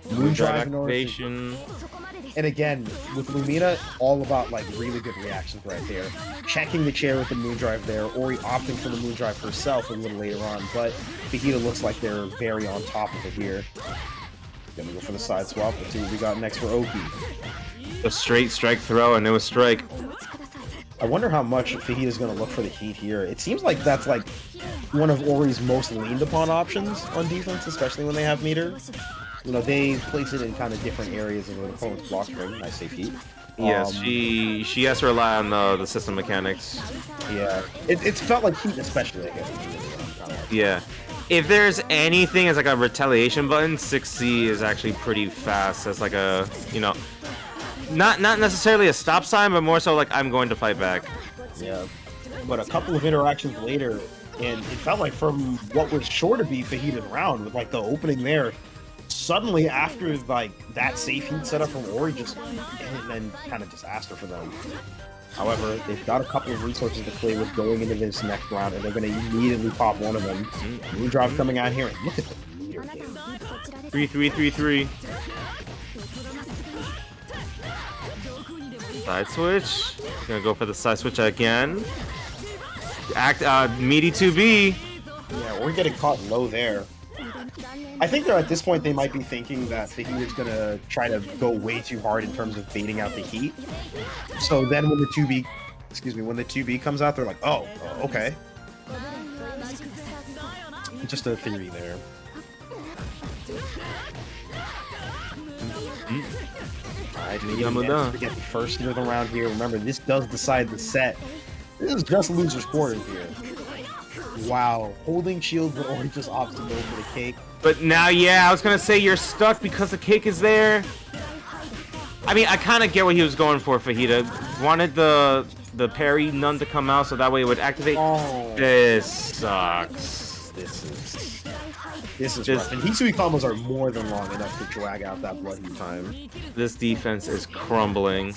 Moondrive activation. And again, with Lumina, all about like really good reactions right there. Checking the chair with the Moondrive there, Ori opting for the Moondrive herself a little later on, but Fajita looks like they're very on top of it here. Gonna go for the side swap. Let's see what we got next for Oki. A straight strike throw, and it was strike. I wonder how much Fajita's gonna look for the heat here. It seems like that's like one of Ori's most leaned upon options on defense, especially when they have meter. You know, they place it in kind of different areas of an opponent's block string. Nice safe heat. Yes, she has to rely on the system mechanics. Yeah, it's felt like heat, especially, I guess. Yeah. If there's anything as like a retaliation button, 6C is actually pretty fast. As like a, you know, not necessarily a stop sign, but more so like I'm going to fight back. Yeah. But a couple of interactions later, and it felt like from what was sure to be Fajita's round, with like the opening there, suddenly after like that safe heat setup from Ori, just and then kind of disaster for them. However, they've got a couple of resources to play with going into this next round, and they're going to immediately pop one of them. Moondrive coming out here, and look at the meter game. 3-3-3-3. Side switch. Gonna go for the side switch again. Meaty 2B. Yeah, we're getting caught low there. I think they're at this point they might be thinking that Fajita's gonna try to go way too hard in terms of baiting out the heat. So then when the 2B comes out, they're like, oh, okay. Just a theory there. Alright, to get the first hit of the round here. Remember, this does decide the set. This is just loser's quarters here. Wow, holding shield, but Ori just opts to go for the cake. But now, yeah, I was gonna say you're stuck because the cake is there. I mean, I kind of get what he was going for. Fajita wanted the parry none to come out, so that way it would activate. Oh, this sucks. This is rough. And Hisui combos are more than long enough to drag out that bloody time. This defense is crumbling.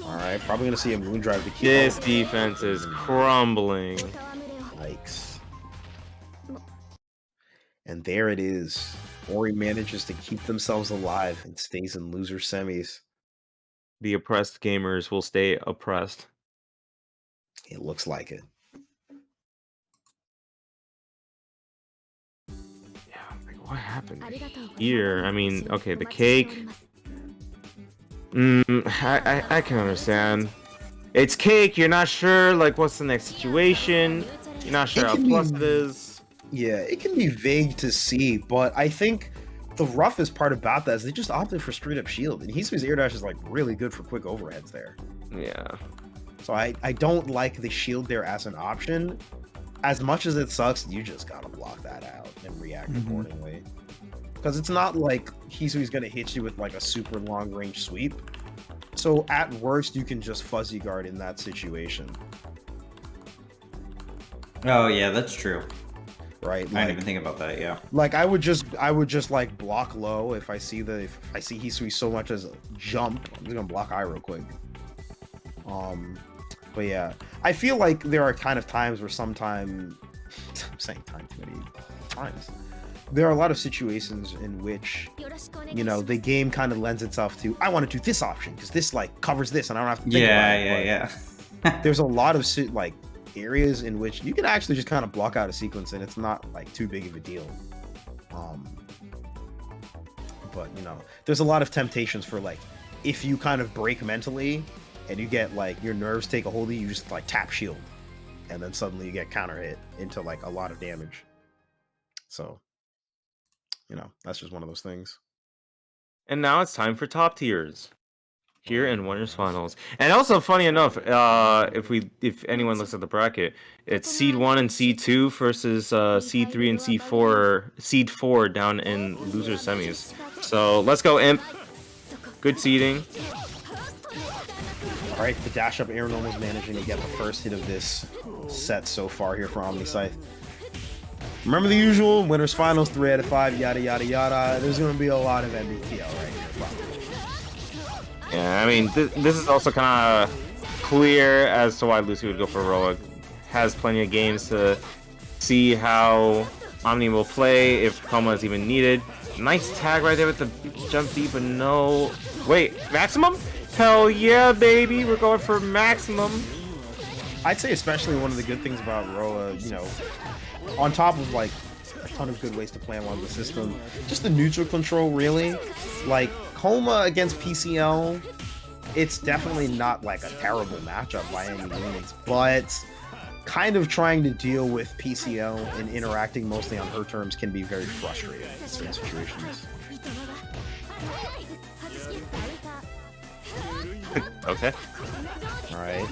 Alright, probably gonna see a Moondrive to keep. This defense is crumbling. Yikes. And there it is. Ori manages to keep themselves alive and stays in loser semis. The oppressed gamers will stay oppressed. It looks like it. Yeah, like what happened here? I mean, okay, the cake. I can understand. It's cake. You're not sure, like, what's the next situation. You're not sure how plus it is. Yeah, it can be vague to see, but I think the roughest part about that is they just opted for straight up shield, and Hisui's air dash is like really good for quick overheads there. Yeah. So I don't like the shield there as an option. As much as it sucks, you just gotta block that out and react accordingly. Because it's not like Hisui's gonna hit you with like a super long range sweep. So at worst, you can just fuzzy guard in that situation. Oh yeah, that's true. Right? I didn't even think about that. Yeah. Like I would just like block low if I see Hisui so much as a jump. I'm just gonna block eye real quick. But yeah, I feel like there are kind of times where I'm saying time too many times. There are a lot of situations in which, you know, the game kind of lends itself to, I want to do this option because this like covers this and I don't have to think about it. Yeah. There's a lot of like areas in which you can actually just kind of block out a sequence and it's not like too big of a deal. But you know, there's a lot of temptations for like, if you kind of break mentally and you get like your nerves take a hold of you, you just like tap shield and then suddenly you get counter hit into like a lot of damage. So, you know, that's just one of those things. And now it's time for top tiers here in winners finals. And also, funny enough, if anyone looks at the bracket, it's seed 1 and seed 2 versus seed 3 and seed 4 down in loser semis. So let's go, Imp. Good seeding. All right, the dash up Aaron almost managing to get the first hit of this set so far here for OmniSScythe. Remember the usual, winners finals, 3 out of 5, yada yada yada. There's going to be a lot of MBTL right here, probably. Yeah, I mean, this is also kind of clear as to why Lucy would go for Roa. Has plenty of games to see how Omni will play, if Kouma is even needed. Nice tag right there with the jump deep, but no... Wait, maximum? Hell yeah, baby, we're going for maximum. I'd say especially one of the good things about Roa, you know, on top of like a ton of good ways to play along the system, just the neutral control really. Like Kouma against PCL, it's definitely not like a terrible matchup by any means, but kind of trying to deal with PCL and interacting mostly on her terms can be very frustrating in certain situations. Okay. Alright.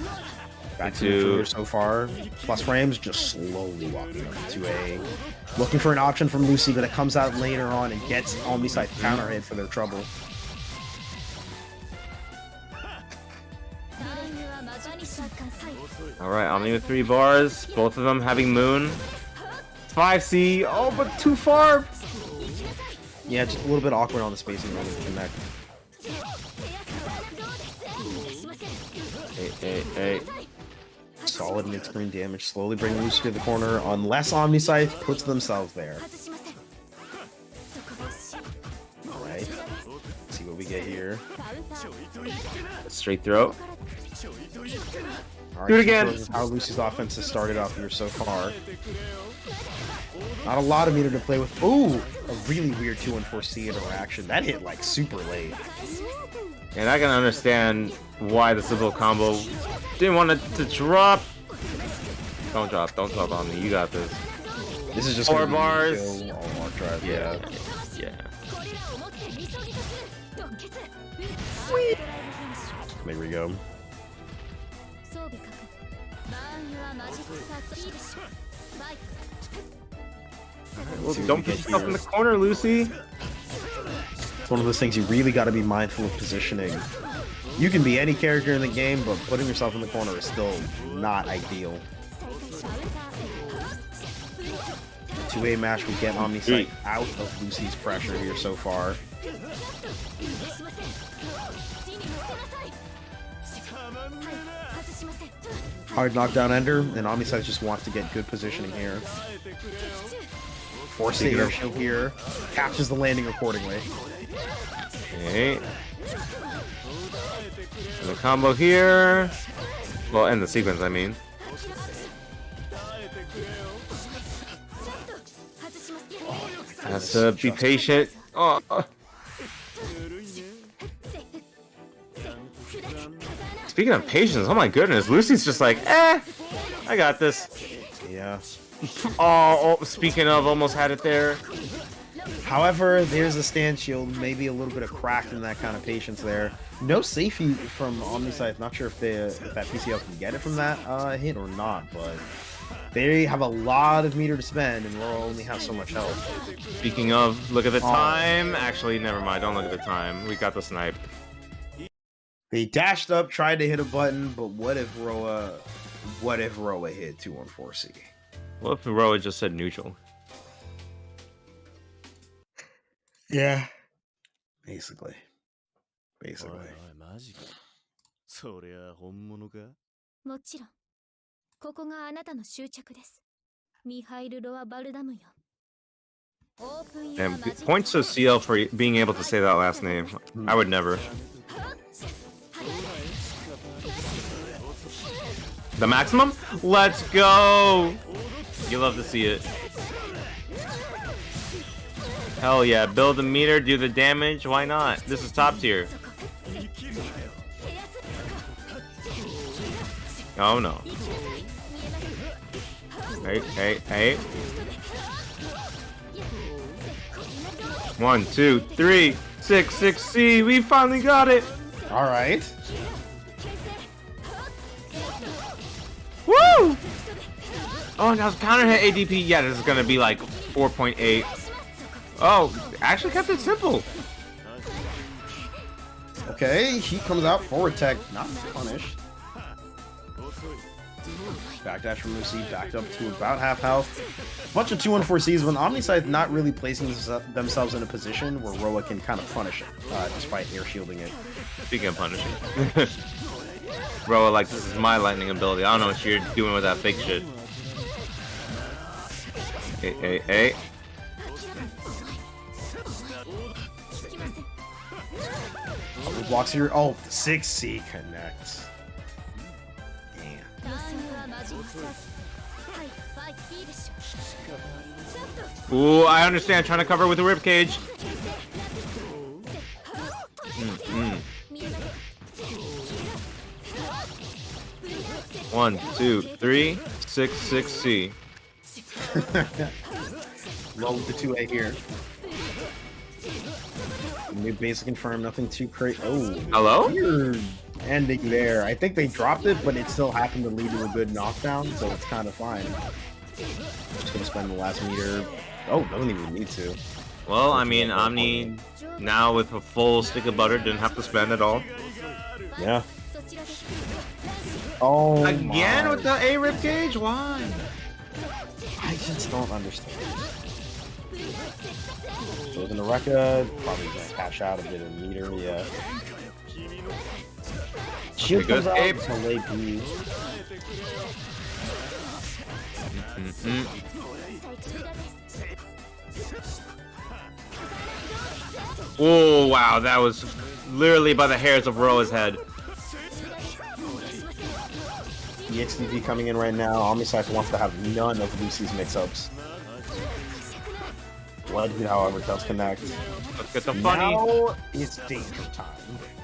Back to here so far. Plus frames just slowly walking up to A. Looking for an option from Lucy, but it comes out later on and gets OmniSScythe counter hit for their trouble. Alright, Omni with 3 bars, both of them having Moon. 5C, oh, but too far! Yeah, just a little bit awkward on the spacing when we connect. Hey. Solid mid-screen damage, slowly bringing Lucy to the corner, unless OmniSScythe puts themselves there. Alright, let's see what we get here. Straight throw. Right, do it again! This is how Lucy's offense has started off here so far. Not a lot of meter to play with. Ooh! A really weird 2-1-4C interaction. That hit like super late. And I can understand why the civil combo didn't want it to drop. Don't drop on me. You got this. This is just 4 bars. Kill, all arc drive. Yeah. There we go. Well, don't put yourself in the corner, Lucy. It's one of those things you really got to be mindful of positioning. You can be any character in the game, but putting yourself in the corner is still not ideal. 2A match would get OmniSScythe out of Lucy's pressure here so far. Hard knockdown ender, and OmniSScythe just wants to get good positioning here. Forcing air shield here, catches the landing accordingly. Okay. The combo here. Well, end the sequence, I mean. Has to be patient. Oh. Speaking of patience, oh my goodness, Lucy's just like, I got this. Yeah. Oh, speaking of, almost had it there. However, there's a stand shield, maybe a little bit of crack in that kind of patience there. No safety from OmniSScythe. Not sure if that PCL can get it from that hit or not, but they have a lot of meter to spend, and Laurel only has so much health. Speaking of, look at the time. Actually, never mind. Don't look at the time. We got the snipe. They dashed up, tried to hit a button, but what if Roa hit 2-1-4C? What if Roa just said neutral? Yeah. Basically. そりゃ本物かもちろんここがあなたの終着ですミハイル・ロア・バルダムよ And points to Ciel for being able to say that last name. I would never. The maximum? Let's go! You love to see it. Hell yeah, build the meter, do the damage, why not? This is top tier. Oh no. Hey. 1, 2, 3, 6C. We finally got it. All right. Woo! Oh, now counter hit ADP. Yeah, this is gonna be like 4.8. Oh, actually kept it simple. Okay, Heat comes out, forward tech, not punished. Backdash from Lucy, backed up to about half health. Bunch of 2-1-4Cs when OmniSScythe not really placing themselves in a position where Roa can kind of punish it, despite air shielding it. Speaking of punishing. Roa, like, this is my lightning ability. I don't know what you're doing with that fake shit. Hey. Blocks here. Oh, the 6C connects. Damn. Ooh, I understand. Trying to cover with a ribcage. 1, 2, 3, 6C. Low with the 2A here. New basic confirm, nothing too crazy. Oh, Hello? Weird ending there. I think they dropped it, but it still happened to lead to a good knockdown, so it's kind of fine. Just gonna spend the last meter. Oh, doesn't even need to. Well, I mean, Omni now with a full stick of butter didn't have to spend at all. Yeah. Oh, Again my. with the A ribcage? Why? I just don't understand. Goes into Rekka, probably gonna cash out a bit of meter, yeah. Shield Okay, comes good out escape. to late B. Oh, wow, that was literally by the hairs of Roa's head. EXTV coming in right now. OmniSScythe wants to have none of Lucy's mix-ups. Bloodheat, however, does connect. Let's get the funny. Now it's danger time.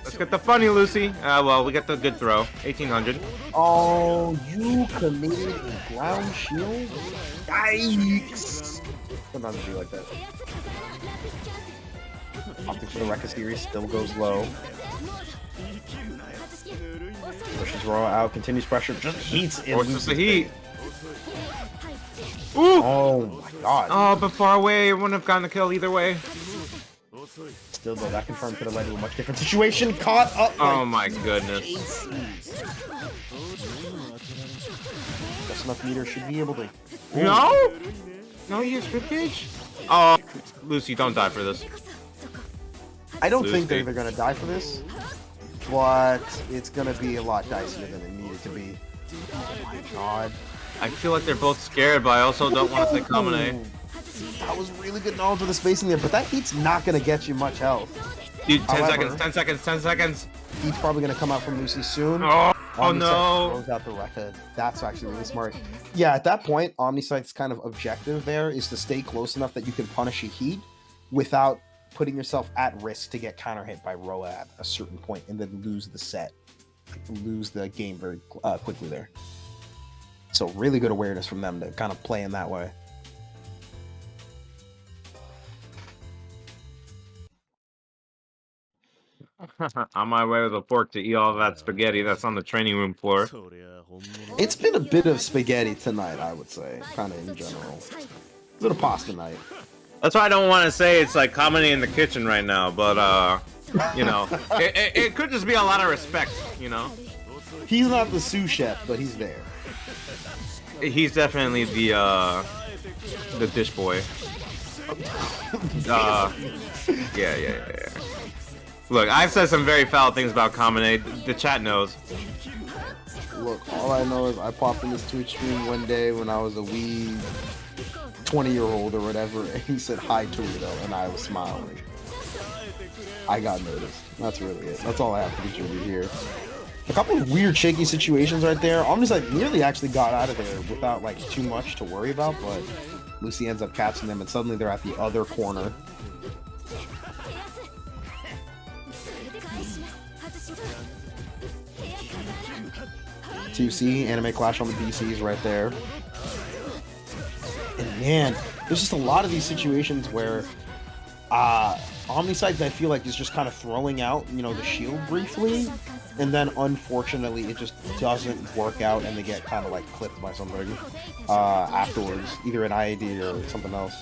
Let's get the funny, Lucy. Well, we got the good throw. 1800. Oh, you committed a ground shield? Yikes! Sometimes it be like that. Optics for the Rekka series still goes low. Pushes Roa out, continues pressure, just heats in. Forces the heat. Ooh! Oh my god. Oh, but far away. Wouldn't have gotten the kill either way. Still though, that confirmed could have led to a much different situation. Caught up. Oh my goodness. Just enough meter should be able to. No? No, you use ribcage? Oh, Lucy, don't die for this. I don't Lucy. think they're gonna die for this, but it's gonna be a lot dicier than it needed to be. Oh my god. I feel like they're both scared, but I also don't want to say common A. That was really good knowledge of the spacing there, but that heat's not gonna get you much health. Dude, 10 However- seconds, 10 seconds, 10 seconds. Heat's probably gonna come out from Lucy soon. Oh OmniSScythe no. throws out the Rekka. That's actually really smart. Yeah, at that point, OmniSScythe's kind of objective there is to stay close enough that you can punish a heat without putting yourself at risk to get counter hit by Roa at a certain point and then lose the set, lose the game very quickly there. So really good awareness from them to kind of play in that way. On my way with a fork to eat all that spaghetti that's on the training room floor. そりゃ本物 It's been a bit of spaghetti tonight, I would say, kind of in general. A little pasta night. That's why I don't want to say it's like comedy in the kitchen right now, but you know, it could just be a lot of respect, you know. He's not the sous chef, but he's there. He's definitely the dish boy. Yeah. Look, I've said some very foul things about Kamine. The chat knows. Look, all I know is I popped in this Twitch stream one day when I was a wee 20-year-old or whatever, and he said hi Towito, and I was smiling. I got noticed. That's really it. That's all I have to contribute here. A couple of weird shaky situations right there. OmniSScythe nearly actually got out of there without like too much to worry about, but Lucy ends up catching them, and suddenly they're at the other corner. TC anime clash on the BCs right there. And man, there's just a lot of these situations where OmniSScythe, I feel like, is just kind of throwing out, you know, the shield briefly, and then unfortunately it just doesn't work out and they get kind of like clipped by somebody afterwards, either an IAD or something else.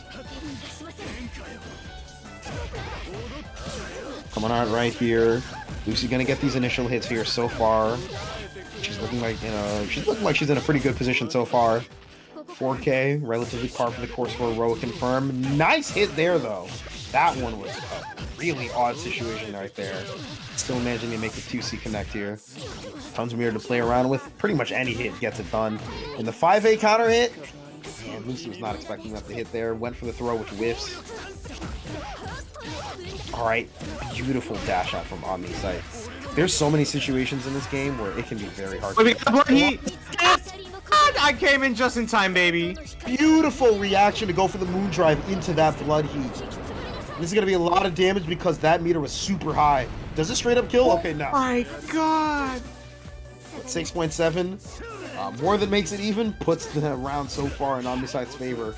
Coming out right here. Lucy gonna get these initial hits here so far. She's looking like, you know, she's in a pretty good position so far. 4K, relatively par for the course for Aroa confirmed. Nice hit there though. That one was a really odd situation right there. Still managing to make the 2C connect here. Tons of mirror to play around with. Pretty much any hit gets it done. And the 5A counter hit, and Lucy was not expecting that to hit there. Went for the throw, which whiffs. Alright, beautiful dash out from OmniSScythe. There's so many situations in this game where it can be very hard to I came in just in time, baby. Beautiful reaction to go for the moon drive into that blood heat. This is going to be a lot of damage because that meter was super high. Does it straight up kill? Okay, no. Oh my god. 6.7. More than makes it even. Puts the round so far in OmniSScythe's favor.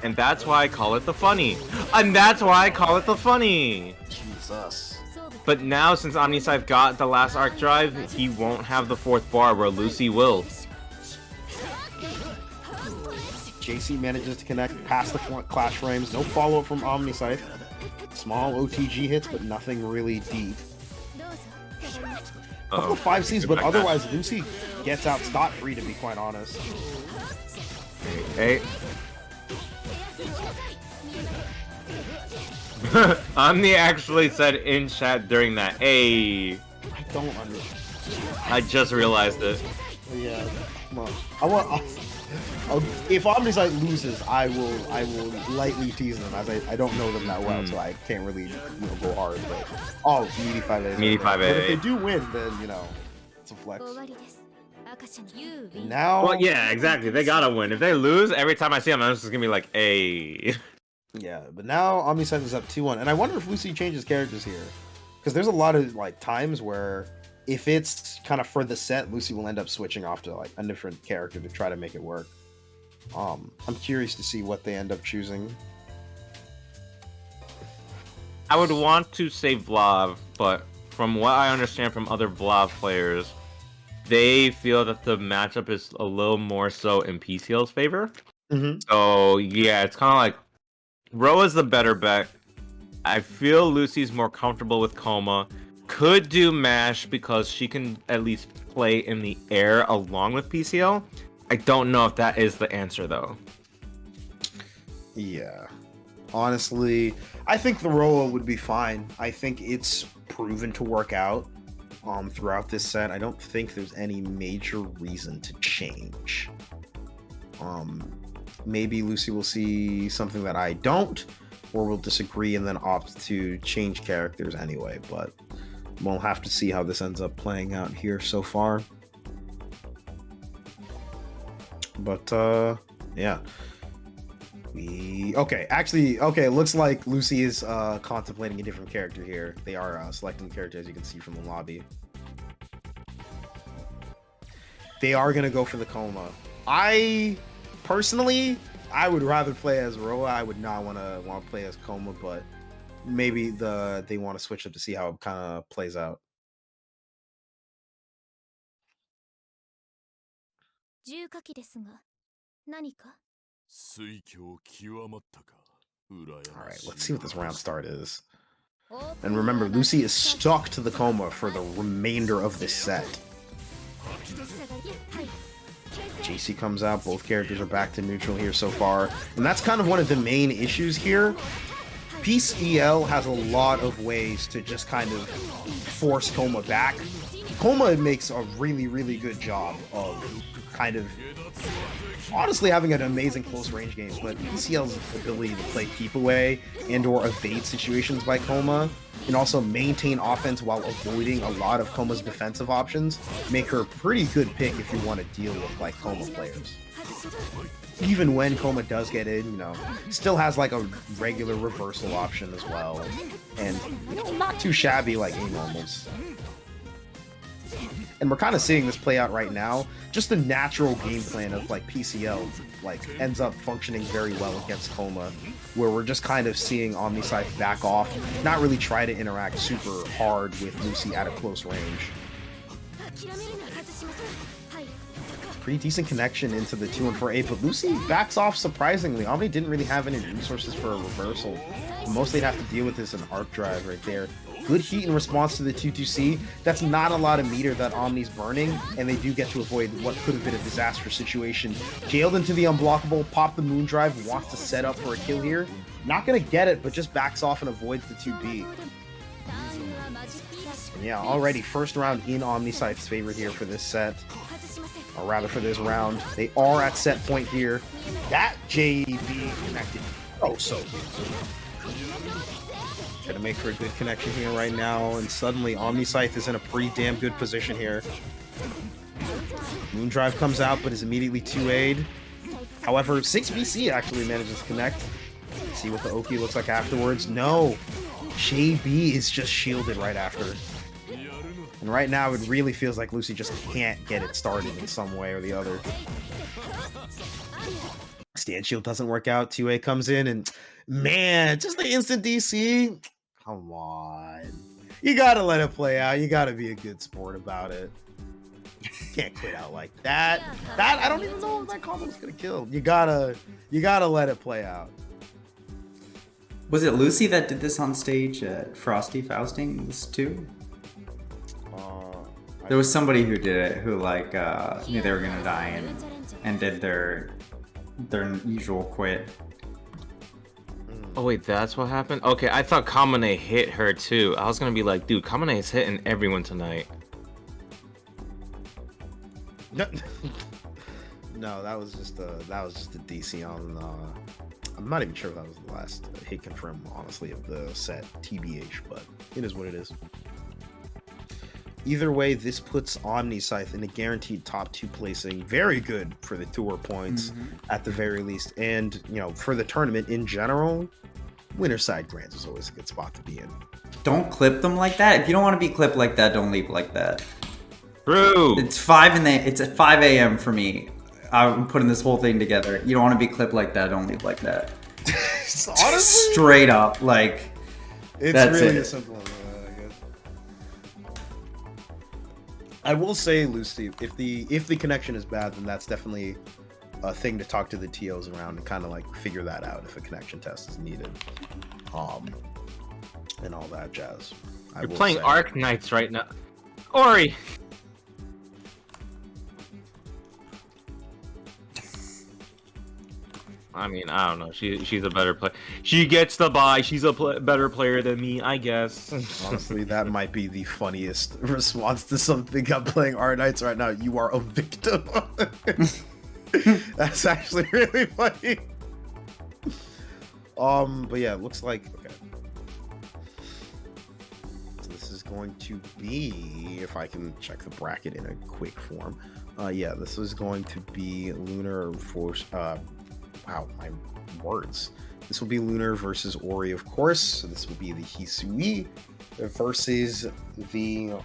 And that's why I call it the funny. And that's why I call it the funny. Jesus. But now, since OmniSScythe got the last arc drive, he won't have the fourth bar where Lucy will. JC manages to connect past the clash frames. No follow-up from OmniSScythe. Small OTG hits, but nothing really deep. Couple of 5Cs, but otherwise Lucy gets out scot-free, to be quite honest. Hey. Omni actually said in chat during that, hey. I don't understand. I just realized it. Yeah, come on. If OmniSScythe loses, I will lightly tease them, as I don't know them that well, so I can't really go hard. But meaty 5A. Meaty 5A. But if they do win, then it's a flex. Now, well, yeah, exactly. They gotta win. If they lose, every time I see them, I'm just gonna be like, "Hey." Yeah, but now OmniSScythe is up 2-1, and I wonder if Lucy changes characters here, because there's a lot of times where if it's kind of for the set, Lucy will end up switching off to a different character to try to make it work. I'm curious to see what they end up choosing. I would want to say Vlov, but from what I understand from other Vlov players, they feel that the matchup is a little more so in PCL's favor. So yeah, it's kind of like Roa's the better bet. I feel Lucy's more comfortable with Kouma. Could do Mash because she can at least play in the air along with PCL. I don't know if that is the answer though. Yeah. Honestly, I think the Roa would be fine. I think it's proven to work out throughout this set. I don't think there's any major reason to change. Maybe Lucy will see something that I don't, or will disagree and then opt to change characters anyway, but we'll have to see how this ends up playing out here so far. But yeah. It looks like Lucy is contemplating a different character here. They are selecting the character, as you can see from the lobby. They are gonna go for the Kouma. Personally, I would rather play as Roa. I would not want to play as Kouma, but maybe they want to switch up to see how it kind of plays out. Alright, let's see what this round start is. And remember, Lucy is stuck to the Kouma for the remainder of this set. JC comes out, both characters are back to neutral here so far. And that's kind of one of the main issues here. PCL has a lot of ways to just kind of force Kouma back. Kouma makes a really good job of kind of honestly having an amazing close range game, but PCL's ability to play keep away and or evade situations by Kouma and also maintain offense while avoiding a lot of Kouma's defensive options make her a pretty good pick if you want to deal with like Kouma players. Even when Kouma does get in, you know, still has like a regular reversal option as well, and you know, not too shabby like A-normals. And we're kind of seeing this play out right now. Just the natural game plan of like PCL like ends up functioning very well against Kouma, where we're just kind of seeing OmniSScythe back off, not really try to interact super hard with Lucy at a close range. Pretty decent connection into the 2-4-8, but Lucy backs off surprisingly. Omni didn't really have any resources for a reversal. The most they'd have to deal with is an arc drive right there. Good heat in response to the 2-2C. That's not a lot of meter that Omni's burning, and they do get to avoid what could have been a disastrous situation. Jailed into the unblockable, popped the moon drive, wants to set up for a kill here. Not gonna get it, but just backs off and avoids the 2B. And yeah, already first round in OmniSScythe's favor here for this set. Or rather for this round. They are at set point here. That JB connected. Oh, so good. Gonna make for a good connection here right now, and suddenly OmniSScythe is in a pretty damn good position here. Moondrive comes out, but is immediately 2A'd. However, 6BC actually manages to connect. See what the Oki looks like afterwards. No! JB is just shielded right after. And right now, it really feels like Lucy just can't get it started in some way or the other. Stand shield doesn't work out. 2A comes in, and man, just the instant DC. Come on. You gotta let it play out. You gotta be a good sport about it. You can't quit out like that. I don't even know if that combo's gonna kill. You gotta let it play out. Was it Lucy that did this on stage at Frosty Faustings too? There was somebody who did it who like knew they were gonna die and did their usual quit. Oh wait, that's what happened? Okay, I thought Kamine hit her too. I was gonna be like, dude, Kamine is hitting everyone tonight. No, that was just a DC on. I'm not even sure if that was the last hit confirm, honestly, of the set, TBH, but it is what it is. Either way, this puts OmniSScythe in a guaranteed top 2 placing. Very good for the tour points, at the very least. And, you know, for the tournament in general, winner side grands is always a good spot to be in. Don't clip them like that. If you don't want to be clipped like that, don't leave like that. True. It's at 5 a.m. for me. I'm putting this whole thing together. You don't want to be clipped like that, don't leave like that. Honestly, straight up, like, it's that's really it. as simple as that, I guess. I will say, Lucy, if the connection is bad, then that's definitely a thing to talk to the TOs around and kind of like figure that out if a connection test is needed, and all that jazz. You're playing Arc Knights right now, Ori. I mean, I don't know. She's a better player. She gets the buy. She's a better player than me, I guess. Honestly, that might be the funniest response to something. I'm playing Arc Knights right now. You are a victim. That's actually really funny. But yeah, it looks like okay. So this is going to be, if I can check the bracket in a quick form. Yeah, this is going to be Lunar for wow, my words. This will be Lunar versus Ori, of course. So this will be the Hisui versus the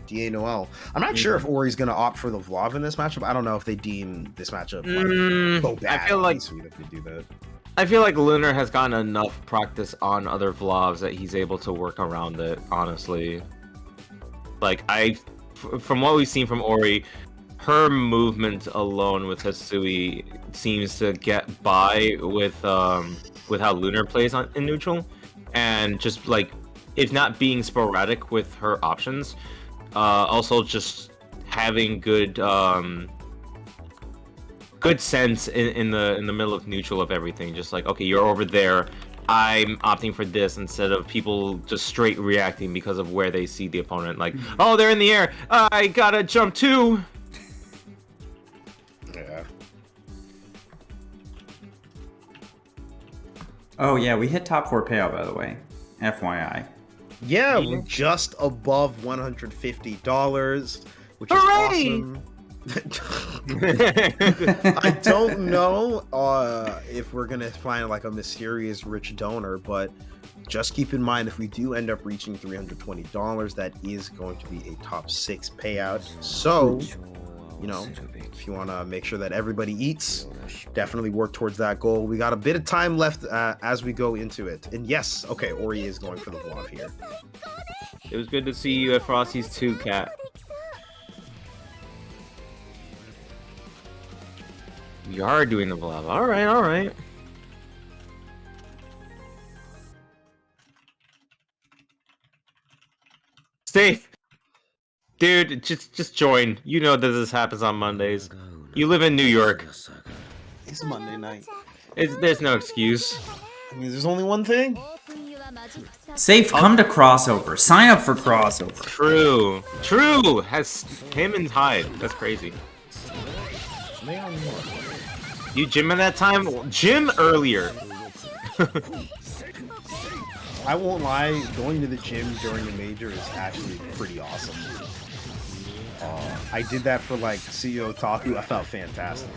DA Noel. I'm not sure if Ori's going to opt for the Vlov in this matchup. I don't know if they deem this matchup like, so bad. I feel like Hisui that they do that. I feel like Lunar has gotten enough practice on other Vlovs that he's able to work around it, honestly. Like, from what we've seen from Ori, her movement alone with Hisui seems to get by with how Lunar plays in neutral, and just like, if not being sporadic with her options, also just having good good sense in the middle of neutral of everything. Just like, okay, you're over there, I'm opting for this, instead of people just straight reacting because of where they see the opponent. Like, oh, they're in the air, I gotta jump too. Yeah. Oh yeah, we hit top 4 payout, by the way. FYI. Yeah, we're just above $150, which is Hooray! awesome. I don't know if we're gonna find like a mysterious rich donor, but just keep in mind, if we do end up reaching $320, that is going to be a top 6 payout. So, you know, if you want to make sure that everybody eats, definitely work towards that goal. We got a bit of time left as we go into it. And yes, okay, Ori is going for the Vlov here. It was good to see you at Frosty's too, Cat. You are doing the Vlov. Alright, alright. Safe! Dude, just join. You know that this happens on Mondays. You live in New York. It's Monday night. There's no excuse. I mean, there's only one thing. Safe, come to crossover. Sign up for crossover. True. True! Has him and Hyde. That's crazy. You gym at that time? Gym earlier. I won't lie, going to the gym during the major is actually pretty awesome. I did that for like CEO Otaku. I felt fantastic.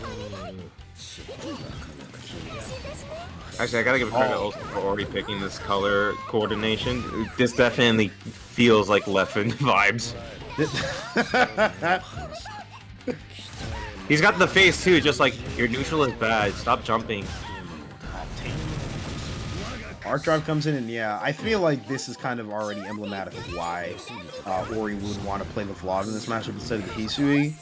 Actually, I gotta give credit also for already picking this color coordination. This definitely feels like Leffen vibes. He's got the face too, just like, your neutral is bad, stop jumping. Art Drive comes in, and yeah, I feel like this is kind of already emblematic of why Ori would want to play the Vlov in this matchup instead of the Hisui.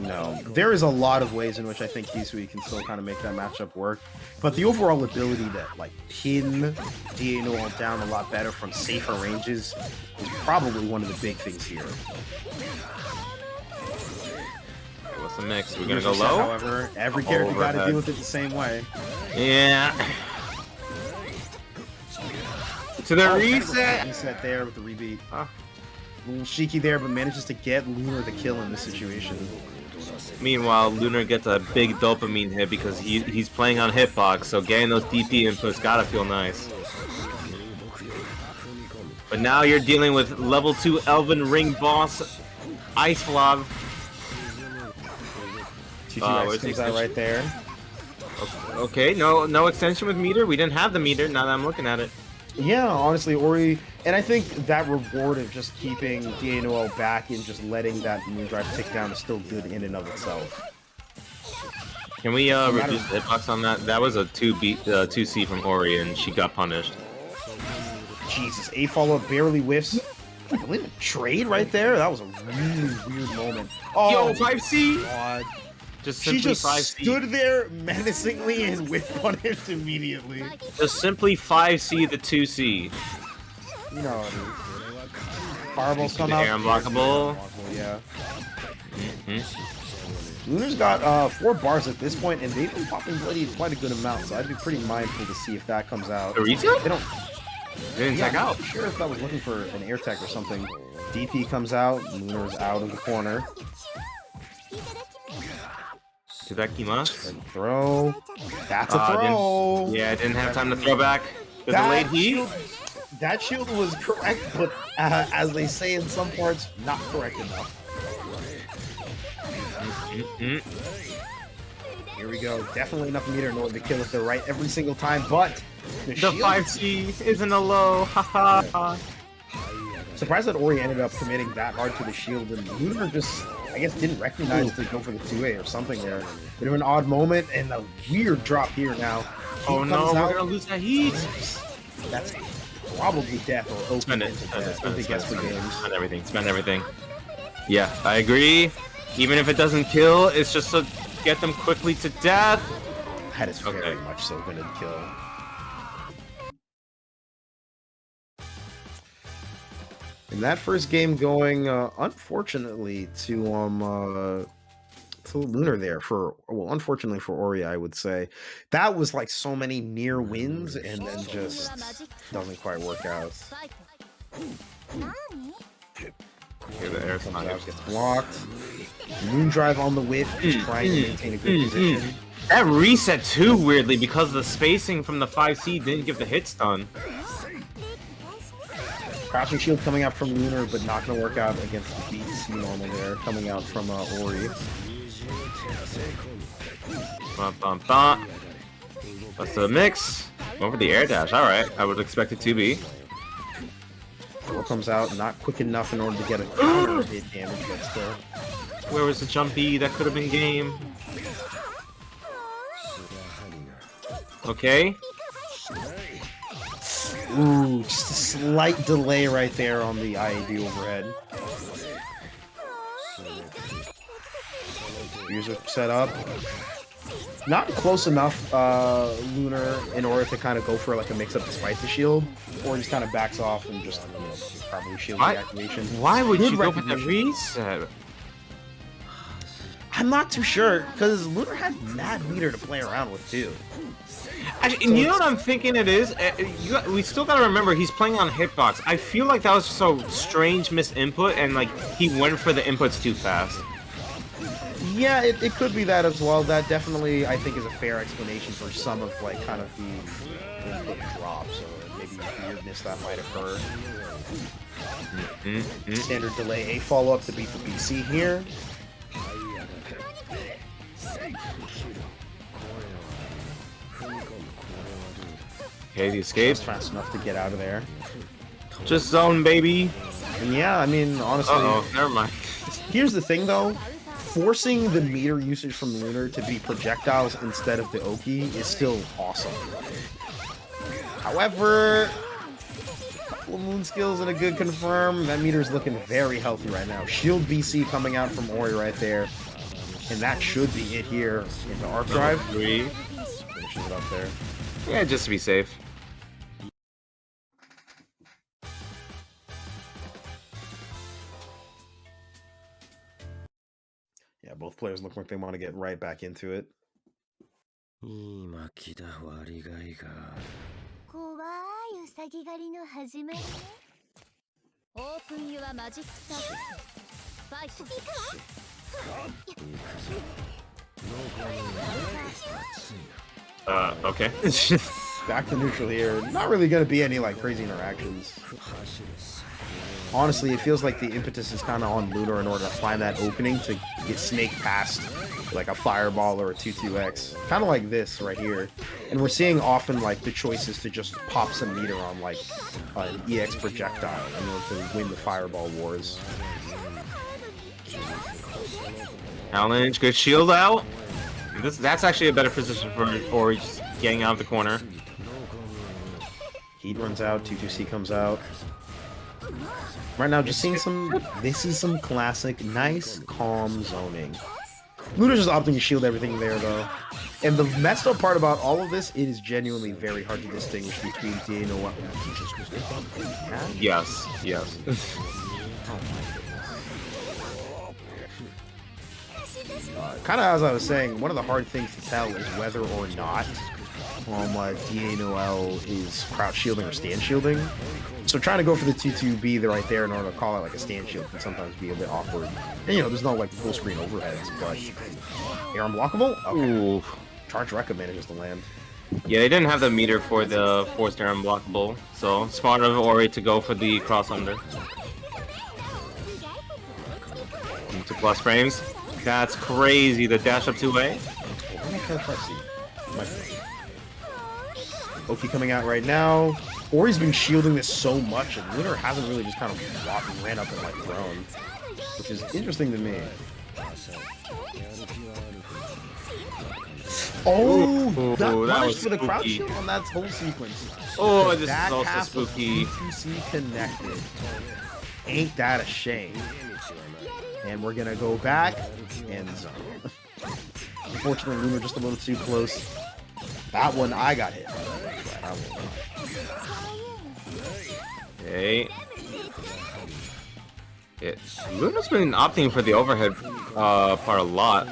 You know, there is a lot of ways in which I think Hisui can still kind of make that matchup work, but the overall ability to like pin Noel down a lot better from safer ranges is probably one of the big things here. What's the mix? We're gonna go low? However, every character got to deal with it the same way. Yeah. To the reset! Reset there with the rebeat. Little Shiki there, but manages to get Lunar the kill in this situation. Meanwhile, Lunar gets a big dopamine hit because he's playing on hitbox, so getting those DP inputs gotta feel nice. But now you're dealing with level 2 Elven Ring boss, Ice Vlov. TTX comes out right there. Okay, no extension with meter. We didn't have the meter, now that I'm looking at it. Yeah, honestly, Ori, and I think that reward of just keeping Noel back and just letting that Moondrive tick down is still good in and of itself. Can we reduce the hitbox on that? That was a 2C from Ori, and she got punished. Jesus, A follow-up barely whiffs. I believe a trade right there? That was a really weird moment. Oh, yo, 5C! God. She just 5C. stood there menacingly and whiff punished immediately. Just simply 5C the 2C. You know what it is. Fireballs come out. Air unblockable. Yeah. Lunar's got 4 bars at this point, and they've been popping bloody quite a good amount, so I'd be pretty mindful to see if that comes out. The reset? They don't. Didn't check out. I'm not sure if that was looking for an air tech or something. DP comes out. Lunar's out of the corner. Tadakimasu. Throw. That's a throw. Yeah, I didn't have time to throw back. The delayed heat. That shield was correct, but as they say in some parts, not correct enough. Here we go. Definitely enough meter in order to kill if they're right every single time, but the 5C isn't a low. Haha. Surprised that Ori ended up committing that hard to the shield, and Lunar just, I guess, didn't recognize to go for the 2A or something there. Bit of an odd moment, and a weird drop here now. Oh no, we're gonna lose that heat. That's probably death or open. Spend it. Spend everything. Spend everything. Yeah, I agree. Even if it doesn't kill, it's just to get them quickly to death. That is very much so gonna kill. And that first game going, unfortunately, to Lunar there unfortunately for Ori, I would say. That was like so many near wins and then just doesn't quite work out. Here the air Comes out, gets blocked. Moon drive on the whip, just trying to maintain a good position. That reset too, weirdly, because the spacing from the 5C didn't give the hit stun. Crouching shield coming out from Lunar, but not going to work out against the BC normal there, coming out from Ori. That's the mix. Going for the air dash. Alright, I would expect it to be. Comes out, not quick enough in order to get a counter hit damage, but still. Where was the jumpy? That could have been game. Okay. Ooh, just a slight delay right there on the IAD overhead. User set up. Not close enough, Lunar, in order to kind of go for like a mix-up despite the shield, or just kind of backs off and just, you know, probably shield deactivation. Why would Good you go for the recognition. reset? I'm not too sure, because Lunar had mad meter to play around with too. Actually, and you know what I'm thinking it is? We still gotta remember he's playing on hitbox. I feel like that was just a strange misinput, and like he went for the inputs too fast. Yeah, it could be that as well. That definitely, I think, is a fair explanation for some of, like, kind of the input drops, or maybe weirdness that might occur. Standard delay, a follow-up to beat the BC here. Okay, the escape. Fast enough to get out of there. Just zone, baby. And yeah, I mean, honestly... Uh-oh, never mind. Here's the thing, though. Forcing the meter usage from Lunar to be projectiles instead of the Oki is still awesome. However, a couple of moon skills and a good confirm. That meter is looking very healthy right now. Shield BC coming out from Ori right there. And that should be it here into Arc Drive. Finishes it up there. Yeah, just to be safe. Yeah, both players look like they want to get right back into it. 今来た割りがいが怖いウサギ狩りの始まりね。オープンユアマジックサーファイト。Okay. Back to neutral here. Not really going to be any like crazy interactions. Honestly, it feels like the impetus is kind of on Lunar in order to find that opening to get snake past like a fireball or a 2-2x. Kind of like this right here. And we're seeing often like the choices to just pop some meter on like an EX projectile in order to win the fireball wars. Challenge, good shield out. That's actually a better position for just getting out of the corner. Heat runs out, 2-2C comes out. Right now, just seeing some... This is some classic, nice, calm zoning. Lunar's just opting to shield everything there, though. And the messed up part about all of this, it is genuinely very hard to distinguish between Dino and... Yes, yes. Kind of as I was saying, one of the hard things to tell is whether or not DA is crouch shielding or stand shielding. So trying to go for the 2-2B right there in order to call it like a stand shield can sometimes be a bit awkward. And you know, there's no like full screen overheads, but air unblockable? Okay. Ooh. Charge Rekka manages to land. Yeah, they didn't have the meter for the forced air unblockable, so smart of Ori to go for the cross under. 2+ frames. That's crazy. The dash up 2A. Oki coming out right now. Ori's been shielding this so much, and Lunar hasn't really just kind of ran up and like thrown, which is interesting to me. Oh, that punished for the crouch shield on that whole sequence. Oh, The this back is also half of spooky. T2C connected. Ain't that a shame? And we're gonna go back and zone. Unfortunately, Lunar just a little too close. That one I got hit. Okay. Lunar's been opting for the overhead part a lot.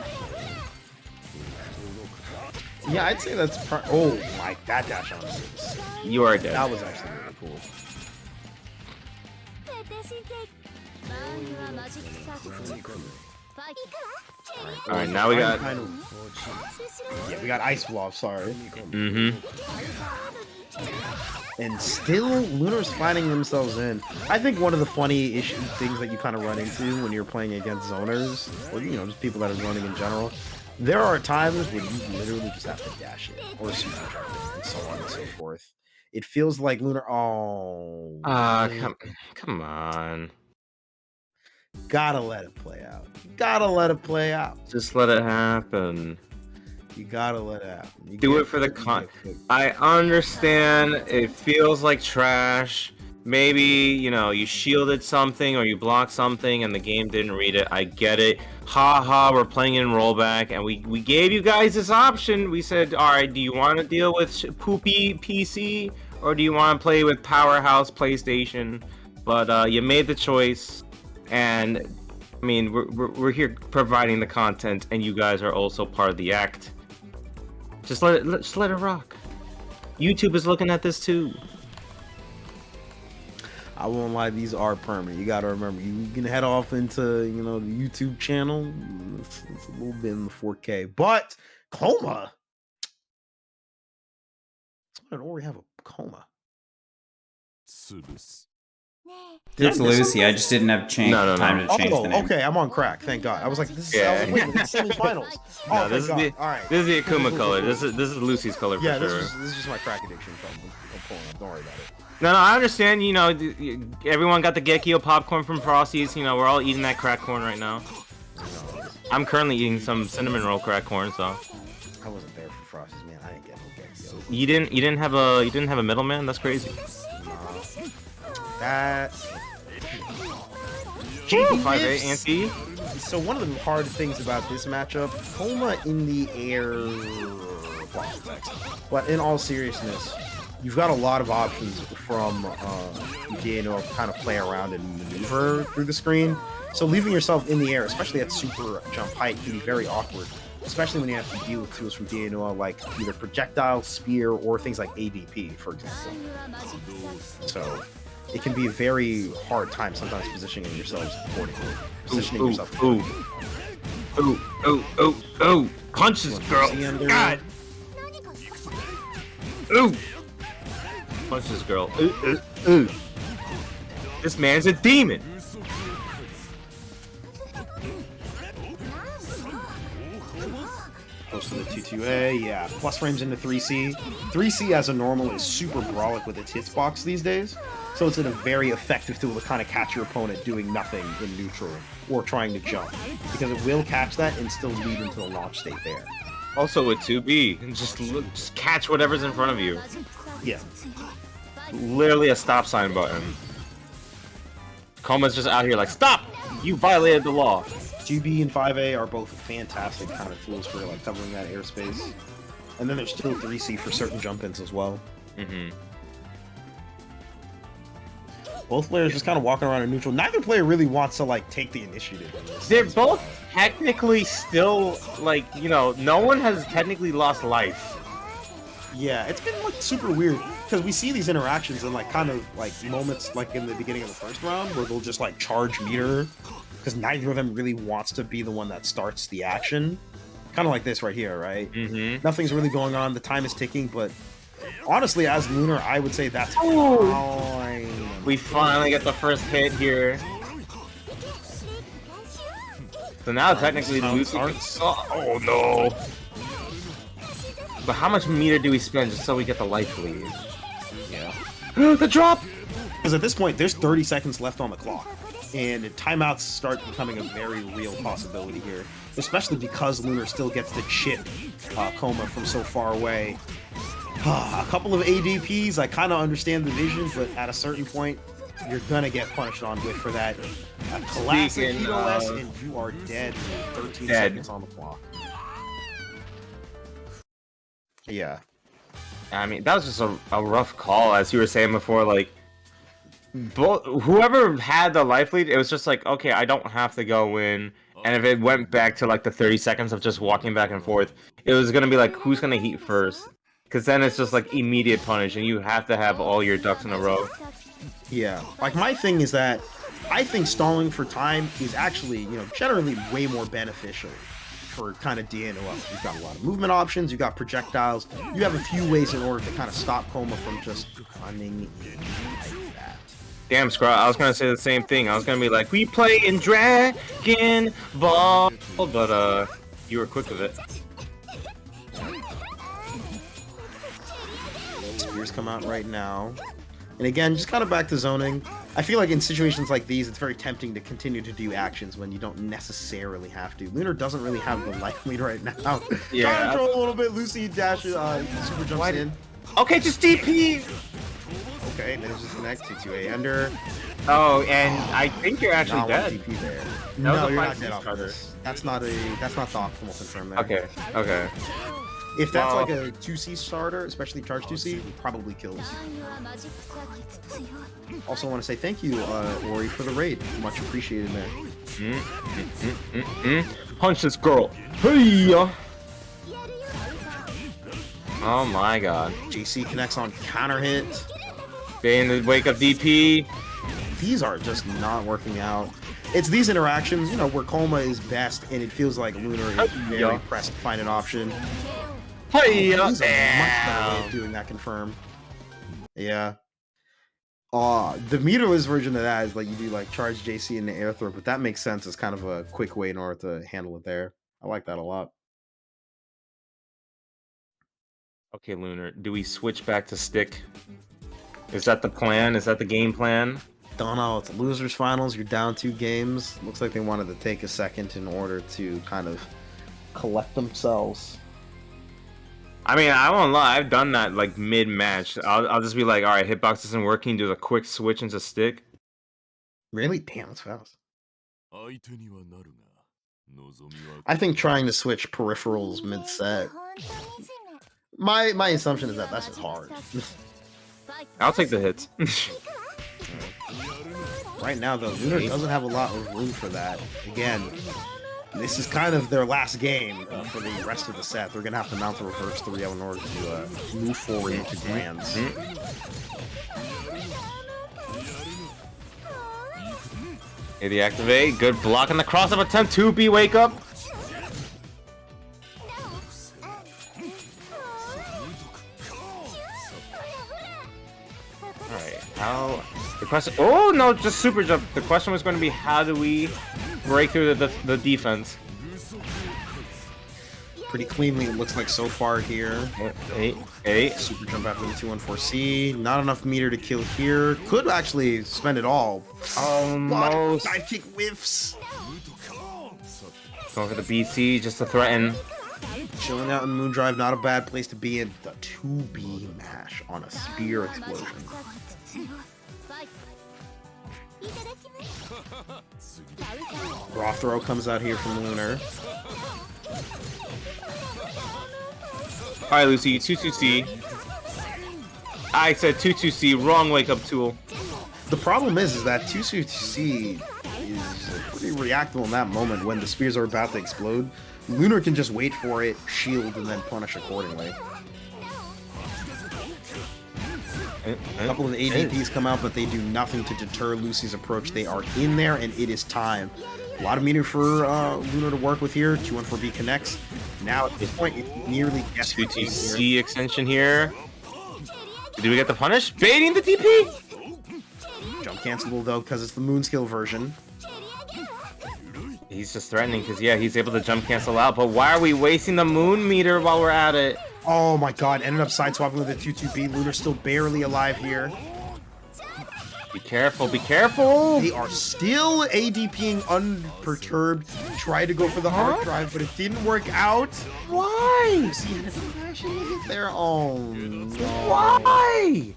Yeah, I'd say that's oh my, that dash on is, You are dead. that was actually really cool. Alright, now we got... Yeah, we got Ice Vlov, sorry. Mm-hmm. And still, Lunar's finding themselves in. I think one of the funny things that you kind of run into when you're playing against zoners, or you know, just people that are running in general, there are times when you literally just have to dash it, or supercharge it, and so on and so forth. It feels like Lunar. Oh, Come on. gotta let it play out. Gotta let it play out. Just let it happen. You gotta let it happen. You Do get- it for the you con. get- I understand it feels like trash. Maybe, you know, you shielded something or you blocked something and the game didn't read it. I get it. Ha, we're playing in rollback and we gave you guys this option. We said, alright, do you want to deal with poopy PC or do you want to play with Powerhouse PlayStation? But you made the choice, and I mean, we're here providing the content and you guys are also part of the act. Just let it rock. YouTube is looking at this too. I won't lie, these are permanent. You gotta remember, you can head off into, you know, the YouTube channel. It's a little bit in the 4K. But Kouma. Someone already have a Kouma. It's Lucy. I just didn't have No. time to change the name. Okay, I'm on crack. Thank God. I was like, this is Yeah. wait, this is semifinals. Oh, No, this is thank God. All right. this is the Akuma color. This is Lucy's color for Yeah, sure. this is just my crack addiction from I'm pulling up. Don't worry about it. No, I understand. You know, everyone got the Gekio popcorn from Frosty's. You know, we're all eating that crack corn right now. I'm currently eating some cinnamon roll crack corn. So I wasn't there for Frosty's, man. I didn't get no Gekio. you didn't have a middleman. That's crazy. That. Ooh, 5-8 anti. So one of the hard things about this matchup, Kouma in the air, but in all seriousness, you've got a lot of options from Dino to kind of play around and maneuver through the screen. So leaving yourself in the air, especially at super jump height, can be very awkward, especially when you have to deal with tools from Dino like either projectile, spear, or things like ADP, for example. So it can be a very hard time sometimes positioning yourselves accordingly. Positioning yourself. Ooh. Punches, girl. God. Ooh. Punches, girl. Ooh. This man's a demon. Close to the 2-2A, yeah. Plus frames into 3C. 3C as a normal is super brolic with its hitbox these days, so it's a very effective tool to kind of catch your opponent doing nothing in neutral or trying to jump, because it will catch that and still lead into the launch state there. Also with 2B, just catch whatever's in front of you. Yeah. Literally a stop sign button. Kouma's just out here like, stop! You violated the law. GB and 5A are both fantastic kind of tools for like covering that airspace. And then there's still 3C for certain jump-ins as well. Mm-hmm. Both players just kind of walking around in neutral. Neither player really wants to like take the initiative in this. They're both technically still, like, you know, no one has technically lost life. Yeah, it's been like super weird because we see these interactions in like kind of like moments like in the beginning of the first round where they'll just like charge meter because neither of them really wants to be the one that starts the action. Kind of like this right here, right? Mm-hmm. Nothing's really going on. The time is ticking, but honestly, as Lunar, I would say that's fine. We finally get the first hit here. So now technically Lucy can... Oh no! But how much meter do we spend just so we get the life lead? Yeah. The drop! Because at this point, there's 30 seconds left on the clock. And timeouts start becoming a very real possibility here. Especially because Lunar still gets to chip Kouma from so far away. A couple of ADPs, I kind of understand the vision, but at a certain point, you're gonna get punished on with for that. A classic EOS, and you are dead with 13 seconds on the clock. Yeah. I mean, that was just a rough call, as you were saying before, like, whoever had the life lead, it was just like, okay, I don't have to go in. And if it went back to like the 30 seconds of just walking back and forth, it was gonna be like, who's gonna heat first? Because then it's just like immediate punish, and you have to have all your ducks in a row. Yeah, like my thing is that I think stalling for time is actually, you know, generally way more beneficial for kind of DNOL. You've got a lot of movement options, you've got projectiles, you have a few ways in order to kind of stop Kouma from just running in like that. Damn, Scrot, I was gonna say the same thing. I was gonna be like, we play in Dragon Ball, but you were quick with it. Spears come out right now. And again, just kind of back to zoning. I feel like in situations like these, it's very tempting to continue to do actions when you don't necessarily have to. Lunar doesn't really have the life lead right now. Yeah. Trying to control a little bit. Lucy dashes, super jumps in. Okay, just DP! Okay, then it's just connect to a ender. Oh, and I think you're actually Not dead. DP there. was No, a you're fine not dead off of starter. this. That's not the optimal confirm there. Okay, okay. If that's Well- like a 2C starter, especially charge 2C, probably kills. Also want to say thank you, Ori, for the raid. Much appreciated, man. Punch this girl. Hey! Oh my god. JC connects on counter hit. Bane the wake up DP. These are just not working out. It's these interactions, you know, where Kouma is best, and it feels like Lunar is very Yeah. pressed to find an option. Hey! These are much better way of doing that confirm. Yeah. The meterless version of that is like you do like charge JC in the air throw, but that makes sense as kind of a quick way in order to handle it there. I like that a lot. Okay, Lunar, do we switch back to stick? Is that the plan? Is that the game plan? Don't know. It's losers finals. You're down 2 games. Looks like they wanted to take a second in order to kind of collect themselves. I mean, I won't lie, I've done that like mid-match. I'll just be like, alright, hitbox isn't working, do a quick switch into stick. Really? Damn, that's fast. I think trying to switch peripherals mid-set. My assumption is that that's just hard. I'll take the hits. Right now, though, Lunar doesn't have a lot of room for that. Again, this is kind of their last game for the rest of the set. They're going to have to mount the reverse 3-0 in order to move forward into Grands. Hey, the activate. Good block on the cross-up attempt. 2B wake up. Alright, how... The question... Oh, no, just super jump. The question was going to be, how do we break through the defense? Pretty cleanly, it looks like so far here. Eight. Super jump after the 2-1-4C. Not enough meter to kill here. Could actually spend it all. Almost. Dive kick whiffs. Going for the BC just to threaten. Chilling out in Moondrive, not a bad place to be in. The 2B mash on a spear explosion. Raw throw comes out here from Lunar. Alright, Lucy, 2-2-C. I said 2-2-C, wrong wake up tool. The problem is that 2C is pretty reactable in that moment when the spears are about to explode. Lunar can just wait for it, shield, and then punish accordingly. A couple of ADPs come out, but they do nothing to deter Lucy's approach. They are in there, and it is time. A lot of meter for Lunar to work with here. 2-1-4B connects. Now, at this point, it nearly gets 2-2-C extension here. Did we get the punish? Baiting the TP? Jump cancelable, though, because it's the moon skill version. He's just threatening because, yeah, he's able to jump cancel out. But why are we wasting the moon meter while we're at it? Oh my god, ended up sideswapping with a 2-2B. Lunar's still barely alive here. Be careful, be careful! They are still ADPing unperturbed. Tried to go for the arc drive, but it didn't work out. Why? See, and if I actually hit there, oh no. Why?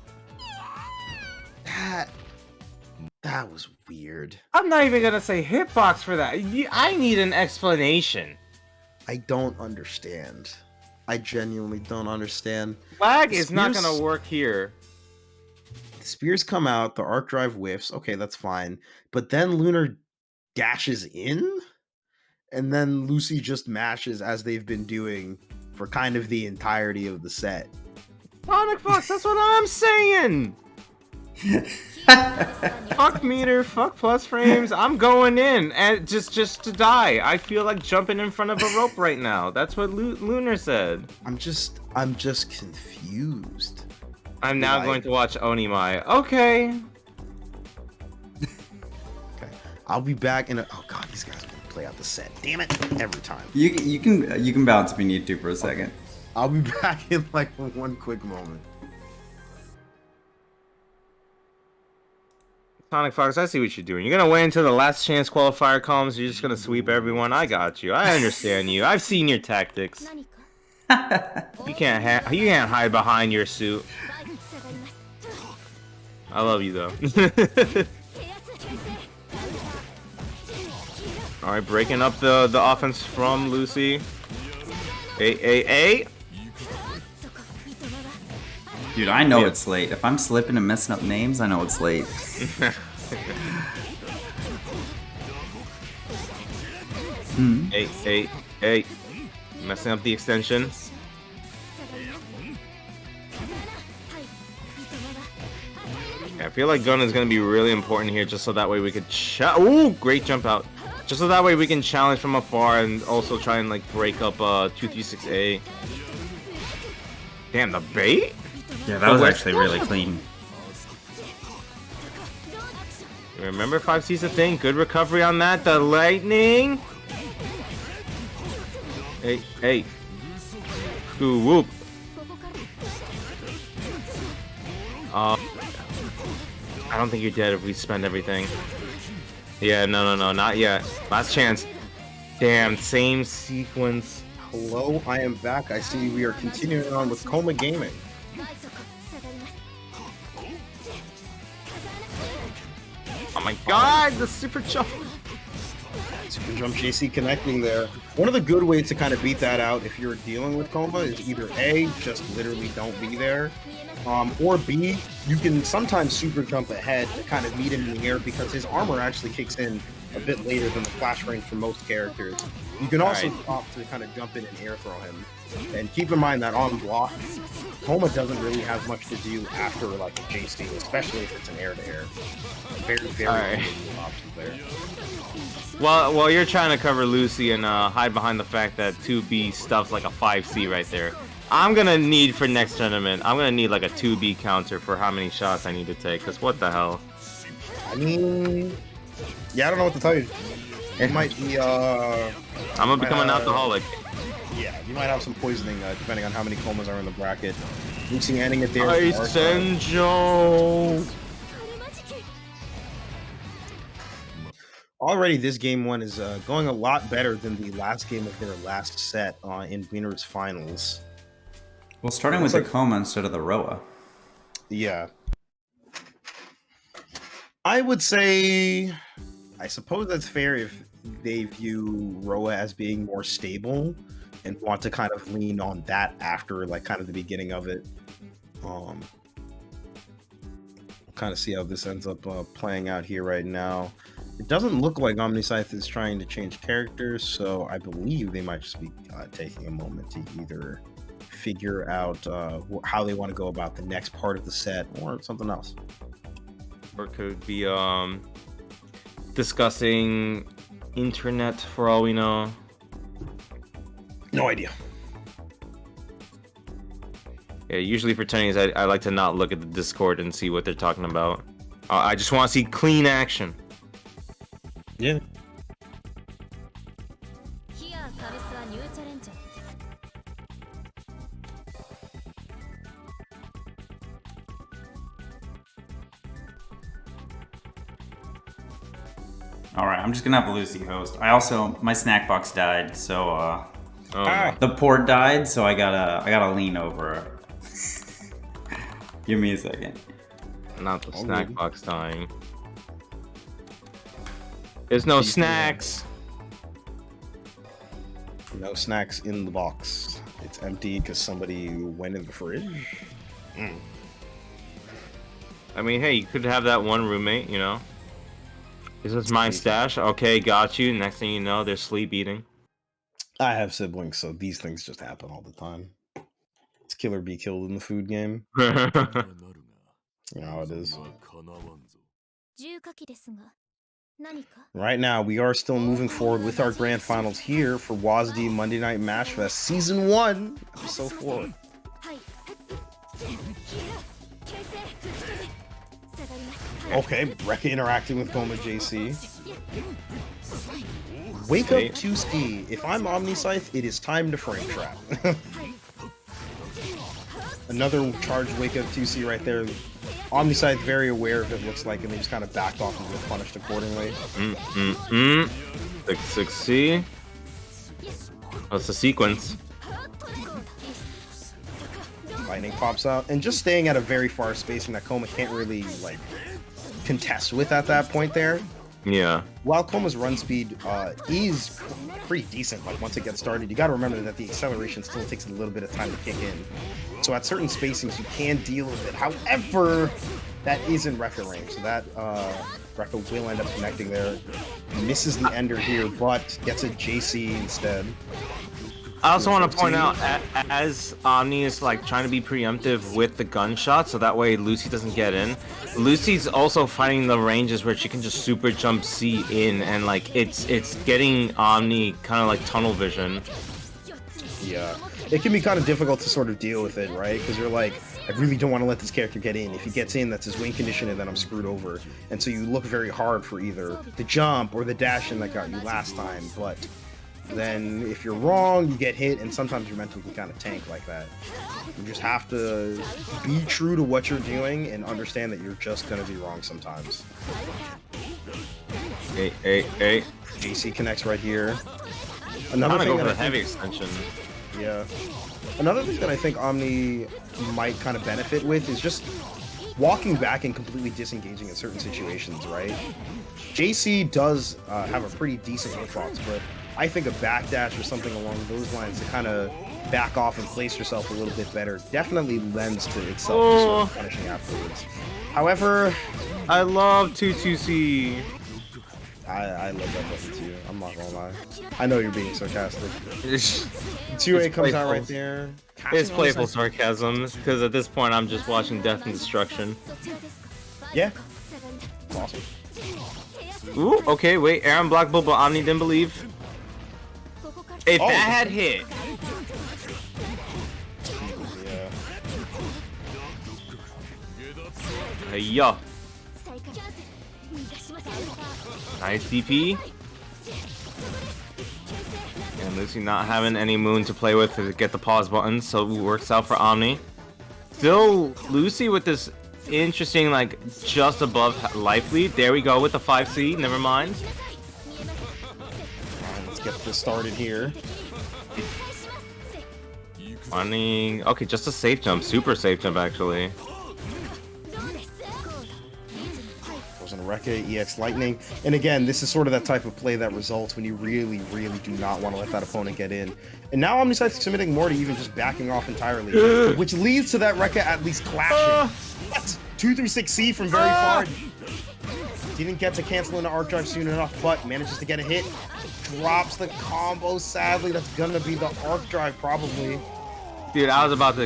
That was weird. I'm not even gonna say hitbox for that. I need an explanation. I don't understand. I genuinely don't understand. Flag is not gonna work here. Spears come out, the arc drive whiffs. Okay, that's fine. But then Lunar dashes in, and then Lucy just mashes as they've been doing for kind of the entirety of the set. Sonic Fox, that's what I'm saying! Fuck meter, fuck plus frames, I'm going in, and just to die. I feel like jumping in front of a rope right now. That's what Lunar said. I'm just confused. I'm now going to watch Onimai. Okay. Okay. I'll be back in a... Oh god, these guys are gonna play out the set. Damn it. Every time. You can bounce if you need to for a second. I'll be back in like one quick moment. Sonic Fox, I see what you're doing. You're gonna wait until the last chance qualifier comes. You're just gonna sweep everyone. I got you. I understand you. I've seen your tactics. You can't hide behind your suit. I love you though. All right, breaking up the offense from Lucy. A. Dude, I know it's late. If I'm slipping and messing up names, I know it's late. Hey. Messing up the extension. Yeah, I feel like gun is going to be really important here just so that way we could ooh, great jump out. Just so that way we can challenge from afar and also try and like break up 236A. Damn, the bait? Yeah, that was actually really clean. Remember 5C's a thing? Good recovery on that. The lightning. Hey. Ooh, whoop. I don't think you're dead if we spend everything. Yeah, no, not yet. Last chance. Damn, same sequence. Hello, I am back. I see we are continuing on with Kouma Gaming. Oh my god, the super jump. Super jump JC connecting there. One of the good ways to kind of beat that out if you're dealing with Kouma is either A, just literally don't be there, or B, you can sometimes super jump ahead to kind of meet him in the air because his armor actually kicks in a bit later than the flash range for most characters. You can also opt to kind of jump in and air throw him. And keep in mind that on block, Kouma doesn't really have much to do after like a JC, especially if it's an air-to-air. Very limited options there. Well, you're trying to cover Lucy and hide behind the fact that 2B stuff's like a 5C right there. I'm gonna need for next tournament, I'm gonna need like a 2B counter for how many shots I need to take, because what the hell? I mean, yeah, I don't know what to tell you. It might be, I'm gonna become an alcoholic. Yeah, you might have some poisoning depending on how many Koumas are in the bracket. Lucy ending it there. Ice Senjo! Already, this game one is going a lot better than the last game of their last set in Winners Finals. Well, starting with the Kouma instead of the Roa. Yeah. I would say, I suppose that's fair if they view Roa as being more stable and want to kind of lean on that after like kind of the beginning of it. We'll kind of see how this ends up playing out here right now. It doesn't look like OmniSScythe is trying to change characters, so I believe they might just be taking a moment to either figure out how they want to go about the next part of the set or something else. Or could be discussing internet for all we know. No idea. Yeah, usually for tourneys, I like to not look at the Discord and see what they're talking about. I just want to see clean action. Yeah. Alright, I'm just gonna have a Lucy host. My snack box died, so the port died, so I gotta lean over. Give me a second. Not the snack box dying. There's no snacks. No snacks in the box. It's empty because somebody went in the fridge. I mean, hey, you could have that one roommate, you know. Is this my stash? Okay, got you. Next thing you know, they're sleep eating. I have siblings, so these things just happen all the time. It's kill or be killed in the food game. You know how it is. Right now, we are still moving forward with our grand finals here for WASD Monday Night Mashfest Season 1, Episode 4. Okay, Rekka interacting with Kouma JC. Wake up 2C. If I'm OmniSScythe, it is time to frame trap. Another charged wake up 2C right there. OmniSScythe very aware of it, looks like, and they just kind of backed off and get punished accordingly. 6C. Oh, it's a sequence. Lightning pops out, and just staying at a very far spacing that Kouma can't really, like, contest with at that point there. Yeah. While Koma's run speed is pretty decent, like once it gets started, you got to remember that the acceleration still takes a little bit of time to kick in. So at certain spacings, you can deal with it. However, that is in Rekka range, so that Rekka will end up connecting there. Misses the ender here, but gets a JC instead. I also want to point out, as Omni is like trying to be preemptive with the gunshot, so that way Lucy doesn't get in. Lucy's also finding the ranges where she can just super jump C in, and like it's getting Omni kind of like tunnel vision. Yeah, it can be kind of difficult to sort of deal with it, right? Because you're like, I really don't want to let this character get in. If he gets in, that's his win condition, and then I'm screwed over. And so you look very hard for either the jump or the dash in that got you last time, but then if you're wrong, you get hit, and sometimes your mental can kind of tank like that. You just have to be true to what you're doing and understand that you're just going to be wrong sometimes. Hey. JC connects right here. Another thing that heavy extension. Yeah. Another thing that I think Omni might kind of benefit with is just walking back and completely disengaging in certain situations, right? JC does have a pretty decent hitbox, but I think a backdash or something along those lines to kind of back off and place yourself a little bit better definitely lends to itself just sort of punishing afterwards. However, I love 2-2C. I love that button too. I'm not gonna lie. I know you're being sarcastic. 2A comes out right there. It's playful sarcasm, because at this point I'm just watching death and destruction. Yeah. Awesome. Ooh, okay, wait. Aaron blocked, but Omni didn't believe. If that had hit. Yeah. Hey, yo. Nice DP. And Lucy not having any moon to play with to get the pause button, so it works out for Omni. Still, Lucy with this interesting, like, just above life lead. There we go with the 5C, never mind. Alright, let's get this started here. Running. Okay, just a safe jump. Super safe jump, actually. Goes on Rekka, EX Lightning. And again, this is sort of that type of play that results when you really, really do not want to let that opponent get in. And now OmniSScythe is committing more to even just backing off entirely, which leads to that Rekka at least clashing. What? 236C from very far. Didn't get to cancel into Arc Drive soon enough, but manages to get a hit. Drops the combo, sadly. That's gonna be the Arc Drive, probably. Dude, I was about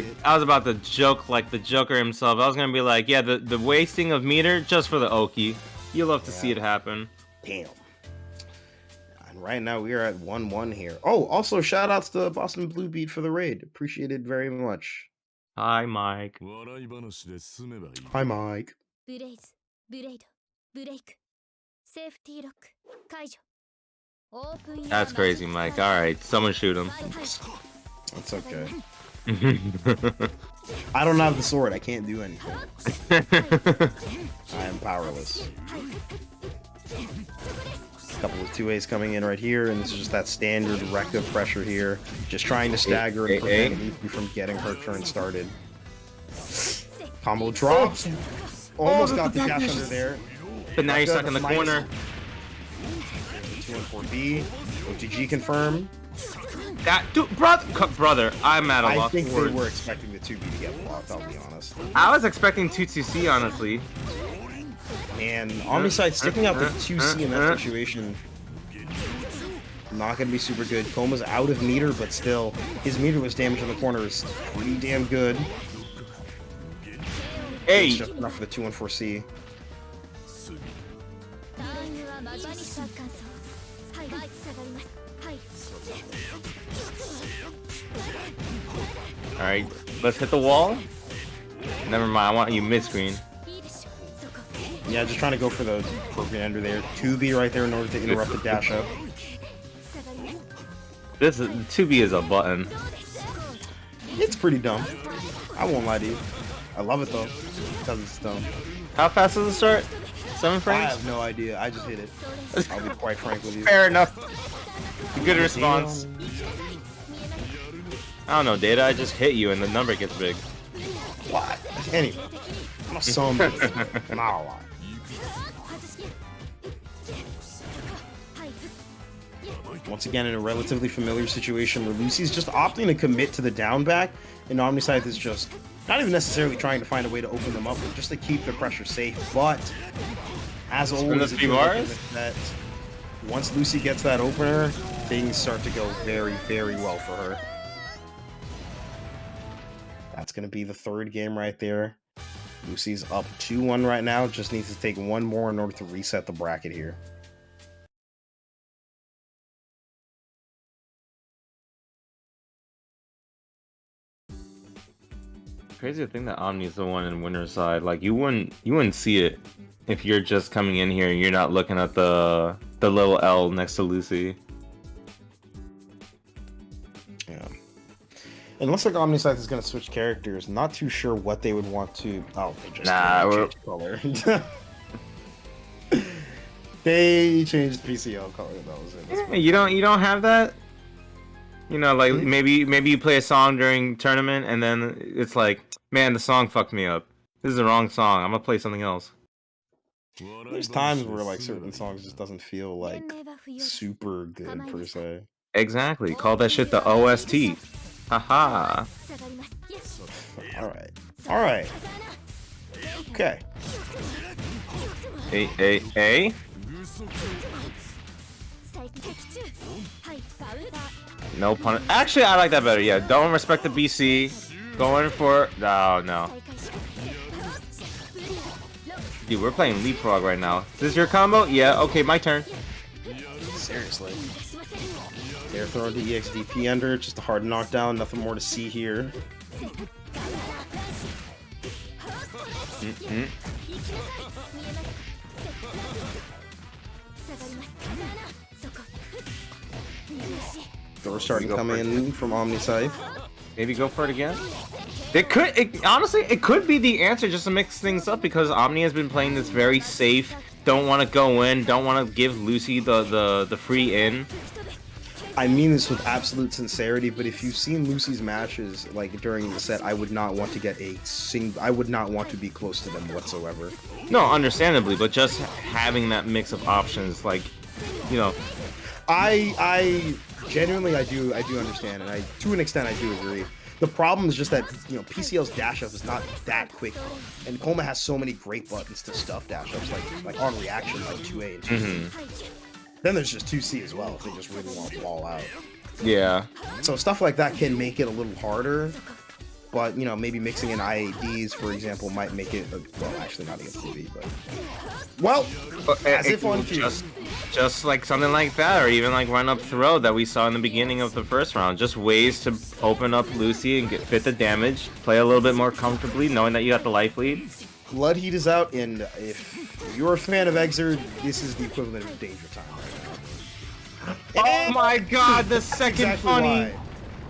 to joke like the Joker himself. I was gonna be like, yeah, the wasting of meter just for the Oki. You love to see it happen. Damn. And right now we are at 1-1 here. Oh, also shout outs to Boston Blue Beat for the raid. Appreciated very much. Hi, Mike. Hi, Mike. That's crazy, Mike. Alright, someone shoot him. That's okay. I don't have the sword. I can't do anything. I am powerless. A couple of 2As coming in right here, and this is just that standard Rekka pressure here. Just trying to stagger and prevent Lucy from getting her turn started. Combo drops. Almost got the dash under there. But now you're stuck in the corner. 2-4B. OTG confirm. That dude, brother, I'm at a I loss think for they words. were expecting the 2B to get blocked, I'll be honest. I was expecting 2C, honestly. And OmniSScythe sticking out the 2C in that situation. Not going to be super good. Kouma's out of meter, but still, his meter was damage in the corner is pretty damn good. Hey! It's just enough for the 2-1-4C. Alright, let's hit the wall. Never mind, I want you mid-screen. Yeah, just trying to go for the appropriate ender there. 2B right there in order to interrupt the dash up. This is 2B is a button. It's pretty dumb. I won't lie to you. I love it though, because it's dumb. How fast does it start? 7 I frames? have no idea. I just hit it. I'll be quite frank with you. Fair enough. Good response. I don't know, Data. I just hit you and the number gets big. What? Anyway, I'm a son. Not a lot. Once again, in a relatively familiar situation where Lucy's just opting to commit to the down back, and OmniSScythe is just not even necessarily trying to find a way to open them up, but just to keep the pressure safe. But as always, it feels like that once Lucy gets that opener, things start to go very, very well for her. That's going to be the third game right there. Lucy's up 2-1 right now. Just needs to take one more in order to reset the bracket here. Crazy to think that Omni's the one in winner's side. Like you wouldn't see it if you're just coming in here and you're not looking at the little L next to Lucy. Yeah. And looks like OmniSScythe is going to switch characters. Not too sure what they would want to. Oh, they just changed color. They changed PCL color. That was it. Yeah, you don't have that. You know, like maybe you play a song during tournament and then it's like, man, the song fucked me up. This is the wrong song. I'm gonna play something else. There's times where like certain songs just doesn't feel like super good per se. Exactly. Call that shit the OST. Haha. All right. Okay. A. No pun. Actually, I like that better. Yeah, don't respect the BC. Going for no. Dude, we're playing leapfrog right now. Is this your combo? Yeah. Okay, my turn. Seriously. They're throwing the EXDP under. Just a hard knockdown. Nothing more to see here. Door starting to come in from OmniSScythe. Maybe go for it again. Honestly, it could be the answer just to mix things up because Omni has been playing this very safe. Don't want to go in. Don't want to give Lucy the free in. I mean this with absolute sincerity, but if you've seen Lucy's matches like during the set, I would not want to get I would not want to be close to them whatsoever. No, understandably, but just having that mix of options, like, you know. I genuinely I do understand, and to an extent I do agree. The problem is just that, you know, PCL's dash up is not that quick, and Kouma has so many great buttons to stuff dash ups, like on reaction, like 2A and 2C. Then there's just 2C as well if they just really want to ball out. Yeah. So stuff like that can make it a little harder, but, you know, maybe mixing in IADs, for example, might make it, well, actually not against TV, but... Well, as if on cue. Just like something like that, or even like run up throw that we saw in the beginning of the first round. Just ways to open up Lucy and fit the damage, play a little bit more comfortably, knowing that you got the life lead. Blood Heat is out, and if you're a fan of Exerd, this is the equivalent of Danger Time right now. Oh my god, the second funny!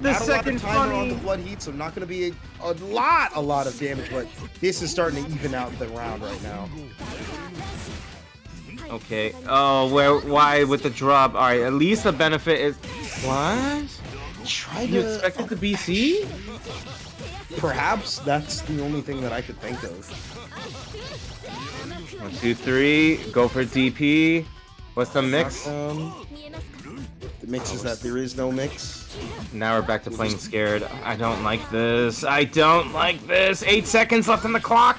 The second funny! On the Blood Heat, so not going to be a lot of damage, but this is starting to even out the round right now. Okay. Oh, why with the drop? All right. At least the benefit is what? You expected the BC? Perhaps that's the only thing that I could think of. 1, 2, 3. Go for DP. What's the mix? The mix is that there is no mix. Now we're back to playing scared. I don't like this. I don't like this. 8 seconds left on the clock.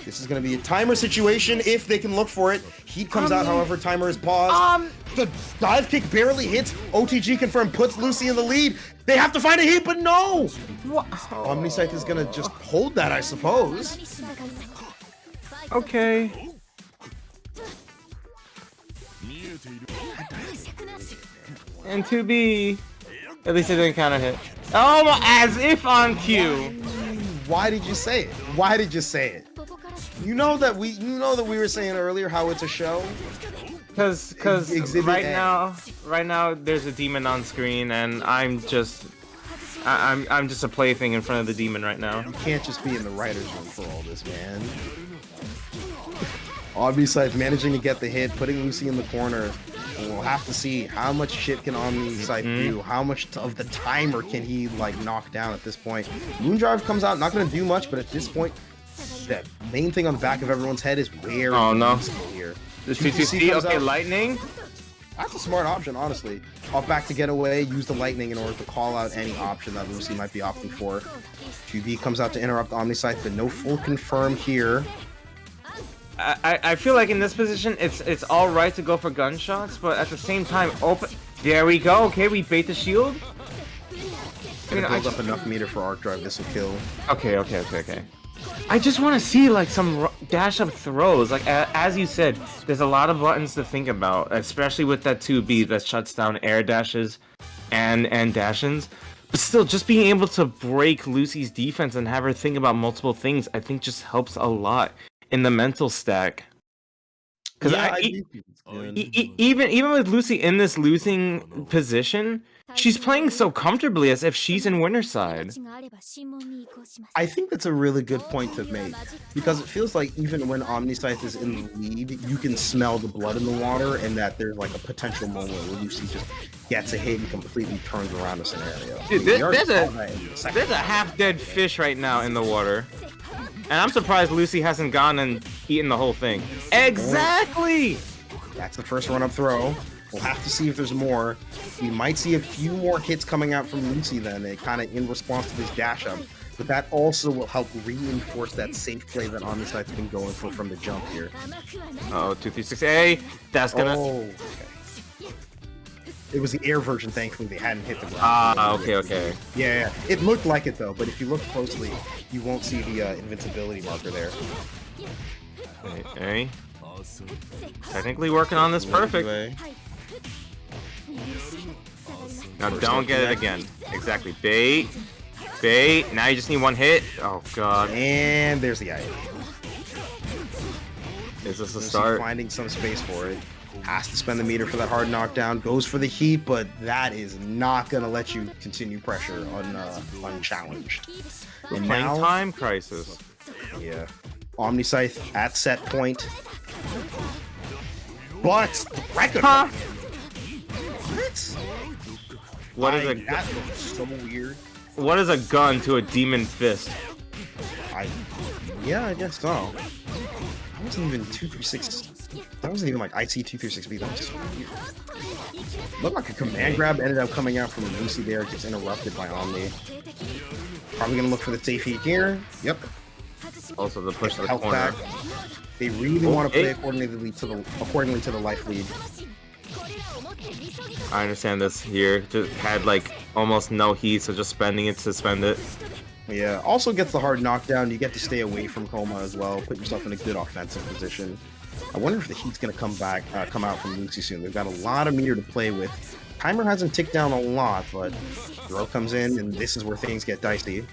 This is going to be a timer situation if they can look for it. Heat comes out, however, timer is paused. The dive kick barely hits. OTG confirmed puts Lucy in the lead. They have to find a heat, but no! What? OmniSScythe is going to just hold that, I suppose. Okay. And 2B. At least it didn't counter hit. Oh, as if on cue. Why did you say it? Why did you say it? You know that we were saying earlier how it's a show. Because right now there's a demon on screen and I'm just a plaything in front of the demon right now. You can't just be in the writer's room for all this, man. OmniSScythe managing to get the hit, putting Lucy in the corner. And we'll have to see how much shit can OmniSScythe do. How much of the timer can he like knock down at this point? Moondrive comes out, not going to do much, but at this point, the main thing on the back of everyone's head is where. Oh no! Here. The CCC, okay, out. Lightning. That's a smart option, honestly. Off back to get away, use the lightning in order to call out any option that Lucy might be opting for. 2B comes out to interrupt OmniSScythe, but no full confirm here. I feel like in this position, it's all right to go for gunshots, but at the same time, open. There we go. Okay, we bait the shield. Gonna build up enough meter for arc drive. This will kill. Okay. I just want to see like some dash up throws. Like as you said, there's a lot of buttons to think about, especially with that 2B that shuts down air dashes and dash-ins. But still, just being able to break Lucy's defense and have her think about multiple things, I think just helps a lot in the mental stack. Because even with Lucy in this losing position, she's playing so comfortably as if she's in winner's side. I think that's a really good point to make, because it feels like even when OmniSScythe is in the lead, you can smell the blood in the water, and that there's like a potential moment where Lucy just gets a hit and completely turns around the scenario. Dude, there's a half-dead fish right now in the water. And I'm surprised Lucy hasn't gone and eaten the whole thing. Exactly! That's the first run-up throw. We'll have to see if there's more. We might see a few more hits coming out from Lucy then, kind of in response to this dash-up. But that also will help reinforce that safe play that OmniSScythe's been going for from the jump here. Oh, 236A. That's gonna... Oh, okay. It was the air version, thankfully. They hadn't hit the ground. Ah, okay. Yeah. It looked like it, though. But if you look closely, you won't see the invincibility marker there. Okay. Technically working on this perfect. Now don't get it again. Exactly. Bait. Now you just need one hit. Oh, God. And there's the eye. Is this a start? Finding some space for it. Has to spend the meter for that hard knockdown. Goes for the heat, but that is not going to let you continue pressure unchallenged. And now, time crisis. Yeah. OmniSScythe at set point. But the record. Huh? What? That looks so weird. What is a gun to a demon fist? Yeah, I guess so. That wasn't even 236. That wasn't even like IC236B. That was just weird. Looked like a command grab ended up coming out from Lucy there, just interrupted by Omni. Probably gonna look for the safe heat here. Yep. Also the push to the health corner. Back. They really want to play accordingly to the life lead. I understand this here. Just had like almost no heat, so just spending it to spend it. Yeah. Also gets the hard knockdown. You get to stay away from Kouma as well. Put yourself in a good offensive position. I wonder if the heat's gonna come out from Lucy soon. They've got a lot of meter to play with. Timer hasn't ticked down a lot, but throw comes in, and this is where things get dicey.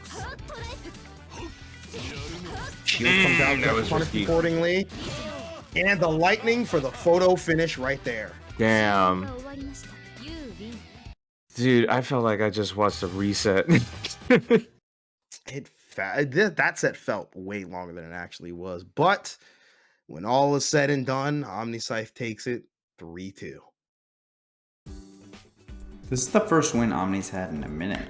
Shield comes out, that was punished accordingly. And the lightning for the photo finish right there. Damn. Dude, I felt like I just watched a reset. That set felt way longer than it actually was. But when all is said and done, OmniSScythe takes it 3-2. This is the first win Omni's had in a minute.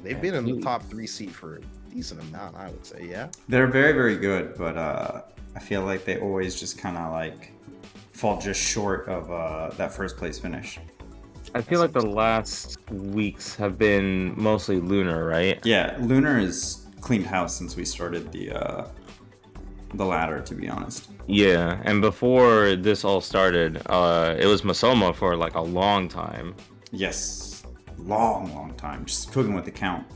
They've been in the top 3 seat for a decent amount, I would say, yeah? They're very, very good, but I feel like they always just kind of like fall just short of that first place finish. I feel like the last weeks have been mostly Lunar, right? Yeah, Lunar has cleaned house since we started the ladder, to be honest. Yeah, and before this all started, it was Masoma for like a long time. Yes, long time, just cooking with the count.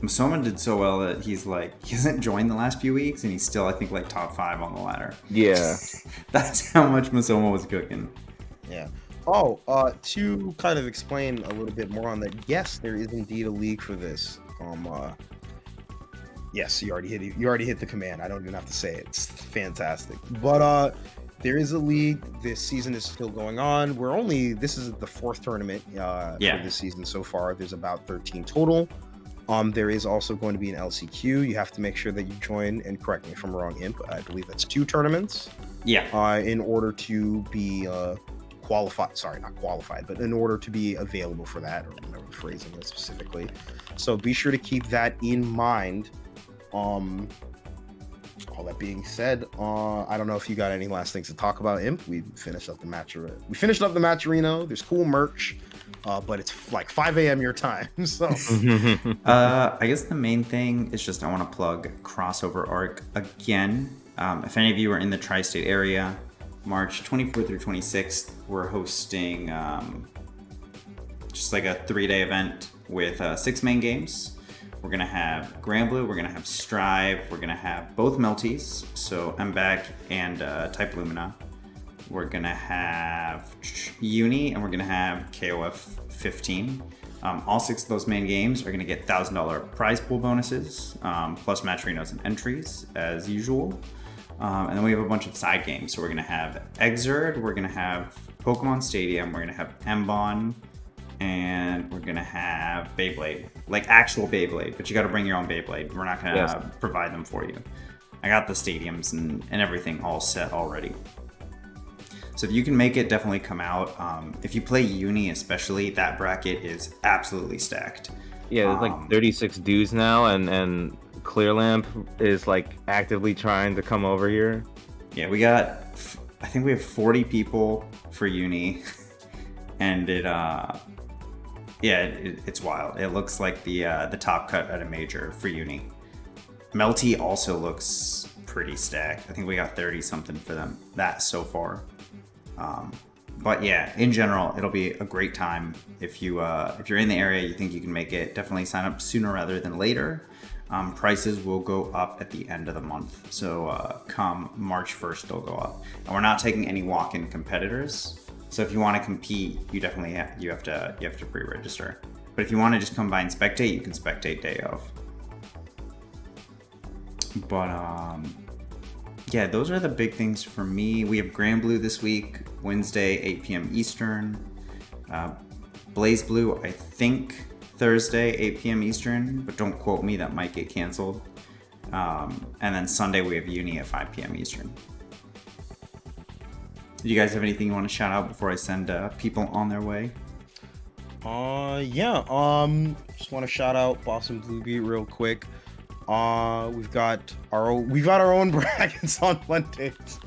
Masoma did so well that he hasn't joined the last few weeks, and he's still, I think, like top 5 on the ladder. Yeah. That's how much Masoma was cooking. Yeah. To kind of explain a little bit more on that, yes, there is indeed a league for this. Yes, you already hit the command. I don't even have to say it. It's fantastic. But there is a league. This season is still going on. This is the 4th tournament for this season so far. There's about 13 total. There is also going to be an LCQ. You have to make sure that you join, and correct me if I'm wrong, Imp. I believe that's 2 tournaments. Yeah. In order to be qualified. Sorry, not qualified, but in order to be available for that, or whatever the phrasing is specifically. So be sure to keep that in mind. All that being said, I don't know if you got any last things to talk about, Imp. We finished up the match. We finished up the matcherino. There's cool merch, but it's like 5 a.m. your time. So, I guess the main thing is just I want to plug Crossover Arc again. If any of you are in the tri-state area, March 24th through 26th, we're hosting just like a 3-day event with 6 main games. We're going to have Grand Blue, we're going to have Strive, we're going to have both Melties, so MBAC and Type Lumina. We're going to have Uni, and we're going to have KOF 15. All 6 of those main games are going to get $1,000 prize pool bonuses, plus matcherinos and entries, as usual. And then we have a bunch of side games. So we're going to have Exerd, we're going to have Pokemon Stadium, we're going to have Mbon, and we're going to have Beyblade. Like actual Beyblade, but you got to bring your own Beyblade. We're not going to provide them for you. I got the stadiums and everything all set already. So if you can make it, definitely come out. If you play Uni especially, that bracket is absolutely stacked. Yeah, there's like 36 dudes now, and Clear Lamp is like actively trying to come over here. Yeah, I think we have 40 people for Uni, and it's wild. It looks like the top cut at a major for Uni. Melty also looks pretty stacked. I think we got 30 something for them that so far. But yeah, in general, it'll be a great time. If you're in the area, you think you can make it, definitely sign up sooner rather than later. Prices will go up at the end of the month. So come March 1st, they'll go up. And we're not taking any walk-in competitors. So if you want to compete, you definitely have to pre-register. But if you want to just come by and spectate, you can spectate day of. But yeah, those are the big things for me. We have Grand Blue this week, Wednesday, 8 p.m. Eastern. Blaze Blue, I think Thursday, 8 p.m. Eastern, but don't quote me, that might get canceled. And then Sunday we have Uni at 5 p.m. Eastern. Do you guys have anything you want to shout out before I send people on their way? Just want to shout out Boston Blue Beat real quick. We've got our own brackets on Mondays.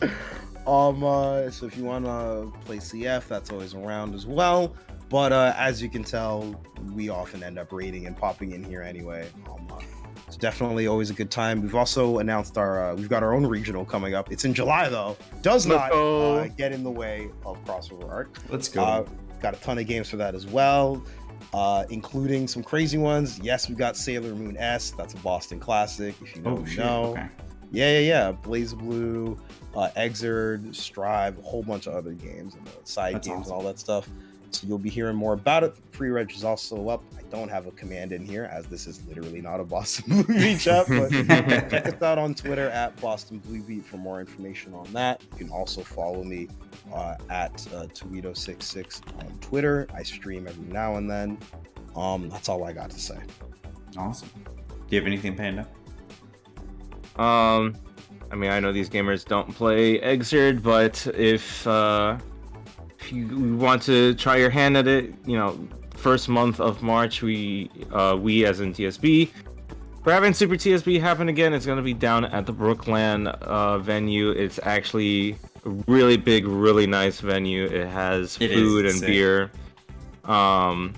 So if you want to play CF, that's always around as well. But as you can tell, we often end up raiding and popping in here anyway. It's definitely always a good time. We've also announced we've got our own regional coming up. It's in July though. Does not get in the way of Crossover Arc. Let's go. Got a ton of games for that as well. Including some crazy ones. Yes, we got Sailor Moon S. That's a Boston classic. If you know, you know. Okay. Yeah. Blaze Blue, Exerd, Strive, a whole bunch of other games and side games and all that stuff. So you'll be hearing more about it. The pre-reg is also up. I don't have a command in here, as this is literally not a Boston Blue Beat chat, but check us out on Twitter at Boston Blue Beat for more information on that. You can also follow me at Towito66 on Twitter. I stream every now and then. That's all I got to say. Awesome. Do you have anything, Panda? I mean, I know these gamers don't play Exerd, but if you want to try your hand at it, first month of March, we as in TSB, We're having Super TSB happen again. It's going to be down at the Brookland venue. It's actually a really big, really nice venue. It has food and beer. And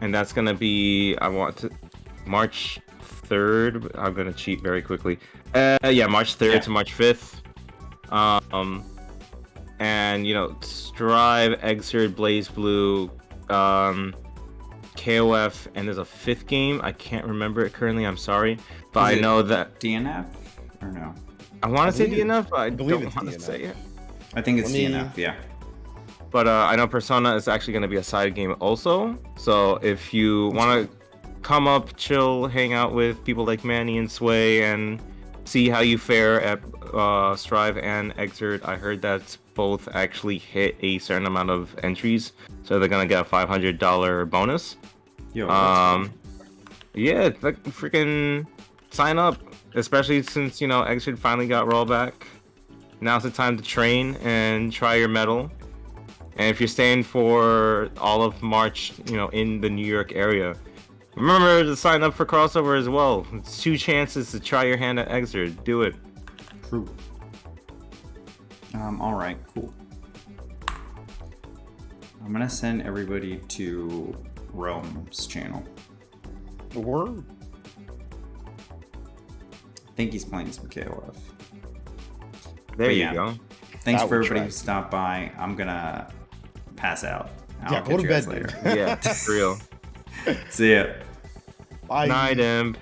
that's going to be, March 3rd. I'm going to cheat very quickly. Yeah, March 3rd to March 5th. And, you know, Strive, Exert, Blaze Blue, KOF, and there's a 5th game. I can't remember it currently. I'm sorry, but I know that DNF or no. I want to say DNF, but I don't want to say it. I think it's DNF. Yeah. But I know Persona is actually going to be a side game also. So if you want to come up, chill, hang out with people like Manny and Sway, and see how you fare at Strive and Exert, I heard that both actually hit a certain amount of entries, so they're gonna get a $500 bonus. Yo, yeah, like freaking sign up, especially since, you know, Exert finally got rollback. Now's the time to train and try your metal. And if you're staying for all of March, you know, in the New York area, remember to sign up for crossover as well. It's 2 chances to try your hand at Exert. Do it. True. All right, cool. I'm gonna send everybody to Realm's channel. Word. I think he's playing some KOF. There you go. Thanks for everybody who stopped by. I'm gonna pass out. I'll go to bed later. Yeah, for real. See ya. Bye. Night, Imp.